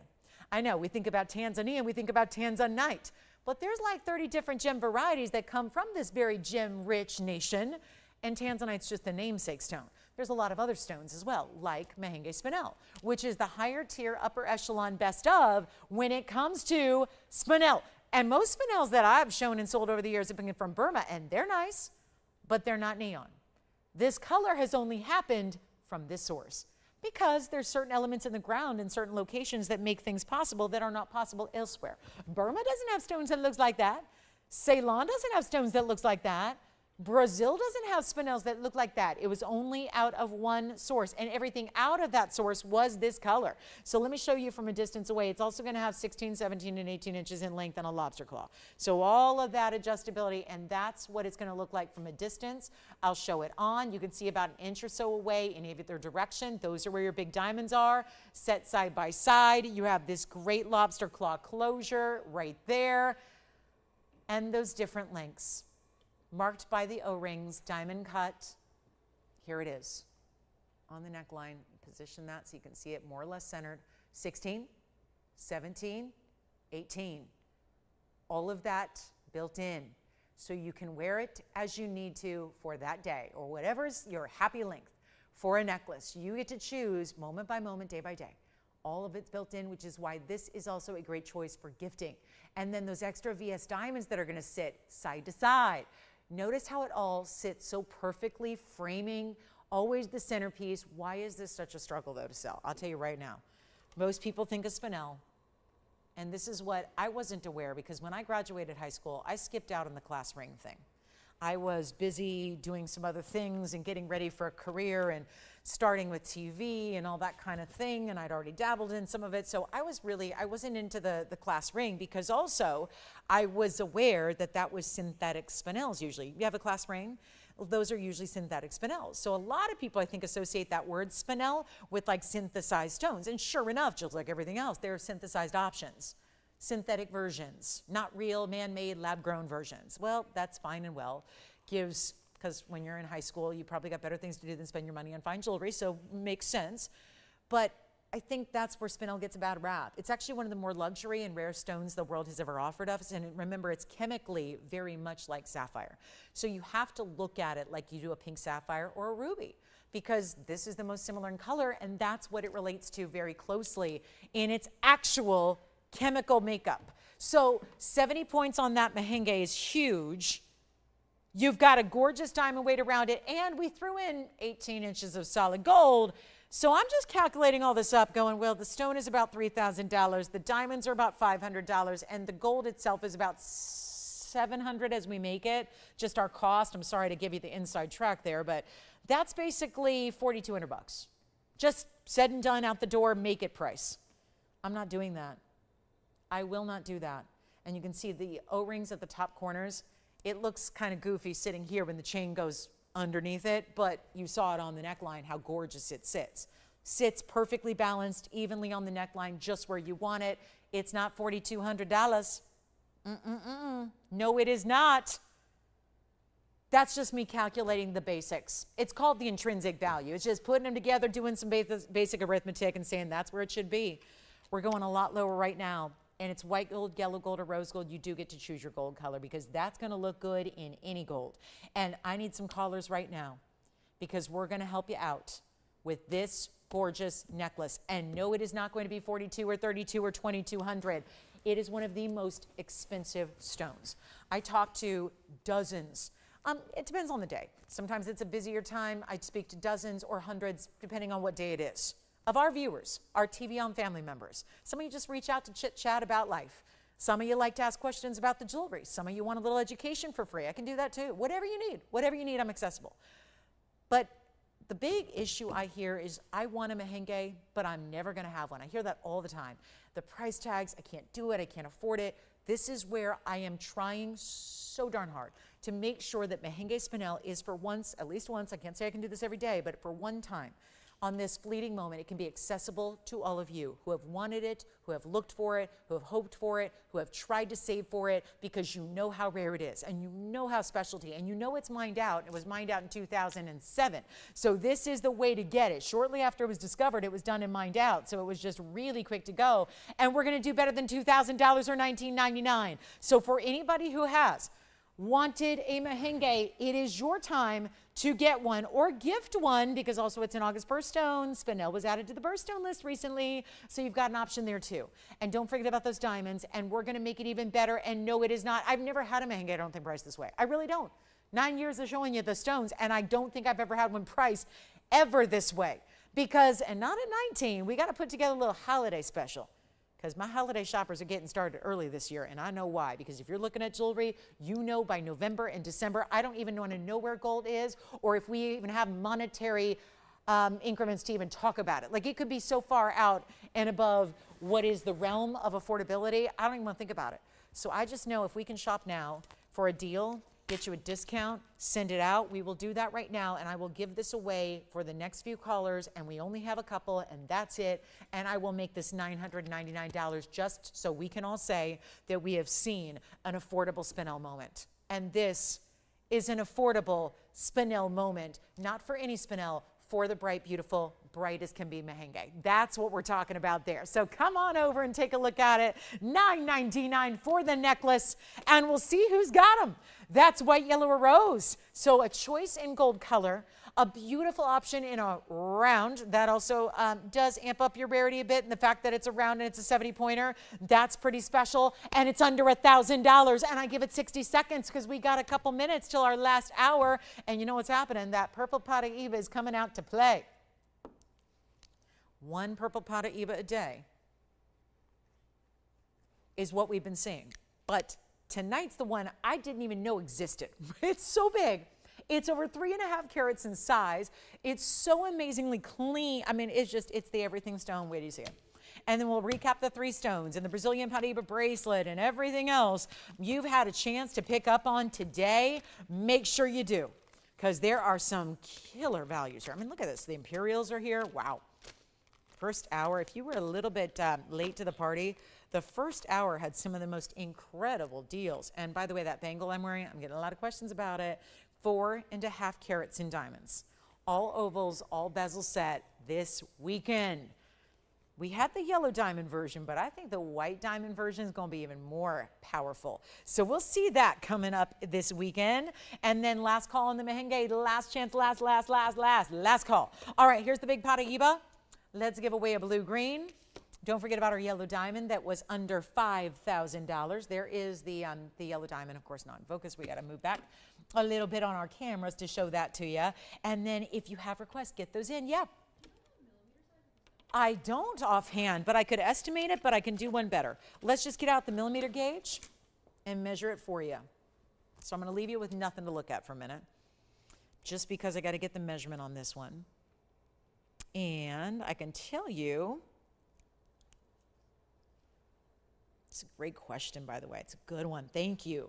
I know we think about Tanzania, we think about tanzanite, but there's like 30 different gem varieties that come from this very gem-rich nation, and tanzanite's just the namesake stone. There's a lot of other stones as well, like Mahenge spinel, which is the higher tier, upper echelon best of when it comes to spinel. And most spinels that I've shown and sold over the years have been from Burma, and they're nice, but they're not neon. This color has only happened from this source, because there's certain elements in the ground in certain locations that make things possible that are not possible elsewhere. Burma doesn't have stones that looks like that. Ceylon doesn't have stones that looks like that. Brazil doesn't have spinels that look like that. It was only out of one source, and everything out of that source was this color. So let me show you from a distance away. It's also going to have 16, 17, and 18 inches in length and a lobster claw. So all of that adjustability, and that's what it's going to look like from a distance. I'll show it on. You can see about an inch or so away in either direction. Those are where your big diamonds are. Set side by side, you have this great lobster claw closure right there, and those different lengths. Marked by the O-rings, diamond cut. Here it is on the neckline. Position that so you can see it more or less centered. 16, 17, 18. All of that built in. So you can wear it as you need to for that day, or whatever's your happy length for a necklace. You get to choose moment by moment, day by day. All of it's built in, which is why this is also a great choice for gifting. And then those extra VS diamonds that are going to sit side to side. Notice how it all sits so perfectly, framing, always the centerpiece. Why is this such a struggle, though, to sell? I'll tell you right now. Most people think of spinel, and this is what I wasn't aware, because when I graduated high school, I skipped out on the class ring thing. I was busy doing some other things and getting ready for a career and starting with TV and all that kind of thing, and I'd already dabbled in some of it, so I wasn't into the class ring, because also I was aware that that was synthetic spinels usually. You have a class ring, those are usually synthetic spinels. So a lot of people, I think, associate that word spinel with like synthesized stones, and sure enough, just like everything else, there are synthesized options. Synthetic versions, not real man-made lab-grown versions. Well, that's fine and well. Because when you're in high school, you probably got better things to do than spend your money on fine jewelry, so makes sense. But I think that's where spinel gets a bad rap. It's actually one of the more luxury and rare stones the world has ever offered us, and remember, it's chemically very much like sapphire. So you have to look at it like you do a pink sapphire or a ruby, because this is the most similar in color, and that's what it relates to very closely in its actual chemical makeup. So 70 points on that Mahenge is huge. You've got a gorgeous diamond weight around it, and we threw in 18 inches of solid gold. So I'm just calculating all this up going, well, the stone is about $3,000, the diamonds are about $500, and the gold itself is about $700 as we make it, just our cost. I'm sorry to give you the inside track there, but that's basically $4,200. Just said and done, out the door, make it price. I'm not doing that. I will not do that. And you can see the O-rings at the top corners. It looks kind of goofy sitting here when the chain goes underneath it, but you saw it on the neckline, how gorgeous it sits. Sits perfectly balanced, evenly on the neckline, just where you want it. It's not $4,200. No, it is not. That's just me calculating the basics. It's called the intrinsic value. It's just putting them together, doing some basic arithmetic and saying that's where it should be. We're going a lot lower right now. And it's white gold, yellow gold, or rose gold. You do get to choose your gold color, because that's going to look good in any gold. And I need some callers right now, because we're going to help you out with this gorgeous necklace. And no, it is not going to be $4,200 or $3,200 or $2,200. It is one of the most expensive stones. I talk to dozens. It depends on the day. Sometimes it's a busier time. I speak to dozens or hundreds, depending on what day it is. Of our viewers, our TVON family members. Some of you just reach out to chit-chat about life. Some of you like to ask questions about the jewelry. Some of you want a little education for free. I can do that too. Whatever you need, I'm accessible. But the big issue I hear is, I want a Mahenge, but I'm never going to have one. I hear that all the time. The price tags, I can't do it, I can't afford it. This is where I am trying so darn hard to make sure that Mahenge spinel is for once, at least once, I can't say I can do this every day, but for one time, on this fleeting moment, it can be accessible to all of you who have wanted it, who have looked for it, who have hoped for it, who have tried to save for it, because you know how rare it is, and you know how specialty, and you know it's mined out. It was mined out in 2007. So this is the way to get it. Shortly after it was discovered, it was done and mined out. So it was just really quick to go. And we're going to do better than $2,000 or $19.99. So for anybody who has wanted a Mahenge, it is your time to get one or gift one, because also it's an August birthstone. Spinel was added to the birthstone list recently, so you've got an option there too. And don't forget about those diamonds, and we're going to make it even better. And no, it is not. I've never had a Mahenge, I don't think, priced this way. I really don't. 9 years of showing you the stones, and I don't think I've ever had one priced ever this way. Because, and not at 19, we got to put together a little holiday special. Because my holiday shoppers are getting started early this year, and I know why. Because if you're looking at jewelry, you know by November and December, I don't even want to know where gold is, or if we even have monetary increments to even talk about it. Like, it could be so far out and above what is the realm of affordability, I don't even want to think about it. So I just know if we can shop now for a deal, get you a discount, send it out. We will do that right now, and I will give this away for the next few callers, and we only have a couple, and that's it. And I will make this $999 just so we can all say that we have seen an affordable spinel moment. And this is an affordable spinel moment, not for any spinel, for the bright, beautiful, bright as can be Mahenge. That's what we're talking about there. So come on over and take a look at it. $9.99 for the necklace, and we'll see who's got them. That's white, yellow, or rose. So a choice in gold color, a beautiful option in a round that also does amp up your rarity a bit, and the fact that it's a round and it's a 70-pointer, that's pretty special, and it's under $1,000, and I give it 60 seconds because we got a couple minutes till our last hour, and you know what's happening? That purple Paraiba is coming out to play. One purple Paraiba a day is what we've been seeing, but tonight's the one I didn't even know existed. It's so big. It's over 3.5 carats in size. It's so amazingly clean. I mean, it's the everything stone. Wait till you see it. And then we'll recap the 3 stones and the Brazilian Paraiba bracelet and everything else you've had a chance to pick up on today. Make sure you do, because there are some killer values here. I mean, look at this. The Imperials are here. Wow. First hour, if you were a little bit late to the party, the first hour had some of the most incredible deals. And by the way, that bangle I'm wearing, I'm getting a lot of questions about it. 4.5 carats in diamonds. All ovals, all bezel set this weekend. We had the yellow diamond version, but I think the white diamond version is going to be even more powerful. So we'll see that coming up this weekend. And then last call on the Mahenge, last chance, last call. All right, here's the big Paraiba. Let's give away a blue-green. Don't forget about our yellow diamond that was under $5,000. There is the yellow diamond, of course, not in focus. We got to move back a little bit on our cameras to show that to you. And then if you have requests, get those in. Yeah. I don't offhand, but I could estimate it, but I can do one better. Let's just get out the millimeter gauge and measure it for you. So I'm going to leave you with nothing to look at for a minute, just because I got to get the measurement on this one. And I can tell you, it's a great question, by the way. It's a good one. Thank you.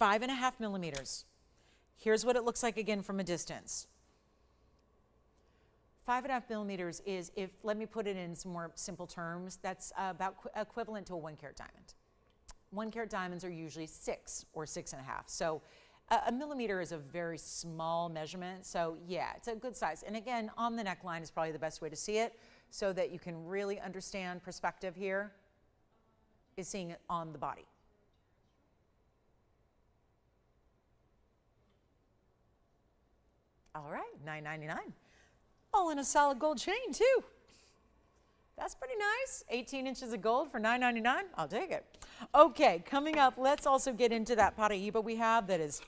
5.5 millimeters. Here's what it looks like again from a distance. 5.5 millimeters is, let me put it in some more simple terms, that's about equivalent to a 1-carat diamond. 1-carat diamonds are usually 6 or 6.5. So a millimeter is a very small measurement. So yeah, it's a good size. And again, on the neckline is probably the best way to see it so that you can really understand perspective here, is seeing it on the body. All right, $9.99. All in a solid gold chain too. That's pretty nice. 18 inches of gold for $9.99. I'll take it. Okay, coming up, let's also get into that Paraiba we have that is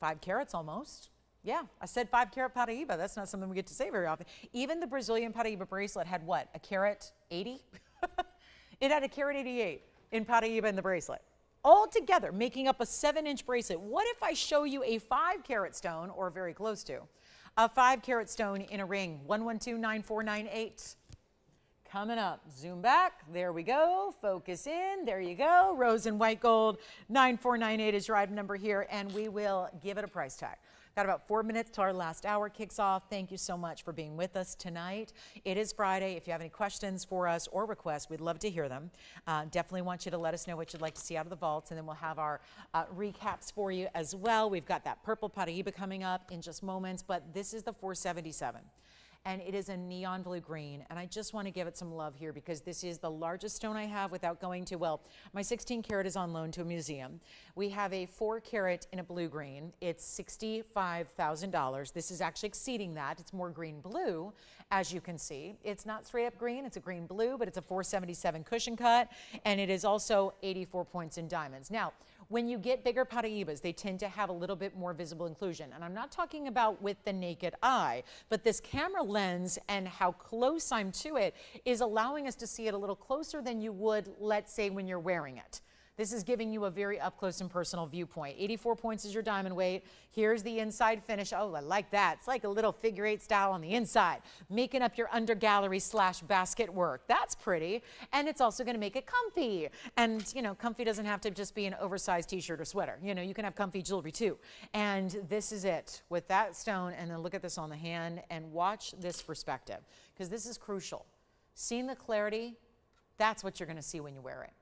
5 carats almost. Yeah, I said 5-carat Paraiba. That's not something we get to say very often. Even the Brazilian Paraiba bracelet had what? A carat 80? It had a carat 88 in Paraiba in the bracelet. All together, making up a 7-inch bracelet. What if I show you a 5-carat stone, or very close to, a 5-carat stone in a ring? 1129498. coming up. Zoom back. There we go. Focus in. There you go. Rose and white gold. 9498 is your item number here, and we will give it a price tag. Got about 4 minutes till our last hour kicks off. Thank you so much for being with us tonight. It is Friday. If you have any questions for us or requests, we'd love to hear them. Definitely want you to let us know what you'd like to see out of the vaults, and then we'll have our recaps for you as well. We've got that purple Paraiba coming up in just moments, but this is the 477. And it is a neon blue green, and I just want to give it some love here because this is the largest stone I have without going to, well, my 16 karat is on loan to a museum. We have a 4 karat in a blue green. It's $65,000. This is actually exceeding that. It's more green blue, as you can see. It's not straight up green, it's a green blue, but it's a 477 cushion cut, and it is also 84 points in diamonds. Now, when you get bigger Paraibas, they tend to have a little bit more visible inclusion. And I'm not talking about with the naked eye, but this camera lens and how close I'm to it is allowing us to see it a little closer than you would, let's say, when you're wearing it. This is giving you a very up close and personal viewpoint. 84 points is your diamond weight. Here's the inside finish. Oh, I like that. It's like a little figure 8 style on the inside, making up your under gallery / basket work. That's pretty. And it's also going to make it comfy. And, you know, comfy doesn't have to just be an oversized t-shirt or sweater. You know, you can have comfy jewelry too. And this is it with that stone. And then look at this on the hand and watch this perspective, because this is crucial. Seeing the clarity, that's what you're going to see when you wear it.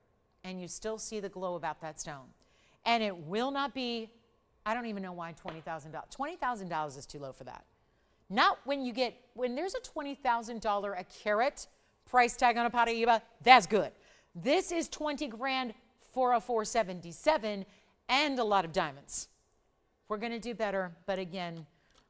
And you still see the glow about that stone. And it will not be, I don't even know why $20,000. $20,000 is too low for that. Not when you get, when there's a $20,000 a carat price tag on a Paraiba, that's good. This is 20 grand for a 477 and a lot of diamonds. We're gonna do better, but again,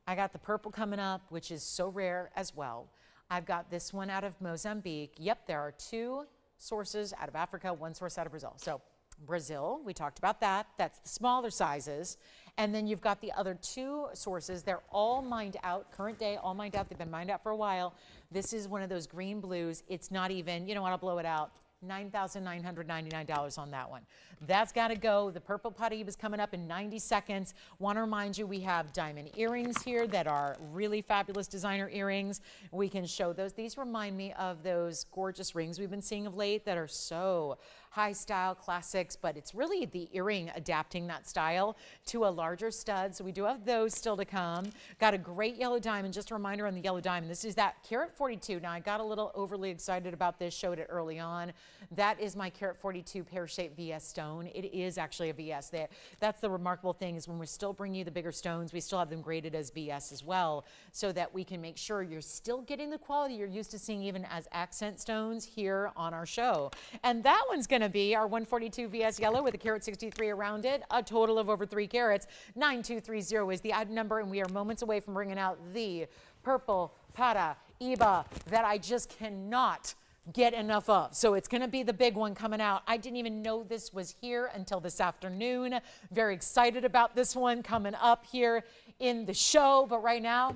I got the purple coming up, which is so rare as well. I've got this one out of Mozambique. Yep, there are 2 sources out of Africa, 1 source out of Brazil. So Brazil, we talked about that. That's the smaller sizes. And then you've got the other 2 sources. They're all mined out, current day, all mined out. They've been mined out for a while. This is one of those green blues. It's not even, you know what, I'll blow it out. $9,999 on that one. That's got to go. The purple Paraiba is coming up in 90 seconds. Want to remind you, we have diamond earrings here that are really fabulous designer earrings. We can show those. These remind me of those gorgeous rings we've been seeing of late that are so high style classics, but it's really the earring adapting that style to a larger stud. So we do have those still to come. Got a great yellow diamond. Just a reminder on the yellow diamond. This is that carat 42. Now I got a little overly excited about this, showed it early on. That is my carat 42 pear-shaped VS stone. It is actually a VS. That's the remarkable thing is when we're still bringing you the bigger stones, we still have them graded as VS as well, so that we can make sure you're still getting the quality you're used to seeing even as accent stones here on our show. And that one's going to be our 142 VS yellow with a carat 63 around it, a total of over 3 carats. 9230 is the item number, and we are moments away from bringing out the purple Paraiba that I just cannot get enough of. So it's going to be the big one coming out. I didn't even know this was here until this afternoon. Very excited about this one coming up here in the show, but right now,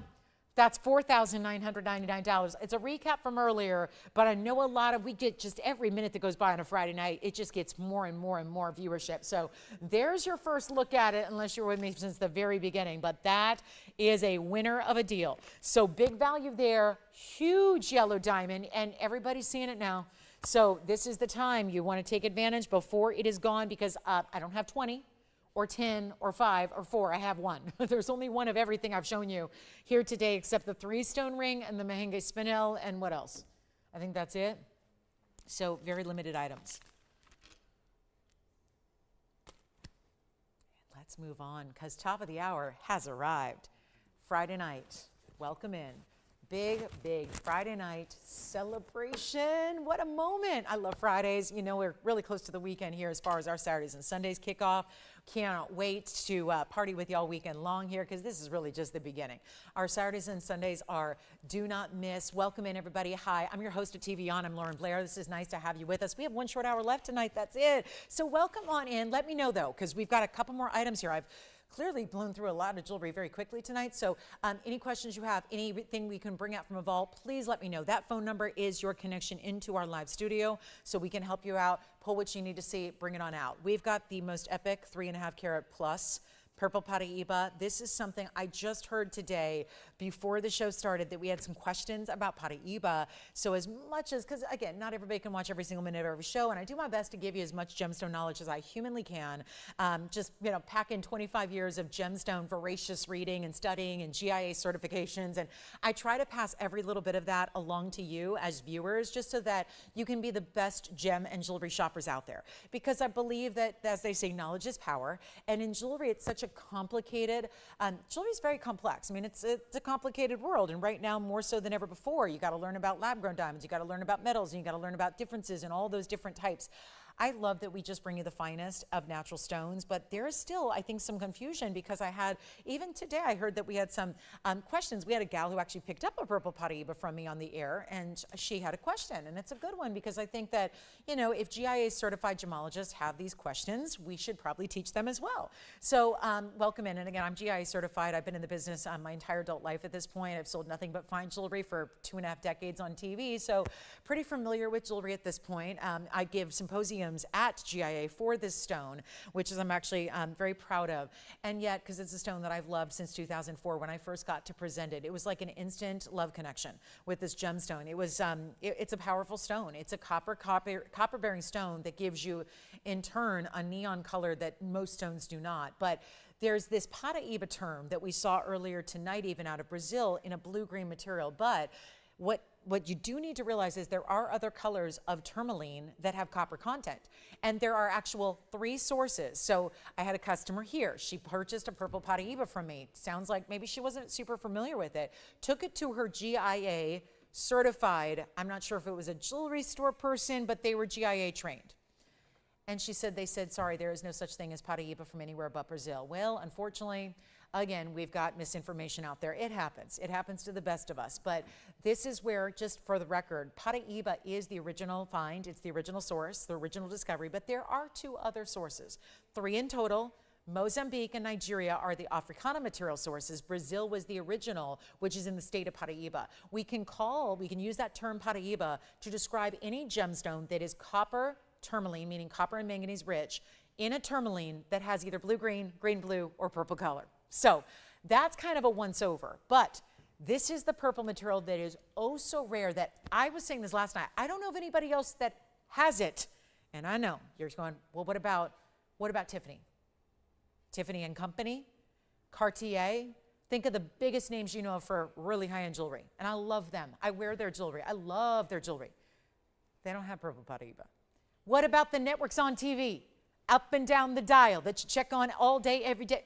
that's $4,999. It's a recap from earlier, but I know a lot of, we get just every minute that goes by on a Friday night, it just gets more and more and more viewership. So there's your first look at it, unless you're with me since the very beginning, but that is a winner of a deal. So big value there, huge yellow diamond, and everybody's seeing it now. So this is the time you want to take advantage before it is gone, because I don't have 20. Or 10, or 5, or 4. I have 1. There's only 1 of everything I've shown you here today, except the 3-stone ring and the Mahenge spinel, and what else? I think that's it. So very limited items. Let's move on, because top of the hour has arrived. Friday night, welcome in. Big, big Friday night celebration. What a moment. I love Fridays. You know, we're really close to the weekend here as far as our Saturdays and Sundays kick off. Cannot wait to party with y'all weekend long here, because this is really just the beginning. Our Saturdays and Sundays are do not miss. Welcome in, everybody. Hi, I'm your host at TVON. I'm Lauren Blair. This is nice to have you with us. We have 1 short hour left tonight. That's it. So welcome on in. Let me know, though, because we've got a couple more items here. I've clearly blown through a lot of jewelry very quickly tonight. So any questions you have, anything we can bring out from a vault, please let me know. That phone number is your connection into our live studio, so we can help you out, pull what you need to see, bring it on out. We've got the most epic 3.5 carat plus Purple Paraiba. This is something I just heard today before the show started, that we had some questions about Paraiba. So as much as, because again, not everybody can watch every single minute of every show, and I do my best to give you as much gemstone knowledge as I humanly can. Just, you know, pack in 25 years of gemstone voracious reading and studying and GIA certifications. And I try to pass every little bit of that along to you as viewers, just so that you can be the best gem and jewelry shoppers out there. Because I believe that, as they say, knowledge is power. And in jewelry, it's such a complicated, jewelry is very complex. I mean, it's a complicated world, and right now more so than ever before. You got to learn about lab-grown diamonds, you got to learn about metals, and you got to learn about differences and all those different types. I love that we just bring you the finest of natural stones, but there is still, I think, some confusion, because I had, even today, I heard that we had some questions. We had a gal who actually picked up a purple Paraiba from me on the air, and she had a question, and it's a good one, because I think that, you know, if GIA certified gemologists have these questions, we should probably teach them as well. So welcome in, and again, I'm GIA certified. I've been in the business my entire adult life at this point. I've sold nothing but fine jewelry for 2.5 decades on TV, so pretty familiar with jewelry at this point. I give symposiums at GIA for this stone, which is I'm actually very proud of. And yet, because it's a stone that I've loved since 2004 when I first got to present it, it was like an instant love connection with this gemstone. It was, it's a powerful stone. It's a copper-bearing stone that gives you, in turn, a neon color that most stones do not. But there's this Paraiba term that we saw earlier tonight, even out of Brazil, in a blue-green material. But what you do need to realize is there are other colors of tourmaline that have copper content, and there are actual 3 sources. So I had a customer here. She purchased a purple Paraiba from me. Sounds like maybe she wasn't super familiar with it. Took it to her GIA certified, I'm not sure if it was a jewelry store person, but they were GIA trained. And she said, they said, sorry, there is no such thing as Paraiba from anywhere but Brazil. Well, unfortunately, again, we've got misinformation out there. It happens. It happens to the best of us. But this is where, just for the record, Paraiba is the original find. It's the original source, the original discovery. But there are 2 other sources, 3 in total. Mozambique and Nigeria are the Africana material sources. Brazil was the original, which is in the state of Paraiba. We can use that term Paraiba to describe any gemstone that is copper tourmaline, meaning copper and manganese rich, in a tourmaline that has either blue-green, green-blue, or purple color. So that's kind of a once-over. But this is the purple material that is oh so rare, that I was saying this last night. I don't know of anybody else that has it. And I know you're going, well, what about Tiffany? Tiffany and Company, Cartier. Think of the biggest names you know for really high-end jewelry. And I love them. I wear their jewelry. I love their jewelry. They don't have purple Paraiba. What about the networks on TV, up and down the dial, that you check on all day, every day?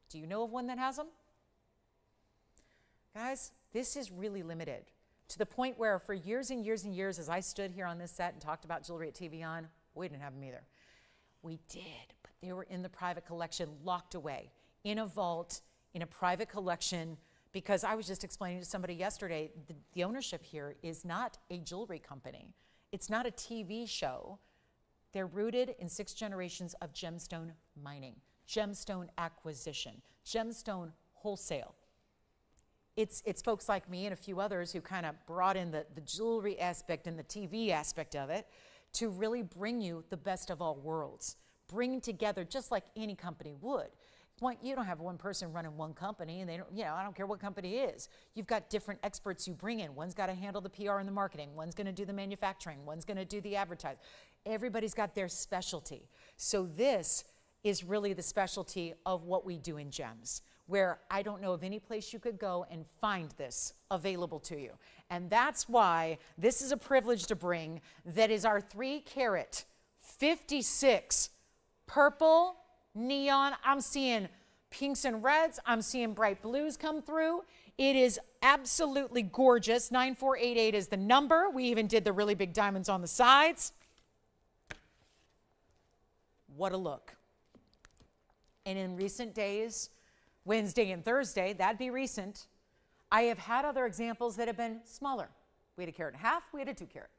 Do you know of one that has them? Guys, this is really limited, to the point where for years and years and years, as I stood here on this set and talked about jewelry at TVON, we didn't have them either. We did, but they were in the private collection, locked away, in a vault, in a private collection, because I was just explaining to somebody yesterday, the ownership here is not a jewelry company. It's not a TV show. They're rooted in 6 generations of gemstone mining, gemstone acquisition, gemstone wholesale. It's folks like me and a few others who kind of brought in the jewelry aspect and the TV aspect of it to really bring you the best of all worlds. Bring together, just like any company would. You don't have one person running one company, and they don't, I don't care what company it is. You've got different experts you bring in. One's got to handle the PR and the marketing. One's going to do the manufacturing. One's going to do the advertising. Everybody's got their specialty. So this is really the specialty of what we do in gems, where I don't know of any place you could go and find this available to you. And that's why this is a privilege to bring. That is our 3-carat, 56 purple neon. I'm seeing pinks and reds. I'm seeing bright blues come through. It is absolutely gorgeous. 9488 is the number. We even did the really big diamonds on the sides. What a look. And in recent days, Wednesday and Thursday, that'd be recent, I have had other examples that have been smaller. We had a 1.5 carat. We had a 2 carat.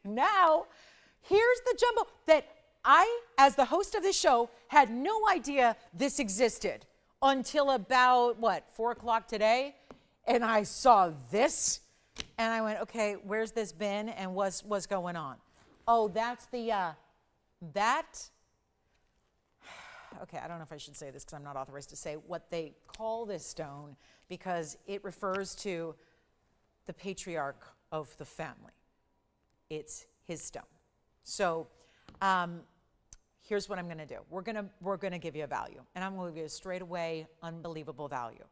Now, here's the jumbo that I, as the host of this show, had no idea this existed until about, 4 o'clock today, and I saw this, and I went, okay, where's this been, and what's going on? Oh, that's the, okay, I don't know if I should say this because I'm not authorized to say what they call this stone, because it refers to the patriarch of the family. It's his stone. So here's what I'm going to do. We're going to give you a value, and I'm going to give you a straight away unbelievable value.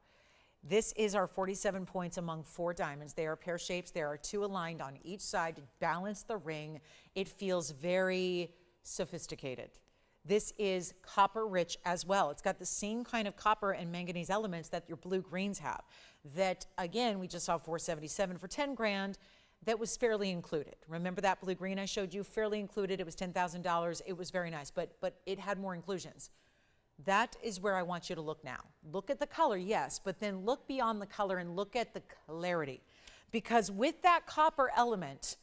This is our 47 points among 4 diamonds. They are pear shapes. There are 2 aligned on each side to balance the ring. It feels very sophisticated. This is copper rich as well. It's got the same kind of copper and manganese elements that your blue greens have. That, again, we just saw 477 for 10 grand. That was fairly included. Remember that blue green I showed you? Fairly included. It was $10,000. It was very nice, but it had more inclusions. That is where I want you to look now. Look at the color, yes, but then look beyond the color and look at the clarity. Because with that copper element,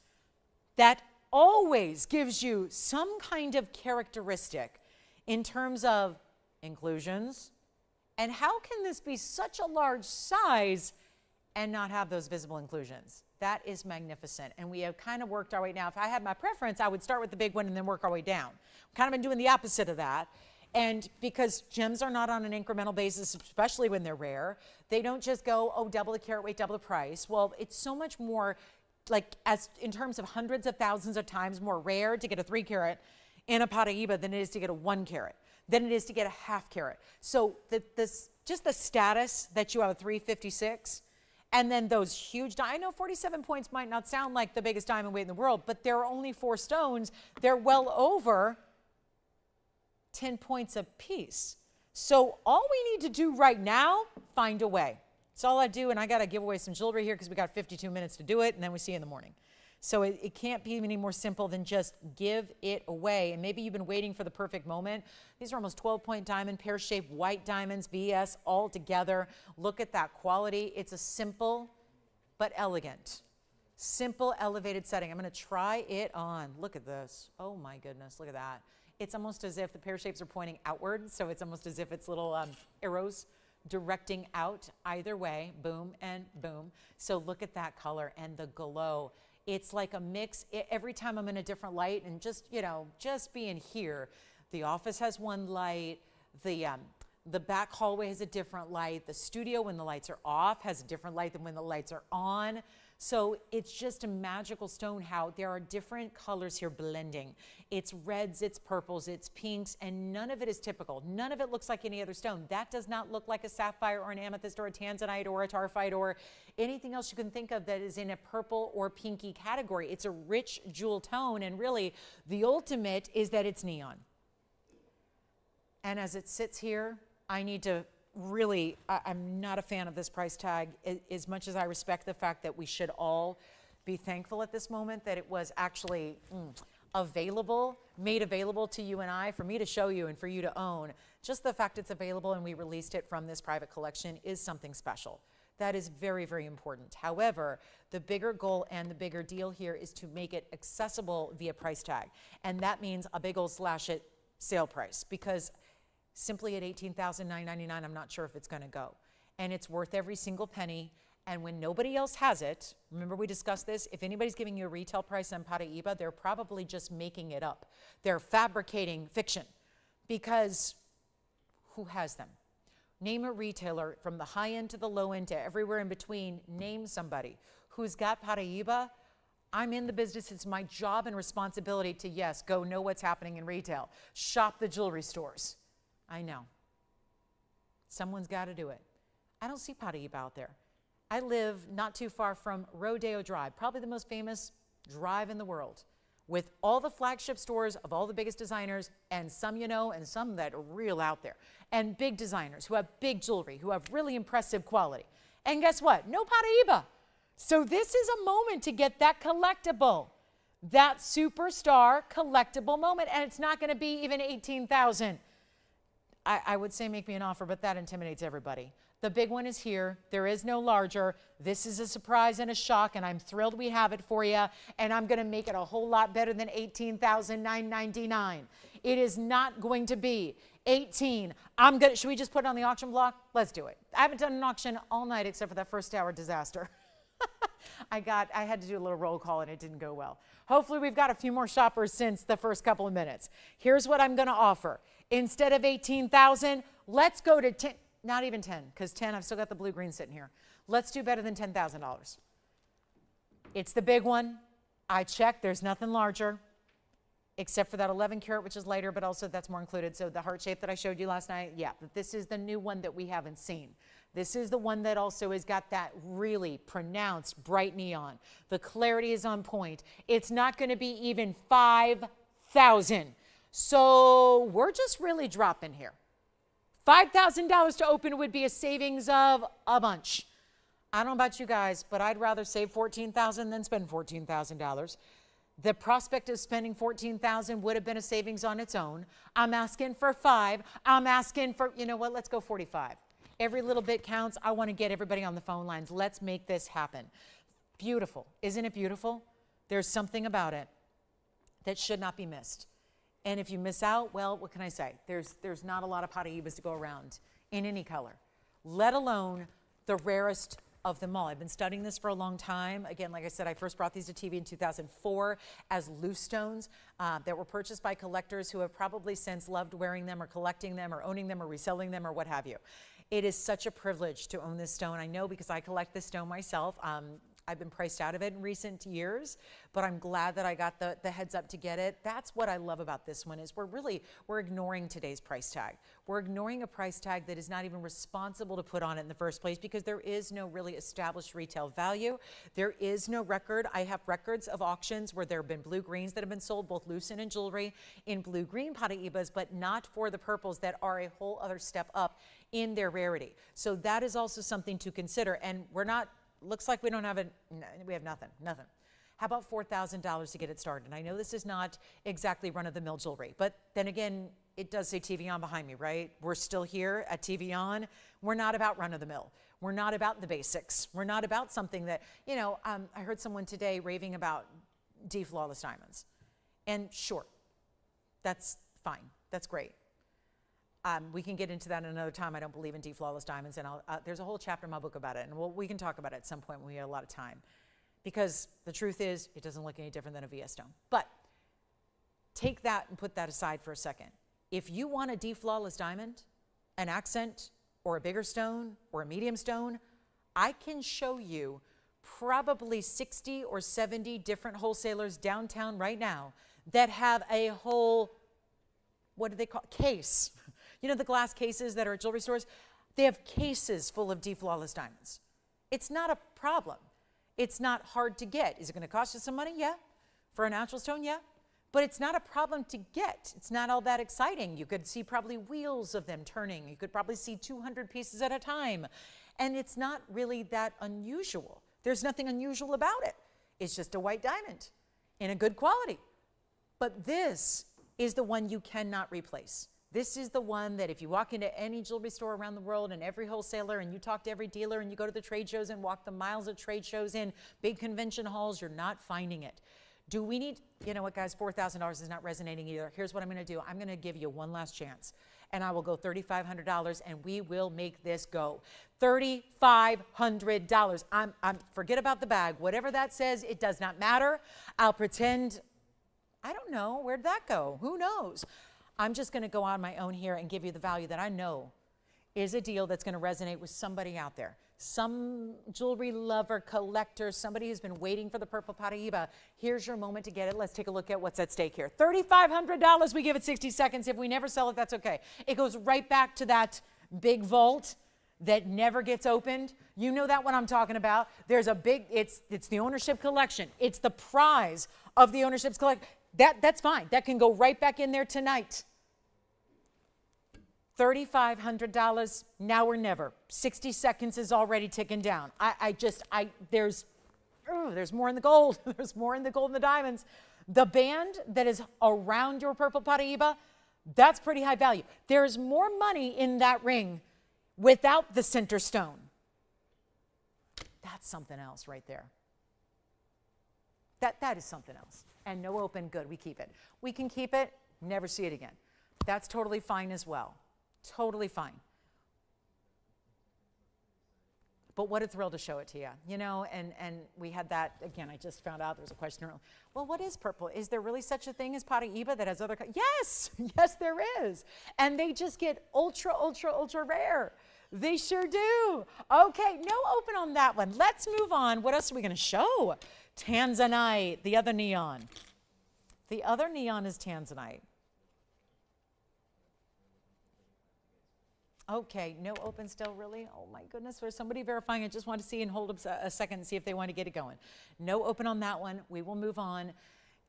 that always gives you some kind of characteristic in terms of inclusions. And how can this be such a large size and not have those visible inclusions? That is magnificent. And we have kind of worked our way. Now, if I had my preference, I would start with the big one and then work our way down. We've kind of been doing the opposite of that. And because gems are not on an incremental basis, especially when they're rare, they don't just go, oh, double the carat weight, double the price. Well, it's so much more, like, as in terms of hundreds of thousands of times more rare to get a 3 carat in a Paraiba than it is to get a 1 carat, than it is to get a ½ carat. So just the status that you have a 356, and then those huge, I know 47 points might not sound like the biggest diamond weight in the world, but there are only 4 stones. They're well over 10 points a piece. So all we need to do right now, find a way. That's all I do, and I got to give away some jewelry here because we got 52 minutes to do it, and then we see you in the morning. So it can't be any more simple than just give it away. And maybe you've been waiting for the perfect moment. These are almost 12-point diamond, pear-shaped white diamonds, VS, all together. Look at that quality. It's a simple but elegant, simple elevated setting. I'm going to try it on. Look at this. Oh my goodness, look at that. It's almost as if the pear shapes are pointing outward, so it's almost as if it's little arrows directing out either way, boom and boom. So look at that color and the glow. It's like a mix. Every time I'm in a different light, and just, you know, just being here, the office has one light, the back hallway has a different light, the studio when the lights are off has a different light than when the lights are on. So it's just a magical stone how there are different colors here blending. It's reds, it's purples, it's pinks, and none of it is typical. None of it looks like any other stone. That does not look like a sapphire or an amethyst or a tanzanite or a tarphite or anything else you can think of that is in a purple or pinky category. It's a rich jewel tone, and really the ultimate is that it's neon. And as it sits here, I need to really, I'm not a fan of this price tag, as much as I respect the fact that we should all be thankful at this moment that it was actually available, made available to you and I, for me to show you and for you to own. Just the fact it's available and we released it from this private collection is something special. That is very, very important. However, the bigger goal and the bigger deal here is to make it accessible via price tag. And that means a big old slash it sale price, because simply at $18,999, I'm not sure if it's going to go. And it's worth every single penny. And when nobody else has it, remember we discussed this, if anybody's giving you a retail price on Paraiba, they're probably just making it up. They're fabricating fiction, because who has them? Name a retailer from the high end to the low end to everywhere in between. Name somebody who's got Paraiba. I'm in the business. It's my job and responsibility to, yes, go know what's happening in retail. Shop the jewelry stores. I know. Someone's got to do it. I don't see Paraiba out there. I live not too far from Rodeo Drive, probably the most famous drive in the world, with all the flagship stores of all the biggest designers, and some you know, and some that are real out there, and big designers who have big jewelry, who have really impressive quality. And guess what? No Paraiba. So this is a moment to get that collectible, that superstar collectible moment, and it's not going to be even $18,000. I would say make me an offer, but that intimidates everybody. The big one is here. There is no larger. This is a surprise and a shock, and I'm thrilled we have it for you, and I'm going to make it a whole lot better than $18,999. It is not going to be $18,000. Should we just put it on the auction block? Let's do it. I haven't done an auction all night except for that first hour disaster. I had to do a little roll call and it didn't go well. Hopefully we've got a few more shoppers since the first couple of minutes. Here's what I'm going to offer. Instead of 18,000, let's go to 10, not even 10, because 10, I've still got the blue green sitting here. Let's do better than $10,000. It's the big one. I checked, there's nothing larger, except for that 11 karat, which is lighter, but also that's more included. So the heart shape that I showed you last night, yeah, but this is the new one that we haven't seen. This is the one that also has got that really pronounced bright neon. The clarity is on point. It's not going to be even 5,000. So we're just really dropping here. $5,000 to open would be a savings of a bunch. I don't know about you guys, but I'd rather save $14,000 than spend $14,000. The prospect of spending $14,000 would have been a savings on its own. I'm asking for 5. I'm asking for, you know what, let's go 45. Every little bit counts. I want to get everybody on the phone lines. Let's make this happen. Beautiful. Isn't it beautiful? There's something about it that should not be missed. And if you miss out, well, what can I say? There's not a lot of Paraibas to go around in any color, let alone the rarest of them all. I've been studying this for a long time. Again, like I said, I first brought these to TV in 2004 as loose stones that were purchased by collectors who have probably since loved wearing them or collecting them or owning them or reselling them or what have you. It is such a privilege to own this stone. I know because I collect this stone myself. I've been priced out of it in recent years, but I'm glad that I got the heads up to get it. That's what I love about this one is we're ignoring today's price tag. We're ignoring a price tag that is not even responsible to put on it in the first place because there is no really established retail value. There is no record. I have records of auctions where there have been blue greens that have been sold, both loose and in jewelry, in blue-green Paraibas, but not for the purples that are a whole other step up in their rarity. So that is also something to consider. And we're not, looks like we don't have it, we have nothing. How about $4,000 to get it started? And I know this is not exactly run-of-the-mill jewelry, but then again, it does say TVON behind me, right? We're still here at TVON. We're not about run-of-the-mill. We're not about the basics. We're not about something that, you know, I heard someone today raving about D-flawless diamonds. And sure, that's fine. That's great. We can get into that another time. I don't believe in D-flawless diamonds, and there's a whole chapter in my book about it, and we can talk about it at some point when we have a lot of time. Because the truth is, it doesn't look any different than a VS stone. But take that and put that aside for a second. If you want a D-flawless diamond, an accent, or a bigger stone, or a medium stone, I can show you probably 60 or 70 different wholesalers downtown right now that have a whole, what do they call it? Case. You know the glass cases that are at jewelry stores? They have cases full of D-flawless diamonds. It's not a problem. It's not hard to get. Is it going to cost you some money? Yeah. For a natural stone? Yeah. But it's not a problem to get. It's not all that exciting. You could see probably wheels of them turning. You could probably see 200 pieces at a time. And it's not really that unusual. There's nothing unusual about it. It's just a white diamond in a good quality. But this is the one you cannot replace. This is the one that if you walk into any jewelry store around the world and every wholesaler and you talk to every dealer and you go to the trade shows and walk the miles of trade shows in big convention halls, you're not finding it. Do we need, you know what guys, $4,000 is not resonating either. Here's what I'm going to do. I'm going to give you one last chance and I will go $3,500 and we will make this go. $3,500. Forget about the bag. Whatever that says, it does not matter. I'll pretend, I don't know, where'd that go? Who knows? I'm just going to go on my own here and give you the value that I know is a deal that's going to resonate with somebody out there. Some jewelry lover, collector, somebody who's been waiting for the purple Paraiba. Here's your moment to get it. Let's take a look at what's at stake here. $3,500. We give it 60 seconds. If we never sell it, that's okay. It goes right back to that big vault that never gets opened. You know that one I'm talking about. There's a big, it's the ownership collection. It's the prize of the ownership's collection. That's fine. That can go right back in there tonight. $3,500, now or never. 60 seconds is already ticking down. There's more in the gold. There's more in the gold and the diamonds. The band that is around your purple Paraiba, that's pretty high value. There's more money in that ring without the center stone. That's something else right there. That is something else. And no open, good, we keep it. We can keep it, never see it again. That's totally fine as well. Totally fine. But what a thrill to show it to you, you know, and we had that, again, I just found out there was a question earlier. Well, what is purple? Is there really such a thing as Paraiba that has other, yes, yes there is. And they just get ultra, ultra, ultra rare. They sure do. Okay, no open on that one. Let's move on. What else are we gonna show? Tanzanite, the other neon. The other neon is tanzanite. Okay, no open still, really? Oh my goodness, there's somebody verifying. I just want to see and hold up a second and see if they want to get it going. No open on that one. We will move on.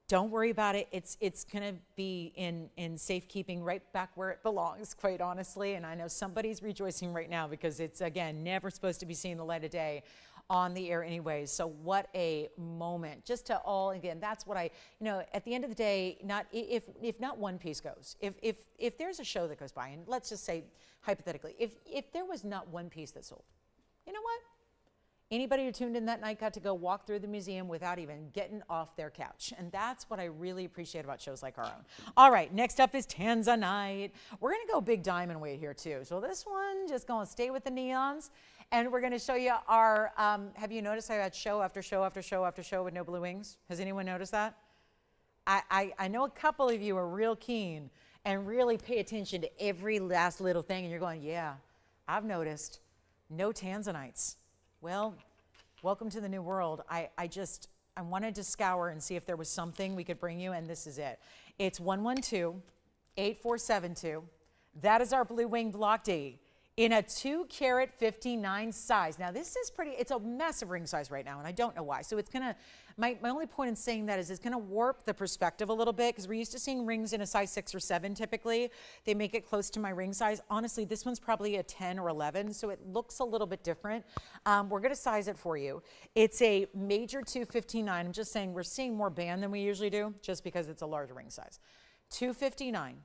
Don't worry about it. It's going to be in safekeeping right back where it belongs, quite honestly. And I know somebody's rejoicing right now because it's, again, never supposed to be seeing the light of day on the air anyways. So what a moment. Just to all, again, that's what I, you know, at the end of the day, not if not one piece goes, if there's a show that goes by, and let's just say hypothetically, if there was not one piece that sold, you know what? Anybody who tuned in that night got to go walk through the museum without even getting off their couch. And that's what I really appreciate about shows like our own. All right, next up is tanzanite. We're gonna go big diamond weight here too. So this one, just gonna stay with the neons. And we're gonna show you our, have you noticed I had show after show after show after show with no blue wings? Has anyone noticed that? I know a couple of you are real keen and really pay attention to every last little thing. And you're going, yeah, I've noticed no tanzanites. Well, welcome to the new world. I wanted to scour and see if there was something we could bring you, and this is it. It's 112-8472. That is our blue wing block D in a 2 carat 59 size. Now this is pretty, it's a massive ring size right now, and I don't know why. So it's gonna, my only point in saying that is it's gonna warp the perspective a little bit, because we're used to seeing rings in a size 6 or 7 typically. They make it close to my ring size. Honestly, this one's probably a 10 or 11, so it looks a little bit different. We're gonna size it for you. It's a major 259. I'm just saying we're seeing more band than we usually do, just because it's a larger ring size. 259.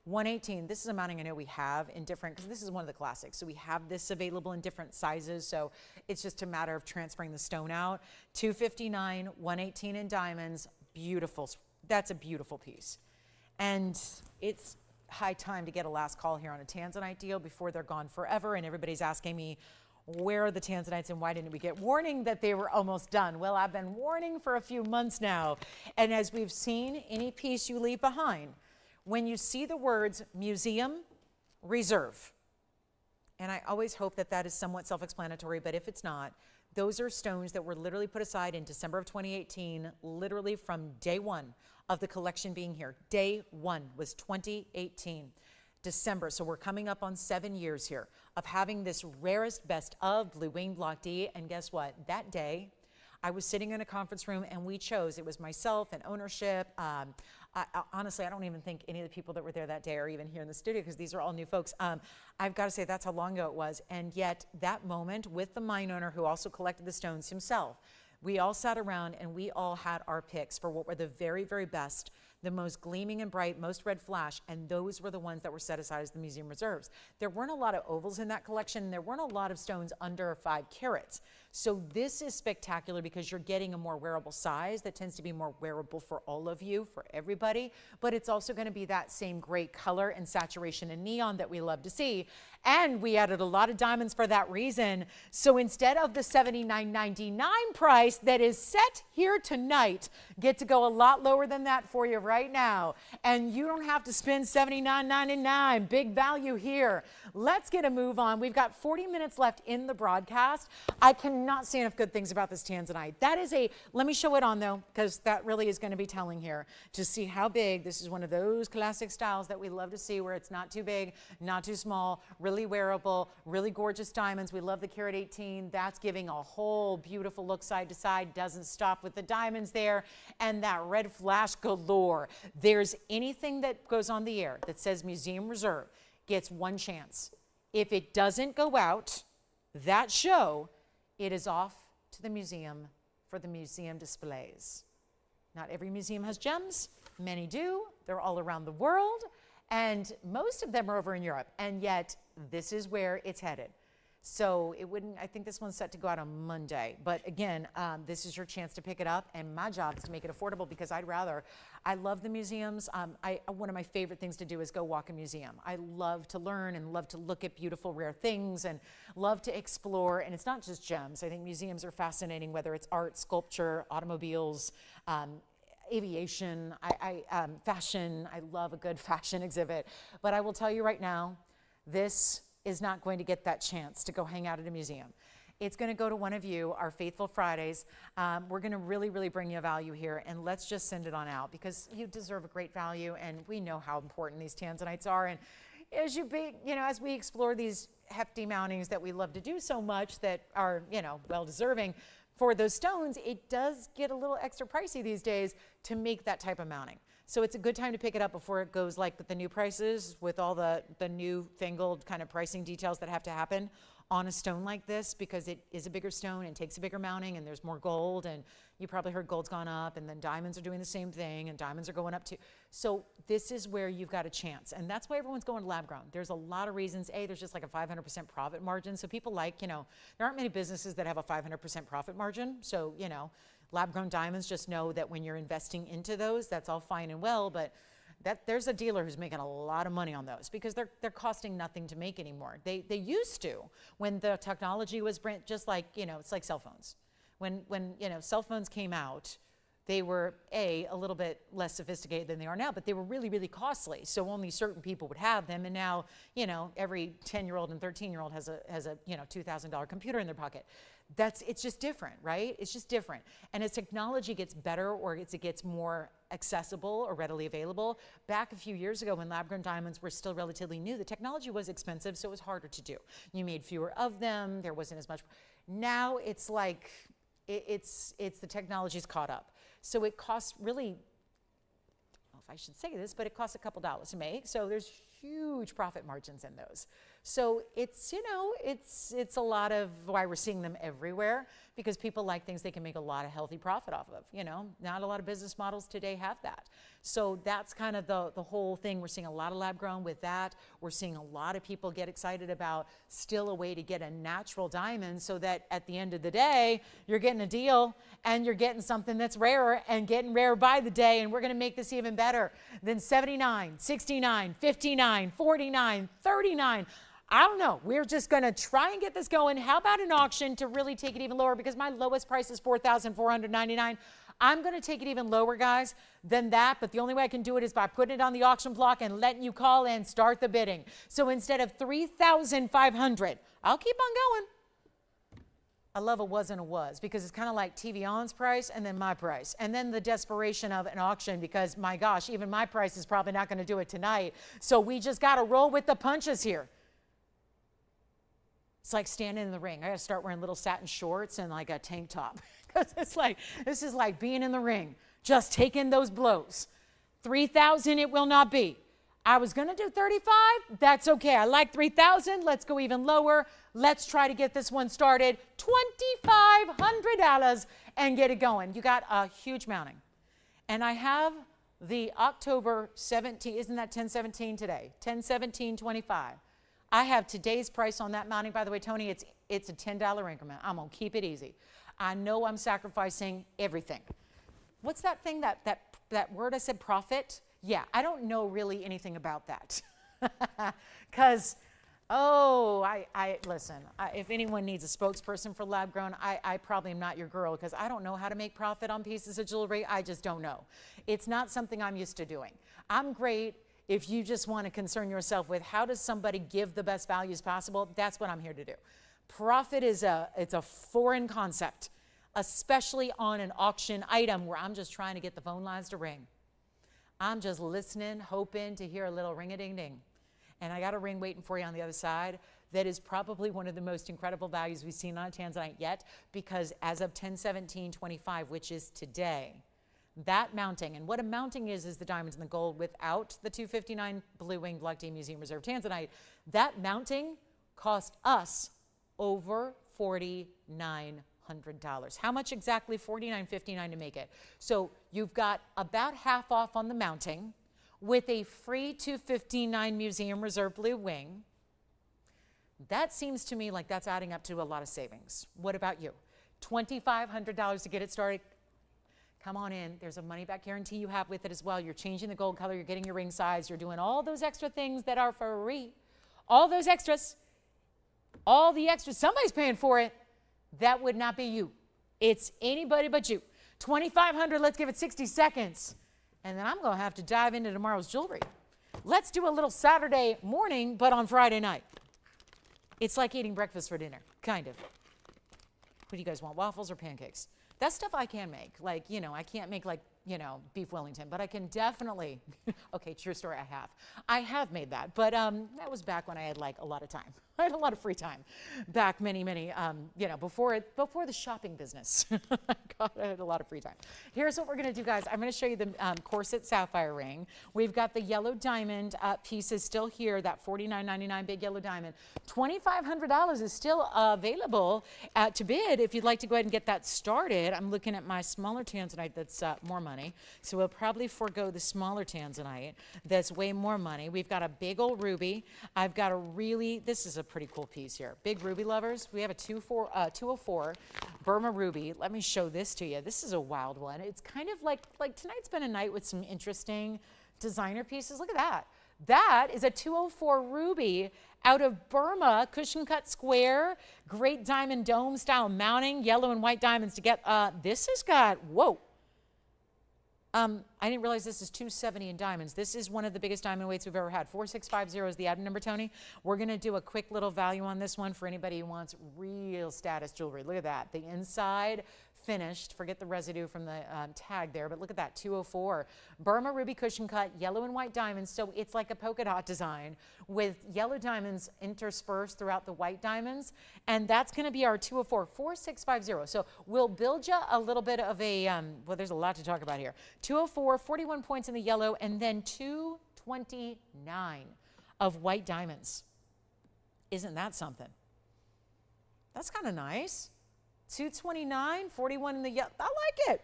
118, this is a mounting I know we have in different, because this is one of the classics. So we have this available in different sizes. So it's just a matter of transferring the stone out. 259, 118 in diamonds, beautiful. That's a beautiful piece. And it's high time to get a last call here on a tanzanite deal before they're gone forever. And everybody's asking me, where are the tanzanites and why didn't we get warning that they were almost done? Well, I've been warning for a few months now. And as we've seen, any piece you leave behind, when you see the words museum, reserve, and I always hope that that is somewhat self-explanatory, but if it's not, those are stones that were literally put aside in December of 2018, literally from day one of the collection being here. Day one was 2018, December. So we're coming up on 7 years here of having this rarest best of Blue Wing Block D. And guess what? That day, I was sitting in a conference room and we chose, it was myself and ownership. Honestly, I don't even think any of the people that were there that day are even here in the studio because these are all new folks. I've got to say that's how long ago it was. And yet that moment with the mine owner who also collected the stones himself, we all sat around and we all had our picks for what were the very, very best, the most gleaming and bright, most red flash, and those were the ones that were set aside as the museum reserves. There weren't a lot of ovals in that collection, and there weren't a lot of stones under 5 carats. So this is spectacular because you're getting a more wearable size that tends to be more wearable for all of you, for everybody, but it's also going to be that same great color and saturation and neon that we love to see. And we added a lot of diamonds for that reason. So instead of the $79.99 price that is set here tonight, get to go a lot lower than that for you right now. And you don't have to spend $79.99. Big value here. Let's get a move on. We've got 40 minutes left in the broadcast. I cannot say enough good things about this tanzanite. That is a, let me show it on though, because that really is going to be telling here to see how big. This is one of those classic styles that we love to see where it's not too big, not too small, really wearable, really gorgeous diamonds. We love the carat 18. That's giving a whole beautiful look side to side. Doesn't stop with the diamonds there and that red flash galore. There's anything that goes on the air that says museum reserve gets one chance. If it doesn't go out that show, it is off to the museum for the museum displays. Not every museum has gems. Many do. They're all around the world. And most of them are over in Europe. And yet, this is where it's headed. So it wouldn't, I think this one's set to go out on Monday. But again, this is your chance to pick it up. And my job is to make it affordable because I love the museums. One of my favorite things to do is go walk a museum. I love to learn and love to look at beautiful, rare things and love to explore. And it's not just gems. I think museums are fascinating, whether it's art, sculpture, automobiles, aviation, fashion. I love a good fashion exhibit. But I will tell you right now, this is not going to get that chance to go hang out at a museum. It's going to go to one of you, our Faithful Fridays. We're going to really, really bring you value here, and let's just send it on out because you deserve a great value, and we know how important these tanzanites are. And as we explore these hefty mountings that we love to do so much that are, well deserving for those stones, it does get a little extra pricey these days to make that type of mounting. So it's a good time to pick it up before it goes like with the new prices, with all the new fangled kind of pricing details that have to happen on a stone like this, because it is a bigger stone and takes a bigger mounting and there's more gold, and you probably heard gold's gone up, and then diamonds are doing the same thing and diamonds are going up too. So this is where you've got a chance, and that's why everyone's going to lab grown. There's a lot of reasons. There's just like a 500% profit margin. So people there aren't many businesses that have a 500% profit margin. So, lab grown diamonds, just know that when you're investing into those, that's all fine and well, but there's a dealer who's making a lot of money on those because they're costing nothing to make anymore. They used to, when the technology was just like, it's like cell phones. When cell phones came out, they were a little bit less sophisticated than they are now, but they were really, really costly. So only certain people would have them. And now, every 10-year-old and 13-year-old has a $2,000 computer in their pocket. It's just different, right? It's just different. And as technology gets better or as it gets more accessible or readily available, back a few years ago when lab-grown diamonds were still relatively new, the technology was expensive, so it was harder to do. You made fewer of them, there wasn't as much. Now it's like, it's the technology's caught up. So it costs really, I don't know if I should say this, but it costs a couple dollars to make. So there's huge profit margins in those. So it's a lot of why we're seeing them everywhere, because people like things they can make a lot of healthy profit off of. Not a lot of business models today have that. So that's kind of the whole thing. We're seeing a lot of lab grown with that. We're seeing a lot of people get excited about still a way to get a natural diamond, so that at the end of the day, you're getting a deal and you're getting something that's rarer and getting rarer by the day. And we're going to make this even better than 79, 69, 59, 49, 39. I don't know. We're just going to try and get this going. How about an auction to really take it even lower? Because my lowest price is $4,499. I'm going to take it even lower, guys, than that. But the only way I can do it is by putting it on the auction block and letting you call and start the bidding. So instead of $3,500, I'll keep on going. I love a was and a was, because it's kind of like TVON's price and then my price. And then the desperation of an auction, because my gosh, even my price is probably not going to do it tonight. So we just got to roll with the punches here. It's like standing in the ring. I got to start wearing little satin shorts and like a tank top. Because this is like being in the ring, just taking those blows. 3,000 it will not be. I was going to do 35. That's okay. I like 3,000. Let's go even lower. Let's try to get this one started. $2,500 and get it going. You got a huge mounting. And I have the October 17, isn't that 10/17 today? 10/17/25. I have today's price on that mounting. By the way, Tony, it's a $10 increment. I'm going to keep it easy. I know I'm sacrificing everything. What's that thing, that word I said, profit? Yeah, I don't know really anything about that. Because, listen, if anyone needs a spokesperson for lab grown, I probably am not your girl, because I don't know how to make profit on pieces of jewelry. I just don't know. It's not something I'm used to doing. I'm great if you just want to concern yourself with how does somebody give the best values possible. That's what I'm here to do. Profit it's a foreign concept, especially on an auction item where I'm just trying to get the phone lines to ring. I'm just listening, hoping to hear a little ring-a-ding-ding. And I got a ring waiting for you on the other side that is probably one of the most incredible values we've seen on a tanzanite yet, because as of 10/17/25, which is today, that mounting, and what a mounting is the diamonds and the gold without the 259 Blue Wing Black Day Museum Reserve Tanzanite, that mounting cost us over $4,900. How much exactly? $4,959 to make it. So you've got about half off on the mounting with a free 259 Museum Reserve Blue Wing. That seems to me like that's adding up to a lot of savings. What about you? $2,500 to get it started. Come on in. There's a money back guarantee you have with it as well. You're changing the gold color. You're getting your ring size. You're doing all those extra things that are free. All those extras. All the extras. Somebody's paying for it. That would not be you. It's anybody but you. $2,500. Let's give it 60 seconds. And then I'm going to have to dive into tomorrow's jewelry. Let's do a little Saturday morning, but on Friday night. It's like eating breakfast for dinner, kind of. What do you guys want, waffles or pancakes? That stuff I can make. Like, you know, I can't make like, you know, beef Wellington, but I can definitely, okay, true story, I have made that, but that was back when I had like a lot of time. I had a lot of free time back many, you know, before the shopping business. God, I had a lot of free time. Here's what we're going to do, guys. I'm going to show you the corset sapphire ring. We've got the yellow diamond pieces still here, that $49.99 big yellow diamond. $2,500 is still available to bid if you'd like to go ahead and get that started. I'm looking at my smaller tanzanite that's more money. So we'll probably forego the smaller tanzanite that's way more money. We've got a big old ruby. I've got a really, this is a pretty cool piece here. Big ruby lovers. We have a 204 Burma ruby. Let me show this to you. This is a wild one. It's kind of like tonight's been a night with some interesting designer pieces. Look at that. That is a 204 ruby out of Burma, cushion cut square, great diamond dome style mounting, yellow and white diamonds to get. This has got, whoa. I didn't realize this is 270 in diamonds. This is one of the biggest diamond weights we've ever had. 4650 is the item number, Tony. We're going to do a quick little value on this one for anybody who wants real status jewelry. Look at that. The inside finished. Forget the residue from the tag there, but look at that, 204. Burma ruby cushion cut, yellow and white diamonds. So it's like a polka dot design with yellow diamonds interspersed throughout the white diamonds. And that's going to be our 204, 4650. So we'll build you a little bit of a, well, there's a lot to talk about here. 204, 41 points in the yellow, and then 229 of white diamonds. Isn't that something? That's kind of nice. 229, 41 in the yellow. I like it.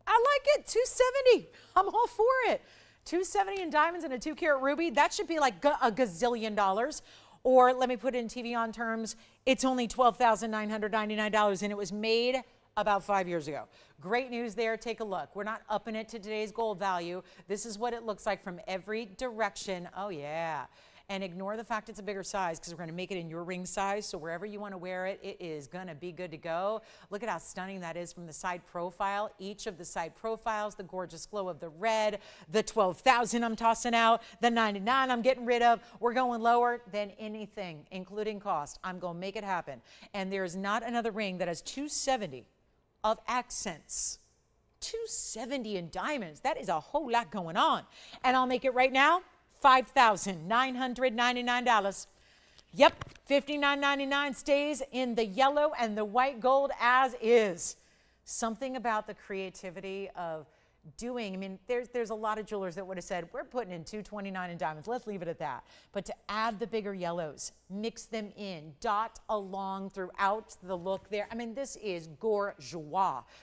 I like it. 270. I'm all for it. 270 in diamonds and a 2-carat ruby. That should be like a gazillion dollars. Or let me put it in TVON terms. It's only $12,999, and it was made about 5 years ago. Great news there. Take a look. We're not upping it to today's gold value. This is what it looks like from every direction. Oh, yeah. And ignore the fact it's a bigger size because we're going to make it in your ring size. So wherever you want to wear it, it is going to be good to go. Look at how stunning that is from the side profile. Each of the side profiles, the gorgeous glow of the red, the 12,000 I'm tossing out, the 99 I'm getting rid of. We're going lower than anything, including cost. I'm going to make it happen. And there's not another ring that has 270 of accents. 270 in diamonds. That is a whole lot going on. And I'll make it right now. $5,999. Yep, $59.99 stays in the yellow and the white gold as is. Something about the creativity of doing, I mean, there's a lot of jewelers that would have said, we're putting in 229 in diamonds, let's leave it at that. But to add the bigger yellows, mix them in, dot along throughout the look there. I mean, this is gorgeous.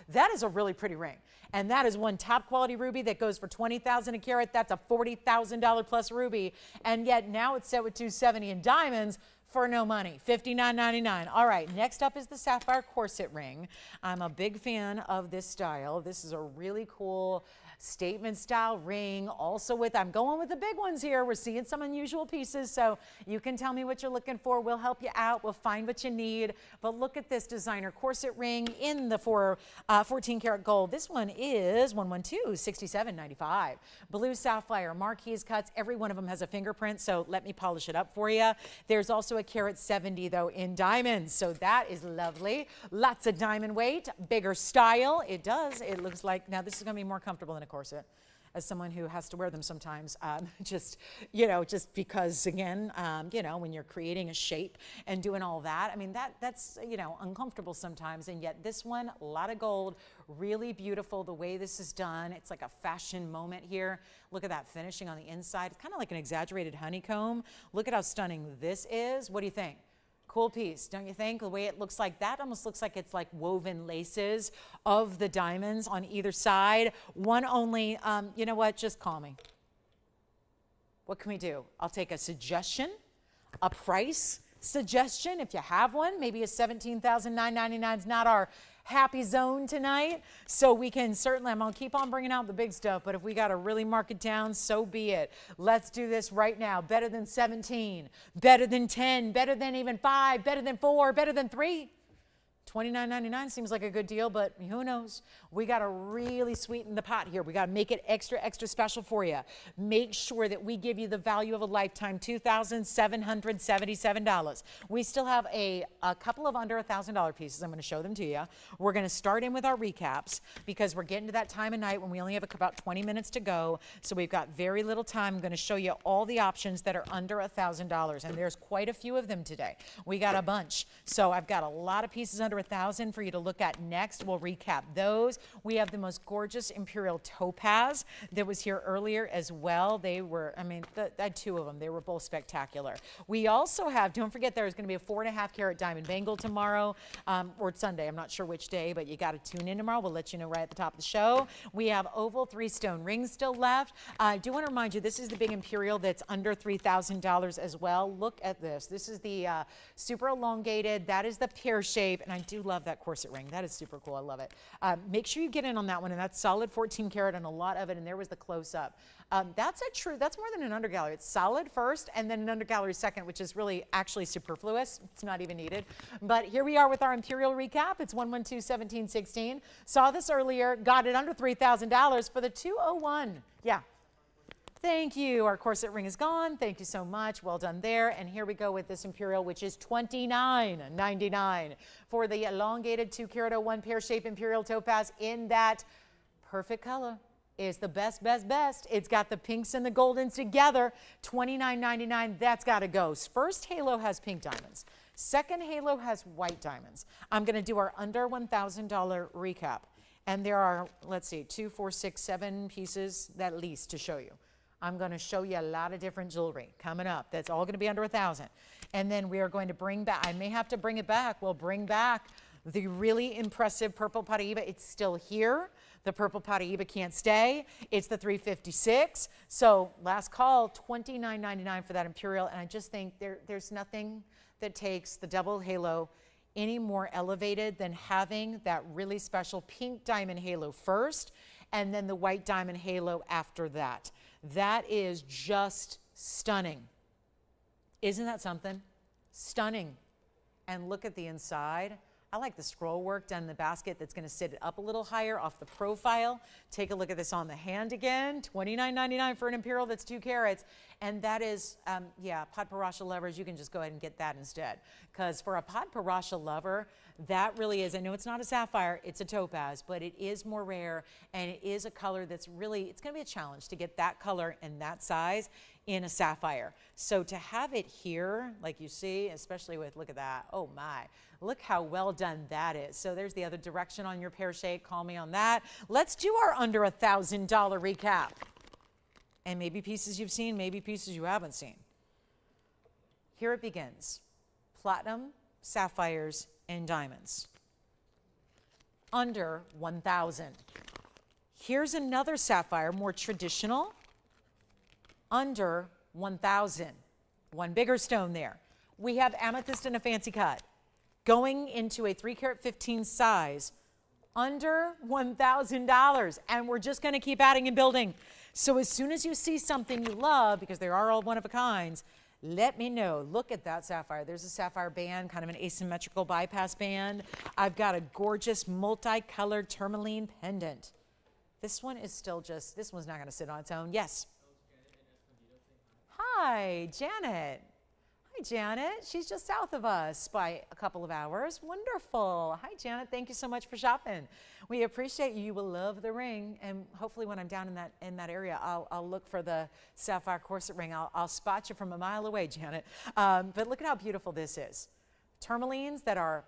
That is a really pretty ring. And that is one top quality ruby that goes for $20,000 a carat. That's a $40,000 plus ruby. And yet now it's set with 270 in diamonds for no money, $59.99. All right, next up is the sapphire corset ring. I'm a big fan of this style. This is a really cool statement style ring. Also with, I'm going with the big ones here. We're seeing some unusual pieces, so you can tell me what you're looking for. We'll help you out. We'll find what you need. But look at this designer corset ring in the 14 karat gold. This one is 112, $67.95. Blue sapphire, marquise cuts. Every one of them has a fingerprint, so let me polish it up for you. There's also a carat 70 though in diamonds, so that is lovely. Lots of diamond weight, bigger style. It does. It looks like, now this is going to be more comfortable than a corset, as someone who has to wear them sometimes, just because, again, when you're creating a shape and doing all that, I mean, that's uncomfortable sometimes. And yet this one, a lot of gold, really beautiful the way this is done. It's like a fashion moment here. Look at that finishing on the inside. It's kind of like an exaggerated honeycomb. Look at how stunning this is. What do you think? Cool piece, don't you think? The way it looks like that almost looks like it's like woven laces of the diamonds on either side. One only, you know what, just call me. What can we do? I'll take a suggestion, a price, suggestion, if you have one, maybe a $17,999 is not our happy zone tonight. So we can certainly, I'm going to keep on bringing out the big stuff, but if we got to really mark it down, so be it. Let's do this right now. Better than 17, better than 10, better than even 5, better than 4, better than 3. $29.99 seems like a good deal, but who knows? We got to really sweeten the pot here. We got to make it extra, extra special for you. Make sure that we give you the value of a lifetime, $2,777. We still have a couple of under $1,000 pieces. I'm going to show them to you. We're going to start in with our recaps because we're getting to that time of night when we only have about 20 minutes to go. So we've got very little time. I'm going to show you all the options that are under $1,000, and there's quite a few of them today. We got a bunch. So I've got a lot of pieces under $1,000 for you to look at next. We'll recap those. We have the most gorgeous Imperial topaz that was here earlier as well. They were, I mean, I had two of them. They were both spectacular. We also have, don't forget, there's going to be a 4.5 carat diamond bangle tomorrow, or Sunday. I'm not sure which day, but you got to tune in tomorrow. We'll let you know right at the top of the show. We have oval 3-stone rings still left. I do want to remind you, this is the big Imperial that's under $3,000 as well. Look at this. This is the super elongated. That is the pear shape, and I do love that corset ring. That is super cool. I love it. Make sure you get in on that one, and that's solid 14 karat and a lot of it, and there was the close-up. That's more than an undergallery. It's solid first and then an undergallery second, which is really actually superfluous. It's not even needed. But here we are with our Imperial recap. It's 112-1716. Saw this earlier, got it under $3,000 for the 201. Yeah. Thank you. Our corset ring is gone. Thank you so much. Well done there. And here we go with this Imperial, which is $29.99 for the elongated 2 karat 01 pear shape Imperial topaz in that perfect color. Is the best, best, best. It's got the pinks and the goldens together. $29.99. That's got to go. First halo has pink diamonds. Second halo has white diamonds. I'm going to do our under $1,000 recap. And there are, let's see, 2, 4, 6, 7 pieces at least to show you. I'm going to show you a lot of different jewelry coming up. That's all going to be under $1,000. And then we are going to bring back, I may have to bring it back. We'll bring back the really impressive purple Paraiba. It's still here. The purple Paraiba can't stay. It's the 356. So last call, $29.99 for that Imperial. And I just think there's nothing that takes the double halo any more elevated than having that really special pink diamond halo first and then the white diamond halo after that. That is just stunning. Isn't that something? Stunning. And look at the inside. I like the scroll work done in the basket that's going to sit it up a little higher off the profile. Take a look at this on the hand again. $29.99 for an Imperial that's 2 carats. And that is, yeah, Pod Parasha lovers, you can just go ahead and get that instead. Because for a Pod Parasha lover, that really is, I know it's not a sapphire, it's a topaz, but it is more rare and it is a color that's really, it's going to be a challenge to get that color and that size in a sapphire. So to have it here, like you see, especially with, look at that, oh my, look how well done that is. So there's the other direction on your pear shape, call me on that. Let's do our under $1,000 recap. And maybe pieces you've seen, maybe pieces you haven't seen. Here it begins. Platinum, sapphires, and diamonds. Under $1,000. Here's another sapphire, more traditional. Under $1,000. One bigger stone there. We have amethyst in a fancy cut. Going into a 3 carat 15 size. Under $1,000. And we're just going to keep adding and building. So as soon as you see something you love, because they are all one of a kinds, let me know. Look at that sapphire. There's a sapphire band, kind of an asymmetrical bypass band. I've got a gorgeous multicolored tourmaline pendant. This one is still just, this one's not going to sit on its own. Yes. Hi, Janet. Hi, Janet. She's just south of us by a couple of hours. Wonderful. Hi, Janet. Thank you so much for shopping. We appreciate you. You will love the ring. And hopefully when I'm down in that area, I'll look for the sapphire corset ring. I'll spot you from a mile away, Janet. But look at how beautiful this is. Tourmalines that are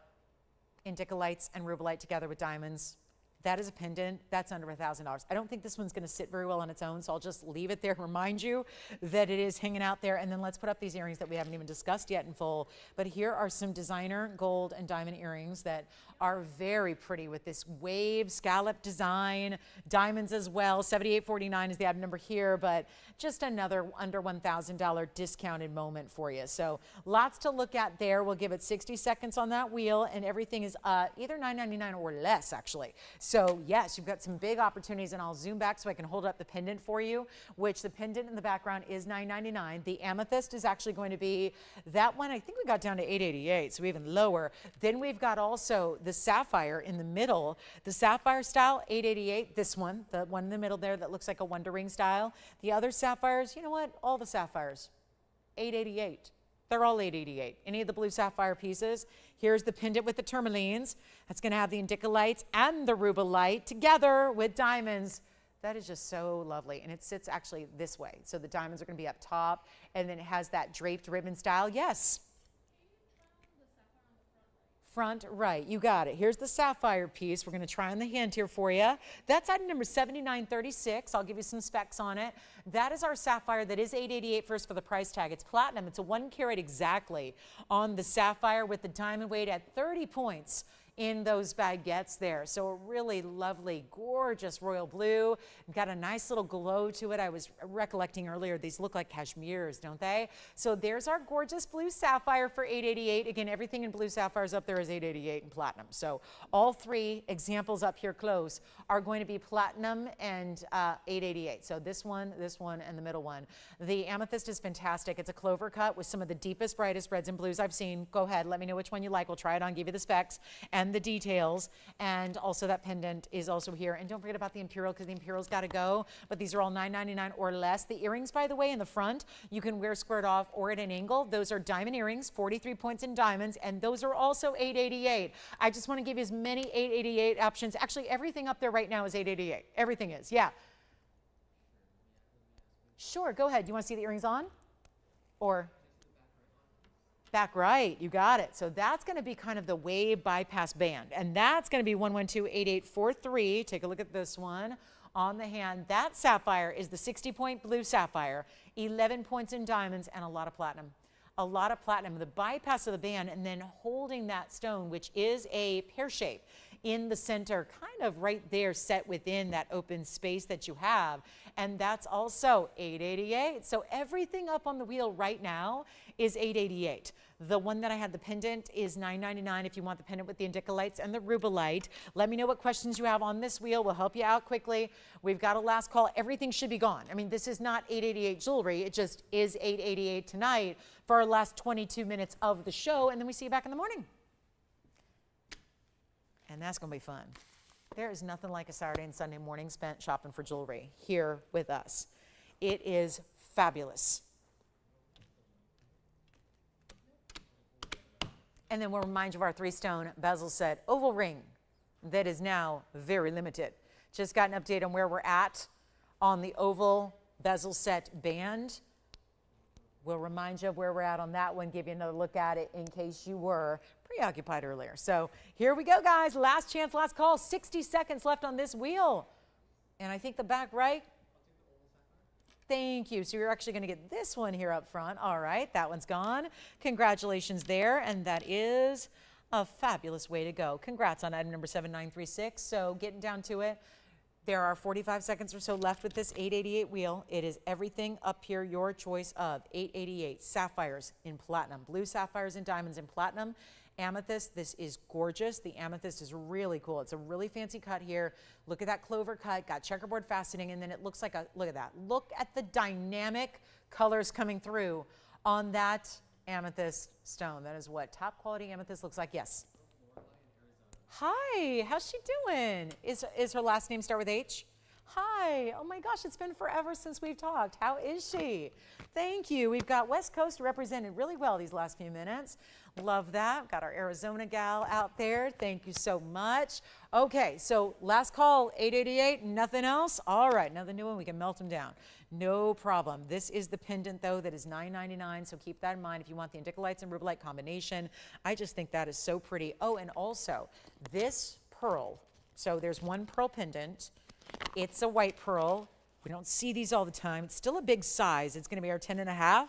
indicolites and rubellite together with diamonds. That is a pendant. That's under $1,000. I don't think this one's going to sit very well on its own, so I'll just leave it there, remind you that it is hanging out there. And then let's put up these earrings that we haven't even discussed yet in full. But here are some designer gold and diamond earrings that are very pretty with this wave scallop design, diamonds as well. $78.49 is the item number here, but just another under $1,000 discounted moment for you. So lots to look at there. We'll give it 60 seconds on that wheel, and everything is either $9.99 or less, actually. So yes, you've got some big opportunities, and I'll zoom back so I can hold up the pendant for you, which the pendant in the background is $9.99. The amethyst is actually going to be, that one I think we got down to $8.88, so even lower. Then we've got also the sapphire in the middle. The sapphire style, $8.88. This one, the one in the middle there that looks like a Wonder Ring style. The other sapphires, you know what? All the sapphires, $8.88. They're all $8.88. Any of the blue sapphire pieces. Here's the pendant with the tourmalines. That's going to have the indicolites and the rubellite together with diamonds. That is just so lovely. And it sits actually this way. So the diamonds are going to be up top, and then it has that draped ribbon style. Yes. Front right, you got it. Here's the sapphire piece. We're going to try on the hand here for you. That's item number 7936. I'll give you some specs on it. That is our sapphire. That is $888 first for the price tag. It's platinum. It's a 1 carat exactly on the sapphire with the diamond weight at 30 points in those baguettes there. So a really lovely, gorgeous royal blue. Got a nice little glow to it. I was recollecting earlier, these look like cashmeres, don't they? So there's our gorgeous blue sapphire for $888. Again, everything in blue sapphires up there is $888 in platinum. So all three examples up here close are going to be platinum and $888. So this one, and the middle one. The amethyst is fantastic. It's a clover cut with some of the deepest, brightest reds and blues I've seen. Go ahead, let me know which one you like. We'll try it on, give you the specs and the details. And also that pendant is also here. And don't forget about the Imperial, because the Imperial's got to go. But these are all $9.99 or less. The earrings, by the way, in the front, you can wear squared off or at an angle. Those are diamond earrings, 43 points in diamonds, and those are also $888. I just want to give you as many $888 options. Actually, everything up there right now is $888. Everything is, yeah. Sure, go ahead. You want to see the earrings on? Or? Back right, you got it. So that's going to be kind of the wave bypass band, and that's going to be 1128843. Take a look at this one on the hand. That sapphire is the 60-point blue sapphire, 11 points in diamonds, and a lot of platinum. A lot of platinum. The bypass of the band, and then holding that stone, which is a pear shape in the center, kind of right there, set within that open space that you have. And that's also $888. So everything up on the wheel right now is $888. The one that I had, the pendant, is $9.99 if you want the pendant with the indicolites and the rubellite. Let me know what questions you have on this wheel. We'll help you out quickly. We've got a last call. Everything should be gone. I mean, this is not $888 jewelry. It just is $888 tonight for our last 22 minutes of the show, and then we see you back in the morning. And that's going to be fun. There is nothing like a Saturday and Sunday morning spent shopping for jewelry here with us. It is fabulous. And then we'll remind you of our 3-stone bezel set oval ring that is now very limited. Just got an update on where we're at on the oval bezel set band. We'll remind you of where we're at on that one, give you another look at it in case you were preoccupied earlier. So here we go, guys. Last chance, last call. 60 seconds left on this wheel. And I think the back right. Thank you. So you're actually going to get this one here up front. All right, that one's gone. Congratulations there. And that is a fabulous way to go. Congrats on item number 7936. So getting down to it. There are 45 seconds or so left with this 888 wheel. It is everything up here, your choice of 888 sapphires in platinum, blue sapphires and diamonds in platinum, amethyst. This is gorgeous. The amethyst is really cool. It's a really fancy cut here. Look at that clover cut, got checkerboard faceting, and then it looks like a, look at that. Look at the dynamic colors coming through on that amethyst stone. That is what top quality amethyst looks like. Yes. Hi, how's she doing? Is her last name start with H? Hi, oh my gosh, it's been forever since we've talked. How is she? Thank you. We've got West Coast represented really well these last few minutes. Love that. Got our Arizona gal out there. Thank you so much. Okay, so last call, 888, nothing else? All right, another new one, we can melt them down. No problem. This is the pendant, though, that is $9.99, so keep that in mind if you want the indicolites and rubellite combination. I just think that is so pretty. Oh, and also, this pearl So there's one pearl pendant. It's a white pearl. We don't see these all the time. It's still a big size. It's going to be our 10.5.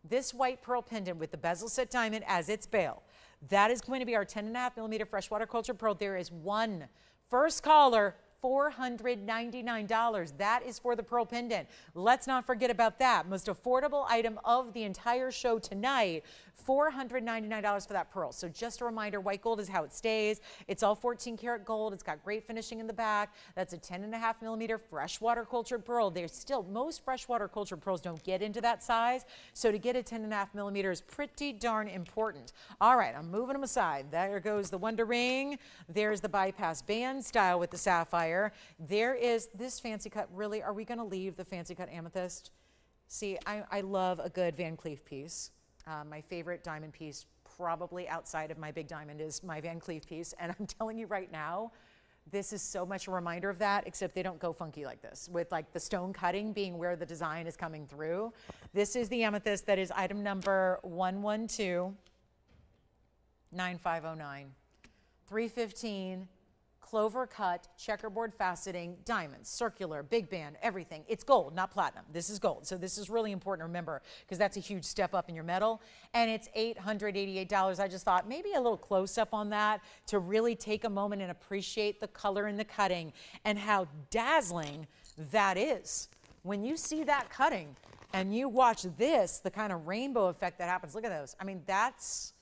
This white pearl pendant with the bezel set diamond as its bail. That is going to be our 10.5 millimeter freshwater cultured pearl. There is one first caller, $499. That is for the pearl pendant. Let's not forget about that. Most affordable item of the entire show tonight, $499 for that pearl. So just a reminder, white gold is how it stays. It's all 14 karat gold. It's got great finishing in the back. That's a 10.5 millimeter freshwater cultured pearl. There's still, most freshwater cultured pearls don't get into that size. So to get a 10.5 millimeter is pretty darn important. All right, I'm moving them aside. There goes the Wonder Ring. There's the bypass band style with the sapphire. There is this fancy cut. Really, are we going to leave the fancy cut amethyst? See, I love a good Van Cleef piece. My favorite diamond piece, probably outside of my big diamond, is my Van Cleef piece. And I'm telling you right now, this is so much a reminder of that, except they don't go funky like this, with like the stone cutting being where the design is coming through. This is the amethyst that is item number 112-9509. 315. Clover cut, checkerboard faceting, diamonds, circular, big band, everything. It's gold, not platinum. This is gold. So this is really important to remember because that's a huge step up in your metal. And it's $888. I just thought maybe a little close up on that to really take a moment and appreciate the color and the cutting and how dazzling that is. When you see that cutting and you watch this, the kind of rainbow effect that happens, look at those. I mean, that's,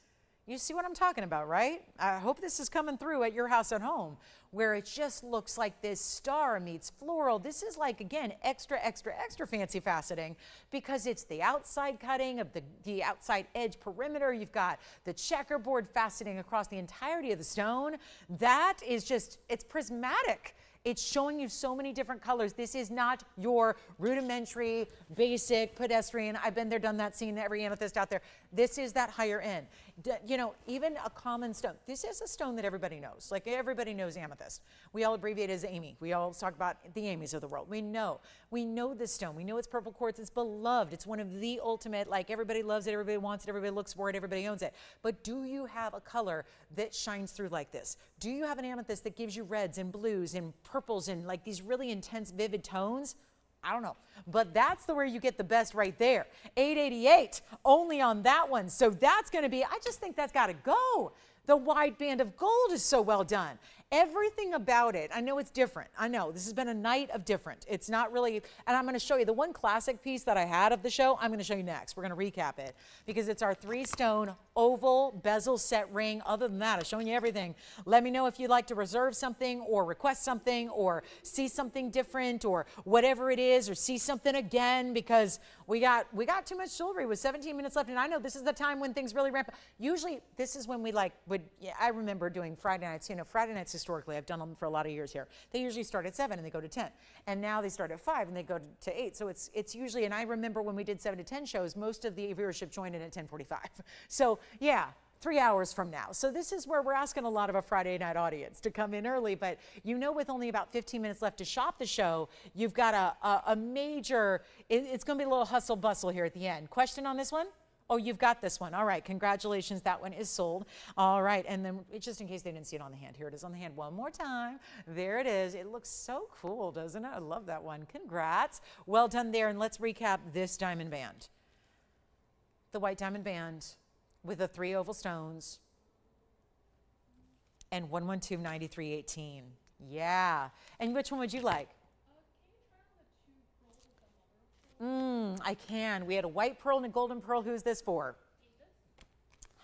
you see what I'm talking about, right? I hope this is coming through at your house at home, where it just looks like this star meets floral. This is like, again, extra, extra, extra fancy faceting because it's the outside cutting of the outside edge perimeter. You've got the checkerboard faceting across the entirety of the stone. That is just, it's prismatic. It's showing you so many different colors. This is not your rudimentary, basic, pedestrian, I've been there, done that, seen every amethyst out there. This is that higher end. You know, even a common stone. This is a stone that everybody knows. Like everybody knows amethyst. We all abbreviate it as Amy. We all talk about the Amy's of the world. We know this stone. We know it's purple quartz. It's beloved. It's one of the ultimate, like everybody loves it, everybody wants it, everybody looks for it, everybody owns it. But do you have a color that shines through like this? Do you have an amethyst that gives you reds and blues and purples and like these really intense, vivid tones? I don't know, but that's where you get the best right there. $888 only on that one. So that's going to be, I just think that's got to go. The wide band of gold is so well done. Everything about it, I know it's different. I know this has been a night of different. It's not really, and I'm going to show you the one classic piece that I had of the show. I'm going to show you next. We're going to recap it because it's our 3-stone oval bezel set ring. Other than that, I'm showing you everything. Let me know if you'd like to reserve something or request something or see something different or whatever it is or see something again because we got too much jewelry with 17 minutes left. And I know this is the time when things really ramp up. Usually this is when we I remember doing Friday nights. You know, Friday nights historically, I've done them for a lot of years here. They usually start at 7 and they go to 10. And now they start at 5 and they go to 8. So it's usually, and I remember when we did 7 to 10 shows, most of the viewership joined in at 10:45. So yeah, 3 hours from now. So this is where we're asking a lot of a Friday night audience to come in early, but you know with only about 15 minutes left to shop the show, you've got a major, it's going to be a little hustle bustle here at the end. Question on this one? Oh, you've got this one. All right, congratulations. That one is sold. All right, and then just in case they didn't see it on the hand, here it is on the hand one more time. There it is. It looks so cool, doesn't it? I love that one. Congrats. Well done there, and let's recap this diamond band. The white diamond band with the 3 oval stones and 112-9318. Yeah. And which one would you like? I can. We had a white pearl and a golden pearl. Who's this for?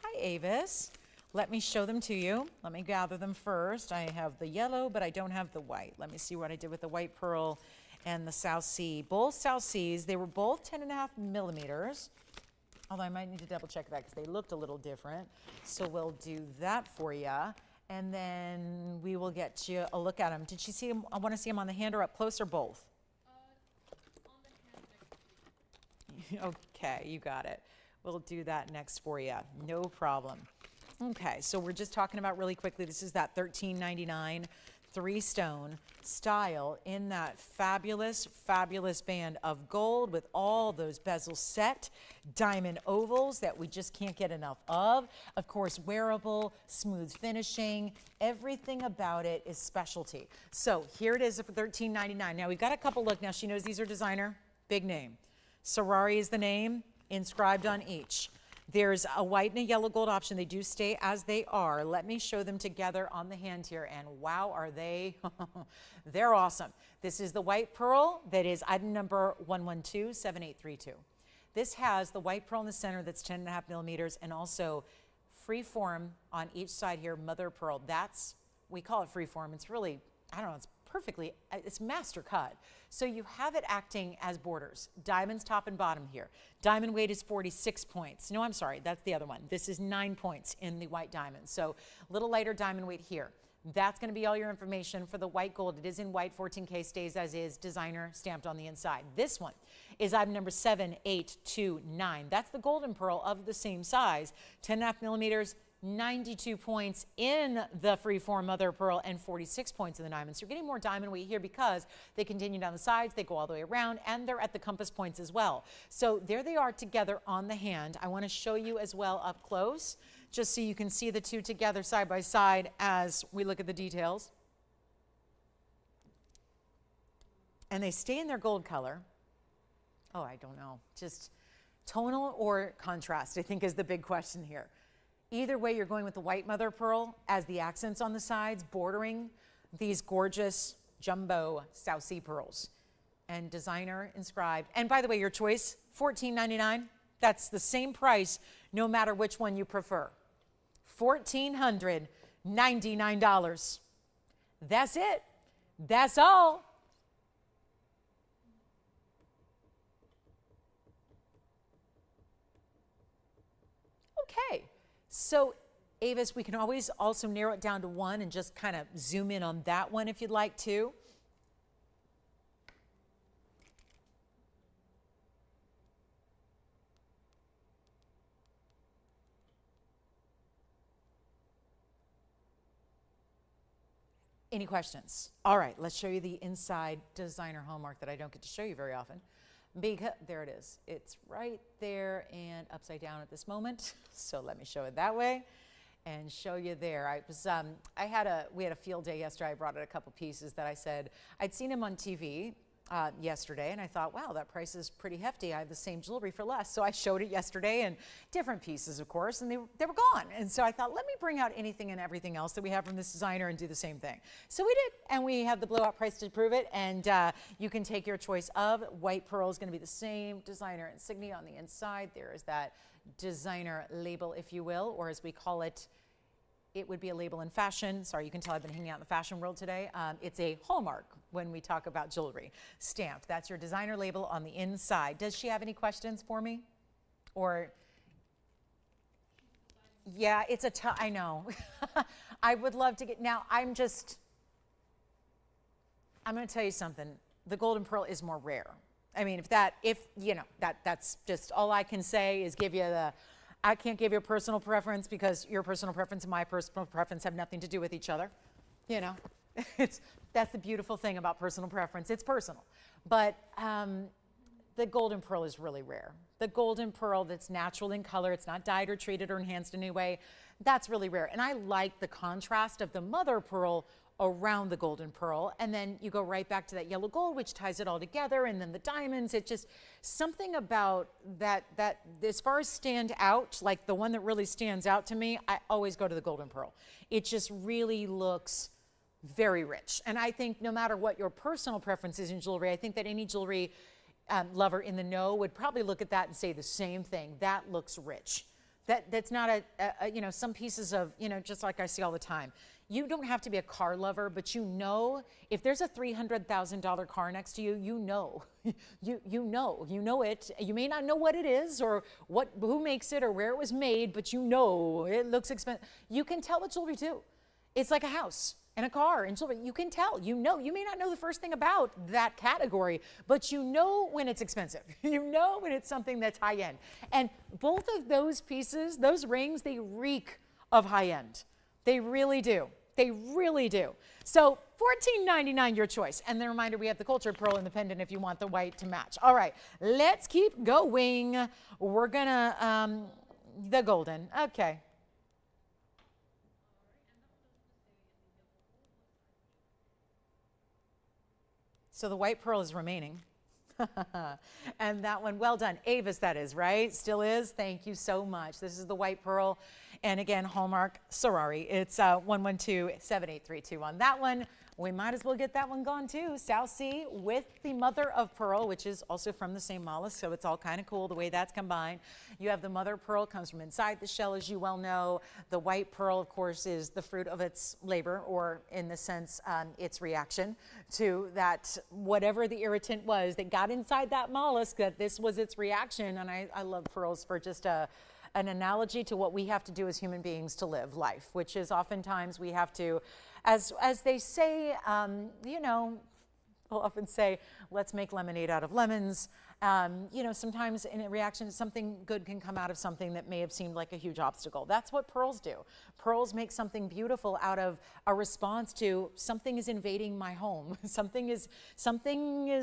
Hi, Avis. Let me show them to you. Let me gather them first. I have the yellow, but I don't have the white. Let me see what I did with the white pearl and the South Sea. Both South Seas. They were both 10.5 millimeters. Although I might need to double check that because they looked a little different. So we'll do that for you. And then we will get you a look at them. Did you see them? I want to see them on the hand or up close or both? Okay, you got it. We'll do that next for you. No problem. Okay, so we're just talking about really quickly. This is that $13.99 three-stone style in that fabulous, fabulous band of gold with all those bezels set, diamond ovals that we just can't get enough of. Of course, wearable, smooth finishing, everything about it is specialty. So here it is for $13.99. Now we've got a couple, look, now she knows these are designer, big name. Sarari is the name, inscribed on each. There's a white and a yellow gold option. They do stay as they are. Let me show them together on the hand here, and wow, are they, they're awesome. This is the white pearl that is item number 1127832. This has the white pearl in the center that's 10.5 millimeters, and also free form on each side here, mother pearl. That's, we call it free form. It's really, I don't know, it's perfectly, it's master cut. So you have it acting as borders. Diamonds top and bottom here. Diamond weight is 46 points. No, I'm sorry, that's the other one. This is 9 points in the white diamond. So a little lighter diamond weight here. That's going to be all your information for the white gold. It is in white, 14K, stays as is, designer stamped on the inside. This one is item number 7829. That's the golden pearl of the same size, 10.5 millimeters, 92 points in the freeform mother pearl and 46 points in the diamond. So you're getting more diamond weight here because they continue down the sides, they go all the way around, and they're at the compass points as well. So there they are together on the hand. I want to show you as well up close, just so you can see the two together side by side as we look at the details. And they stay in their gold color. Oh, I don't know, just tonal or contrast, I think is the big question here. Either way, you're going with the white mother pearl as the accents on the sides, bordering these gorgeous jumbo South Sea pearls. And designer inscribed. And by the way, your choice, $14.99. That's the same price no matter which one you prefer. $1,499. That's it. That's all. Okay. So, Avis, we can always also narrow it down to one and just kind of zoom in on that one if you'd like to. Any questions? All right, let's show you the inside designer hallmark that I don't get to show you very often. Because there it is. It's right there and upside down at this moment. So let me show it that way and show you there. We had a field day yesterday. I brought out a couple pieces that I said I'd seen him on TV yesterday, and I thought, wow, that price is pretty hefty. I have the same jewelry for less. So I showed it yesterday, and different pieces, of course, and they were gone. And so I thought, let me bring out anything and everything else that we have from this designer and do the same thing. So we did, and we have the blowout price to prove it, and you can take your choice of. White pearl is going to be the same designer insignia on the inside. There is that designer label, if you will, or as we call it, it would be a label in fashion. Sorry, you can tell I've been hanging out in the fashion world today. It's a hallmark when we talk about jewelry. Stamped. That's your designer label on the inside. Does she have any questions for me? Or, yeah, it's a tough, I know. I would love to get, now I'm going to tell you something. The golden pearl is more rare. I mean, that's just all I can say is give you the, I can't give you a personal preference because your personal preference and my personal preference have nothing to do with each other. You know, that's the beautiful thing about personal preference. It's personal. But the golden pearl is really rare. The golden pearl that's natural in color, it's not dyed or treated or enhanced in any way, that's really rare. And I like the contrast of the mother pearl around the golden pearl, and then you go right back to that yellow gold, which ties it all together, and then the diamonds. It just, something about that as far as stand out, like the one that really stands out to me, I always go to the golden pearl. It just really looks very rich. And I think no matter what your personal preference is in jewelry, I think that any jewelry lover in the know would probably look at that and say the same thing. That looks rich. That's not some pieces of, just like I see all the time. You don't have to be a car lover, but if there's a $300,000 car next to you, you know it. You may not know what it is or who makes it or where it was made, but you know it looks expensive. You can tell with jewelry too. It's like a house and a car and jewelry. You can tell. You may not know the first thing about that category, but you know when it's expensive. You know when it's something that's high end. And both of those pieces, those rings, they reek of high end. They really do. They really do. So $14.99, your choice. And then reminder, we have the cultured pearl in the pendant if you want the white to match. All right, let's keep going. We're gonna, the golden, okay. So the white pearl is remaining. And that one, well done. Avis, that is, right? Still is. Thank you so much. This is the white pearl. And again, Hallmark Sorari. It's 112-78321. That one, we might as well get that one gone too. South Sea with the mother of pearl, which is also from the same mollusk. So it's all kind of cool the way that's combined. You have the mother of pearl, comes from inside the shell, as you well know. The white pearl, of course, is the fruit of its labor, or in the sense, its reaction to that, whatever the irritant was that got inside that mollusk, that this was its reaction. And I love pearls for just an analogy to what we have to do as human beings to live life, which is oftentimes we have to, as they say, you know, we'll often say, let's make lemonade out of lemons. You know, sometimes in a reaction, something good can come out of something that may have seemed like a huge obstacle. That's what pearls do. Pearls make something beautiful out of a response to something is invading my home. Something is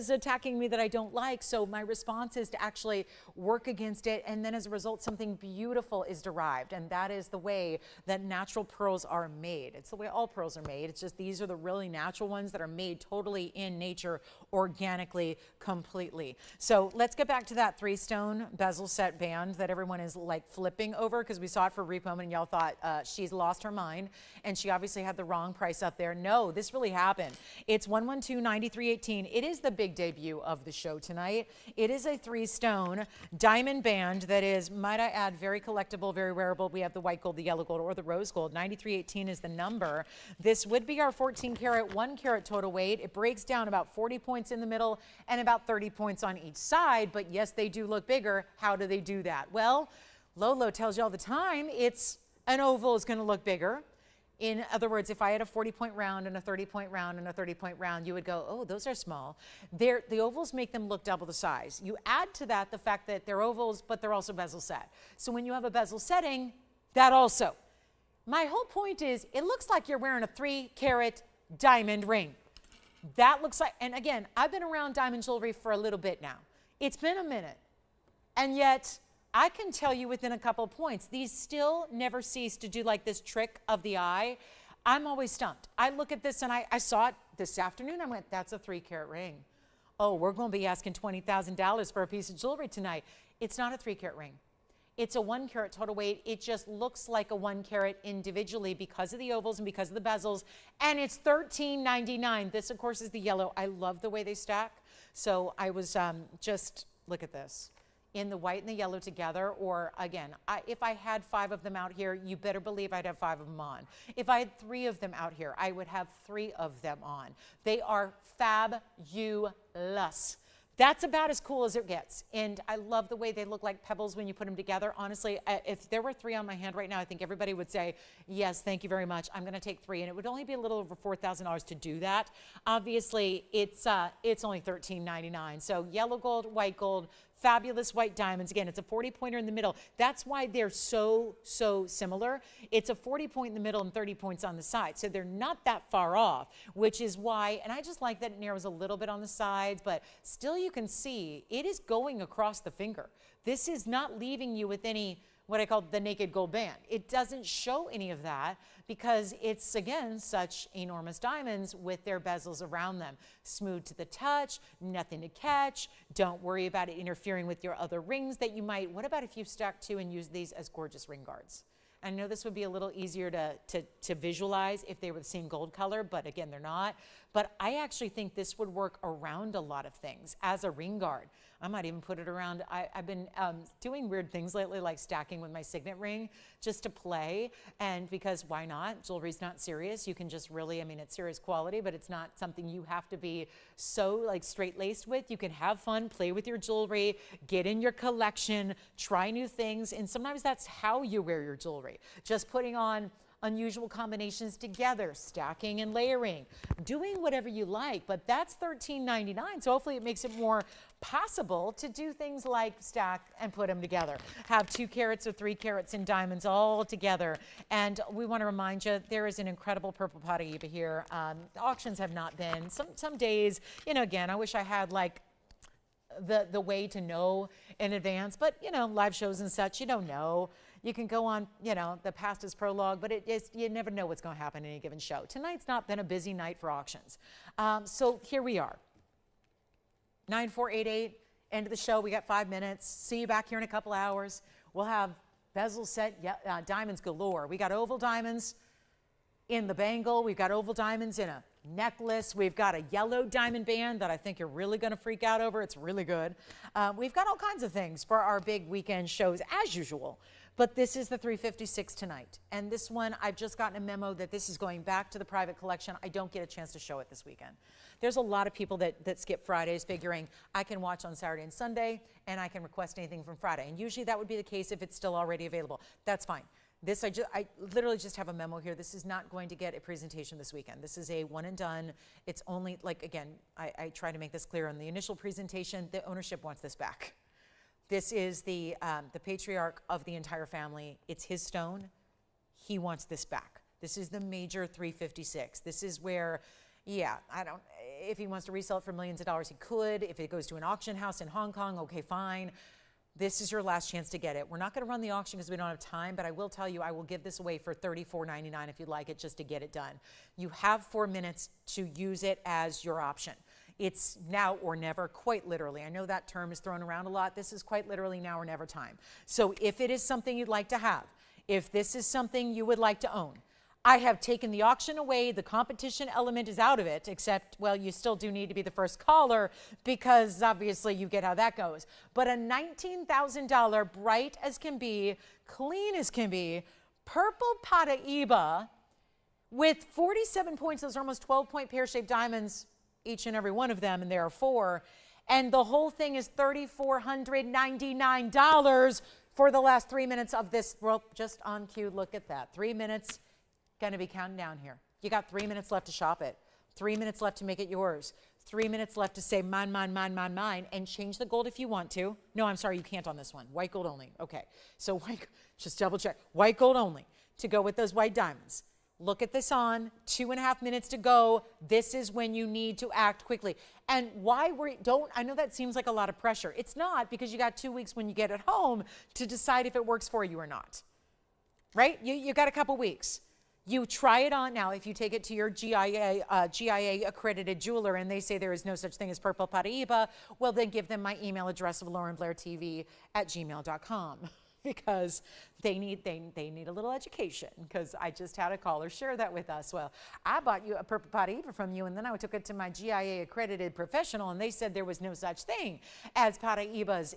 attacking me that I don't like. So my response is to actually work against it. And then as a result, something beautiful is derived. And that is the way that natural pearls are made. It's the way all pearls are made. It's just these are the really natural ones that are made totally in nature, organically, completely. So let's get back to that 3-stone bezel set band that everyone is like flipping over, because we saw it for repo and y'all thought she's lost her mind and she obviously had the wrong price up there. No, this really happened. It's 112-9318. It is the big debut of the show tonight. It is a 3-stone diamond band that is, might I add, very collectible, very wearable. We have the white gold, the yellow gold, or the rose gold. 9318 is the number. This would be our 14 karat, 1 carat total weight. It breaks down about 40 points in the middle and about 30 points on each side, but yes, they do look bigger. How do they do that? Well, Lolo tells you all the time, it's an oval is going to look bigger. In other words, if I had a 40-point round and a 30-point round and a 30-point round, you would go, oh, those are small. The ovals make them look double the size. You add to that the fact that they're ovals, but they're also bezel set. So when you have a bezel setting, that also. My whole point is, it looks like you're wearing a 3-carat diamond ring. That looks like, and again, I've been around diamond jewelry for a little bit now. It's been a minute. And yet, I can tell you within a couple of points, these still never cease to do like this trick of the eye. I'm always stumped. I look at this and I saw it this afternoon. I went, that's a 3-carat ring. Oh, we're going to be asking $20,000 for a piece of jewelry tonight. It's not a 3-carat ring. It's a 1 carat total weight. It just looks like a 1 carat individually because of the ovals and because of the bezels. And it's $13.99. This, of course, is the yellow. I love the way they stack. So I was just, look at this. In the white and the yellow together, or again, if I had 5 of them out here, you better believe I'd have 5 of them on. If I had 3 of them out here, I would have 3 of them on. They are fabulous. That's about as cool as it gets. And I love the way they look like pebbles when you put them together. Honestly, if there were 3 on my hand right now, I think everybody would say, yes, thank you very much. I'm going to take 3. And it would only be a little over $4,000 to do that. Obviously, it's only $13.99. So yellow gold, white gold, fabulous white diamonds. Again, it's a 40-pointer in the middle. That's why they're so similar. It's a 40-point in the middle and 30 points on the side. So they're not that far off, which is why, and I just like that it narrows a little bit on the sides, but still you can see it is going across the finger. This is not leaving you with any, what I call the naked gold band. It doesn't show any of that because it's, again, such enormous diamonds with their bezels around them. Smooth to the touch, nothing to catch. Don't worry about it interfering with your other rings that you might. What about if you stack 2 and use these as gorgeous ring guards? I know this would be a little easier to visualize if they were the same gold color, but again, they're not. But I actually think this would work around a lot of things as a ring guard. I might even put it around. I've been doing weird things lately, like stacking with my signet ring just to play. And because why not? Jewelry's not serious. You can just really, I mean, it's serious quality, but it's not something you have to be so like straight-laced with. You can have fun, play with your jewelry, get in your collection, try new things. And sometimes that's how you wear your jewelry. Just putting on unusual combinations together, stacking and layering, doing whatever you like, but that's $13.99. So hopefully it makes it more possible to do things like stack and put them together. Have 2 carats or 3 carats in diamonds all together. And we want to remind you, there is an incredible purple Paraiba here. Auctions have not been. Some days, you know, again, I wish I had like the way to know in advance, but you know, live shows and such, you don't know. You can go on, you know, the past is prologue, but you never know what's going to happen in any given show. Tonight's not been a busy night for auctions. So here we are. 9488, end of the show. We got 5 minutes. See you back here in a couple hours. We'll have bezel set diamonds galore. We got oval diamonds in the bangle. We've got oval diamonds in a necklace. We've got a yellow diamond band that I think you're really going to freak out over. It's really good. We've got all kinds of things for our big weekend shows as usual. But this is the 356 tonight. And this one, I've just gotten a memo that this is going back to the private collection. I don't get a chance to show it this weekend. There's a lot of people that skip Fridays figuring I can watch on Saturday and Sunday and I can request anything from Friday. And usually that would be the case if it's still already available. That's fine. This, I literally just have a memo here. This is not going to get a presentation this weekend. This is a one and done. It's only, like, again, I try to make this clear on the initial presentation. The ownership wants this back. This is the patriarch of the entire family. It's his stone. He wants this back. This is the major 356. This is where, yeah, if he wants to resell it for millions of dollars, he could. If it goes to an auction house in Hong Kong, okay, fine. This is your last chance to get it. We're not going to run the auction because we don't have time, but I will tell you, I will give this away for $34.99 if you'd like it, just to get it done. You have 4 minutes to use it as your option. It's now or never, quite literally. I know that term is thrown around a lot. This is quite literally now or never time. So if it is something you'd like to have, if this is something you would like to own, I have taken the auction away. The competition element is out of it, except, well, you still do need to be the first caller because obviously you get how that goes. But a $19,000 bright as can be, clean as can be, purple Paraiba with 47 points. Those are almost 12-point pear-shaped diamonds, each and every one of them, and there are 4. And the whole thing is $3,499 for the last 3 minutes of this. Well, just on cue, look at that. 3 minutes. Going to be counting down here. You got 3 minutes left to shop it. 3 minutes left to make it yours. 3 minutes left to say mine, mine, mine, mine, mine, and change the gold if you want to. No, I'm sorry, you can't on this one. White gold only. Okay, so white, just double check. White gold only to go with those white diamonds. Look at this on, 2.5 minutes to go. This is when you need to act quickly. And why I know that seems like a lot of pressure. It's not, because you got 2 weeks when you get it home to decide if it works for you or not, right? You got a couple weeks. You try it on now. If you take it to your GIA accredited jeweler and they say there is no such thing as purple Paraiba, well, then give them my email address of laurenblairtv@gmail.com because they need a little education, because I just had a caller share that with us. Well, I bought you a purple Paraiba from you, and then I took it to my GIA accredited professional, and they said there was no such thing as Paraibas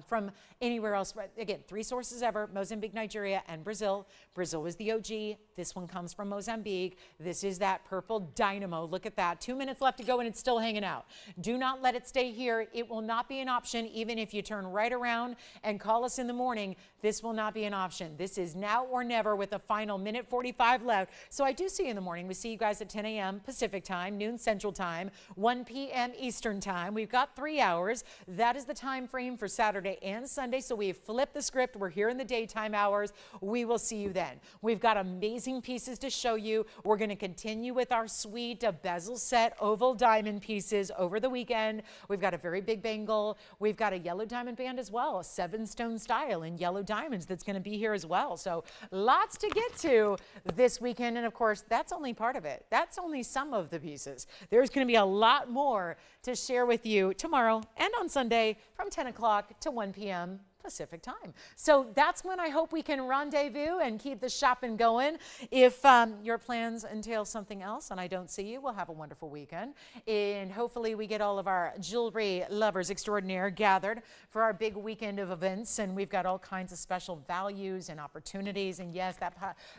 from anywhere else. Again, 3 sources ever: Mozambique, Nigeria, and Brazil. Brazil was the OG. This one comes from Mozambique. This is that purple dynamo. Look at that. 2 minutes left to go, and it's still hanging out. Do not let it stay here. It will not be an option, even if you turn right around and call us in the morning. This will not be an option. This is now or never with a final minute 45 left. So I do see you in the morning. We see you guys at 10 a.m. Pacific time, noon Central time, 1 p.m. Eastern time. We've got 3 hours. That is the time frame for Saturday and Sunday. So we've flipped the script. We're here in the daytime hours. We will see you then. We've got amazing pieces to show you. We're going to continue with our suite of bezel set oval diamond pieces over the weekend. We've got a very big bangle. We've got a yellow diamond band as well, a 7-stone style in yellow diamonds that's going to be here as well. So lots to get to this weekend. And of course, that's only part of it. That's only some of the pieces. There's going to be a lot more to share with you tomorrow and on Sunday from 10 o'clock to 1 p.m. Pacific time. So that's when I hope we can rendezvous and keep the shopping going. If your plans entail something else and I don't see you, we'll have a wonderful weekend. And hopefully we get all of our jewelry lovers extraordinaire gathered for our big weekend of events. And we've got all kinds of special values and opportunities. And yes,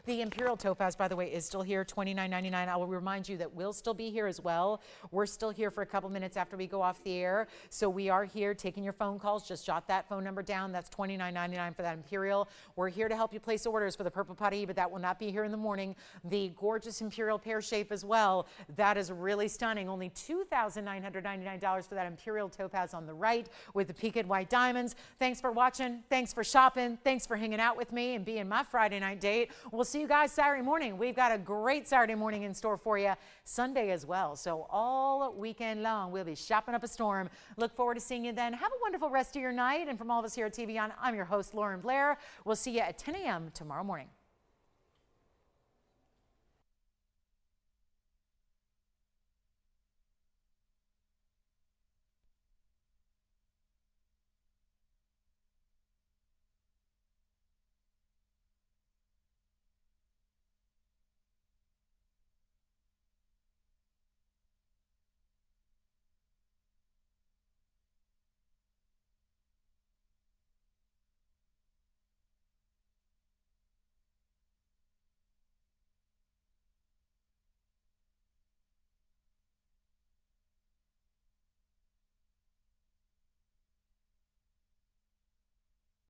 the Imperial topaz, by the way, is still here, $29.99. I will remind you that we'll still be here as well. We're still here for a couple minutes after we go off the air. So we are here taking your phone calls. Just jot that phone number down. That's $29.99 for that Imperial. We're here to help you place orders for the purple Paraiba, but that will not be here in the morning. The gorgeous Imperial pear shape as well. That is really stunning. Only $2,999 for that Imperial topaz on the right with the peaked white diamonds. Thanks for watching. Thanks for shopping. Thanks for hanging out with me and being my Friday night date. We'll see you guys Saturday morning. We've got a great Saturday morning in store for you. Sunday as well. So all weekend long, we'll be shopping up a storm. Look forward to seeing you then. Have a wonderful rest of your night. And from all of us here at TVON, I'm your host, Lauren Blair. We'll see you at 10 a.m. tomorrow morning.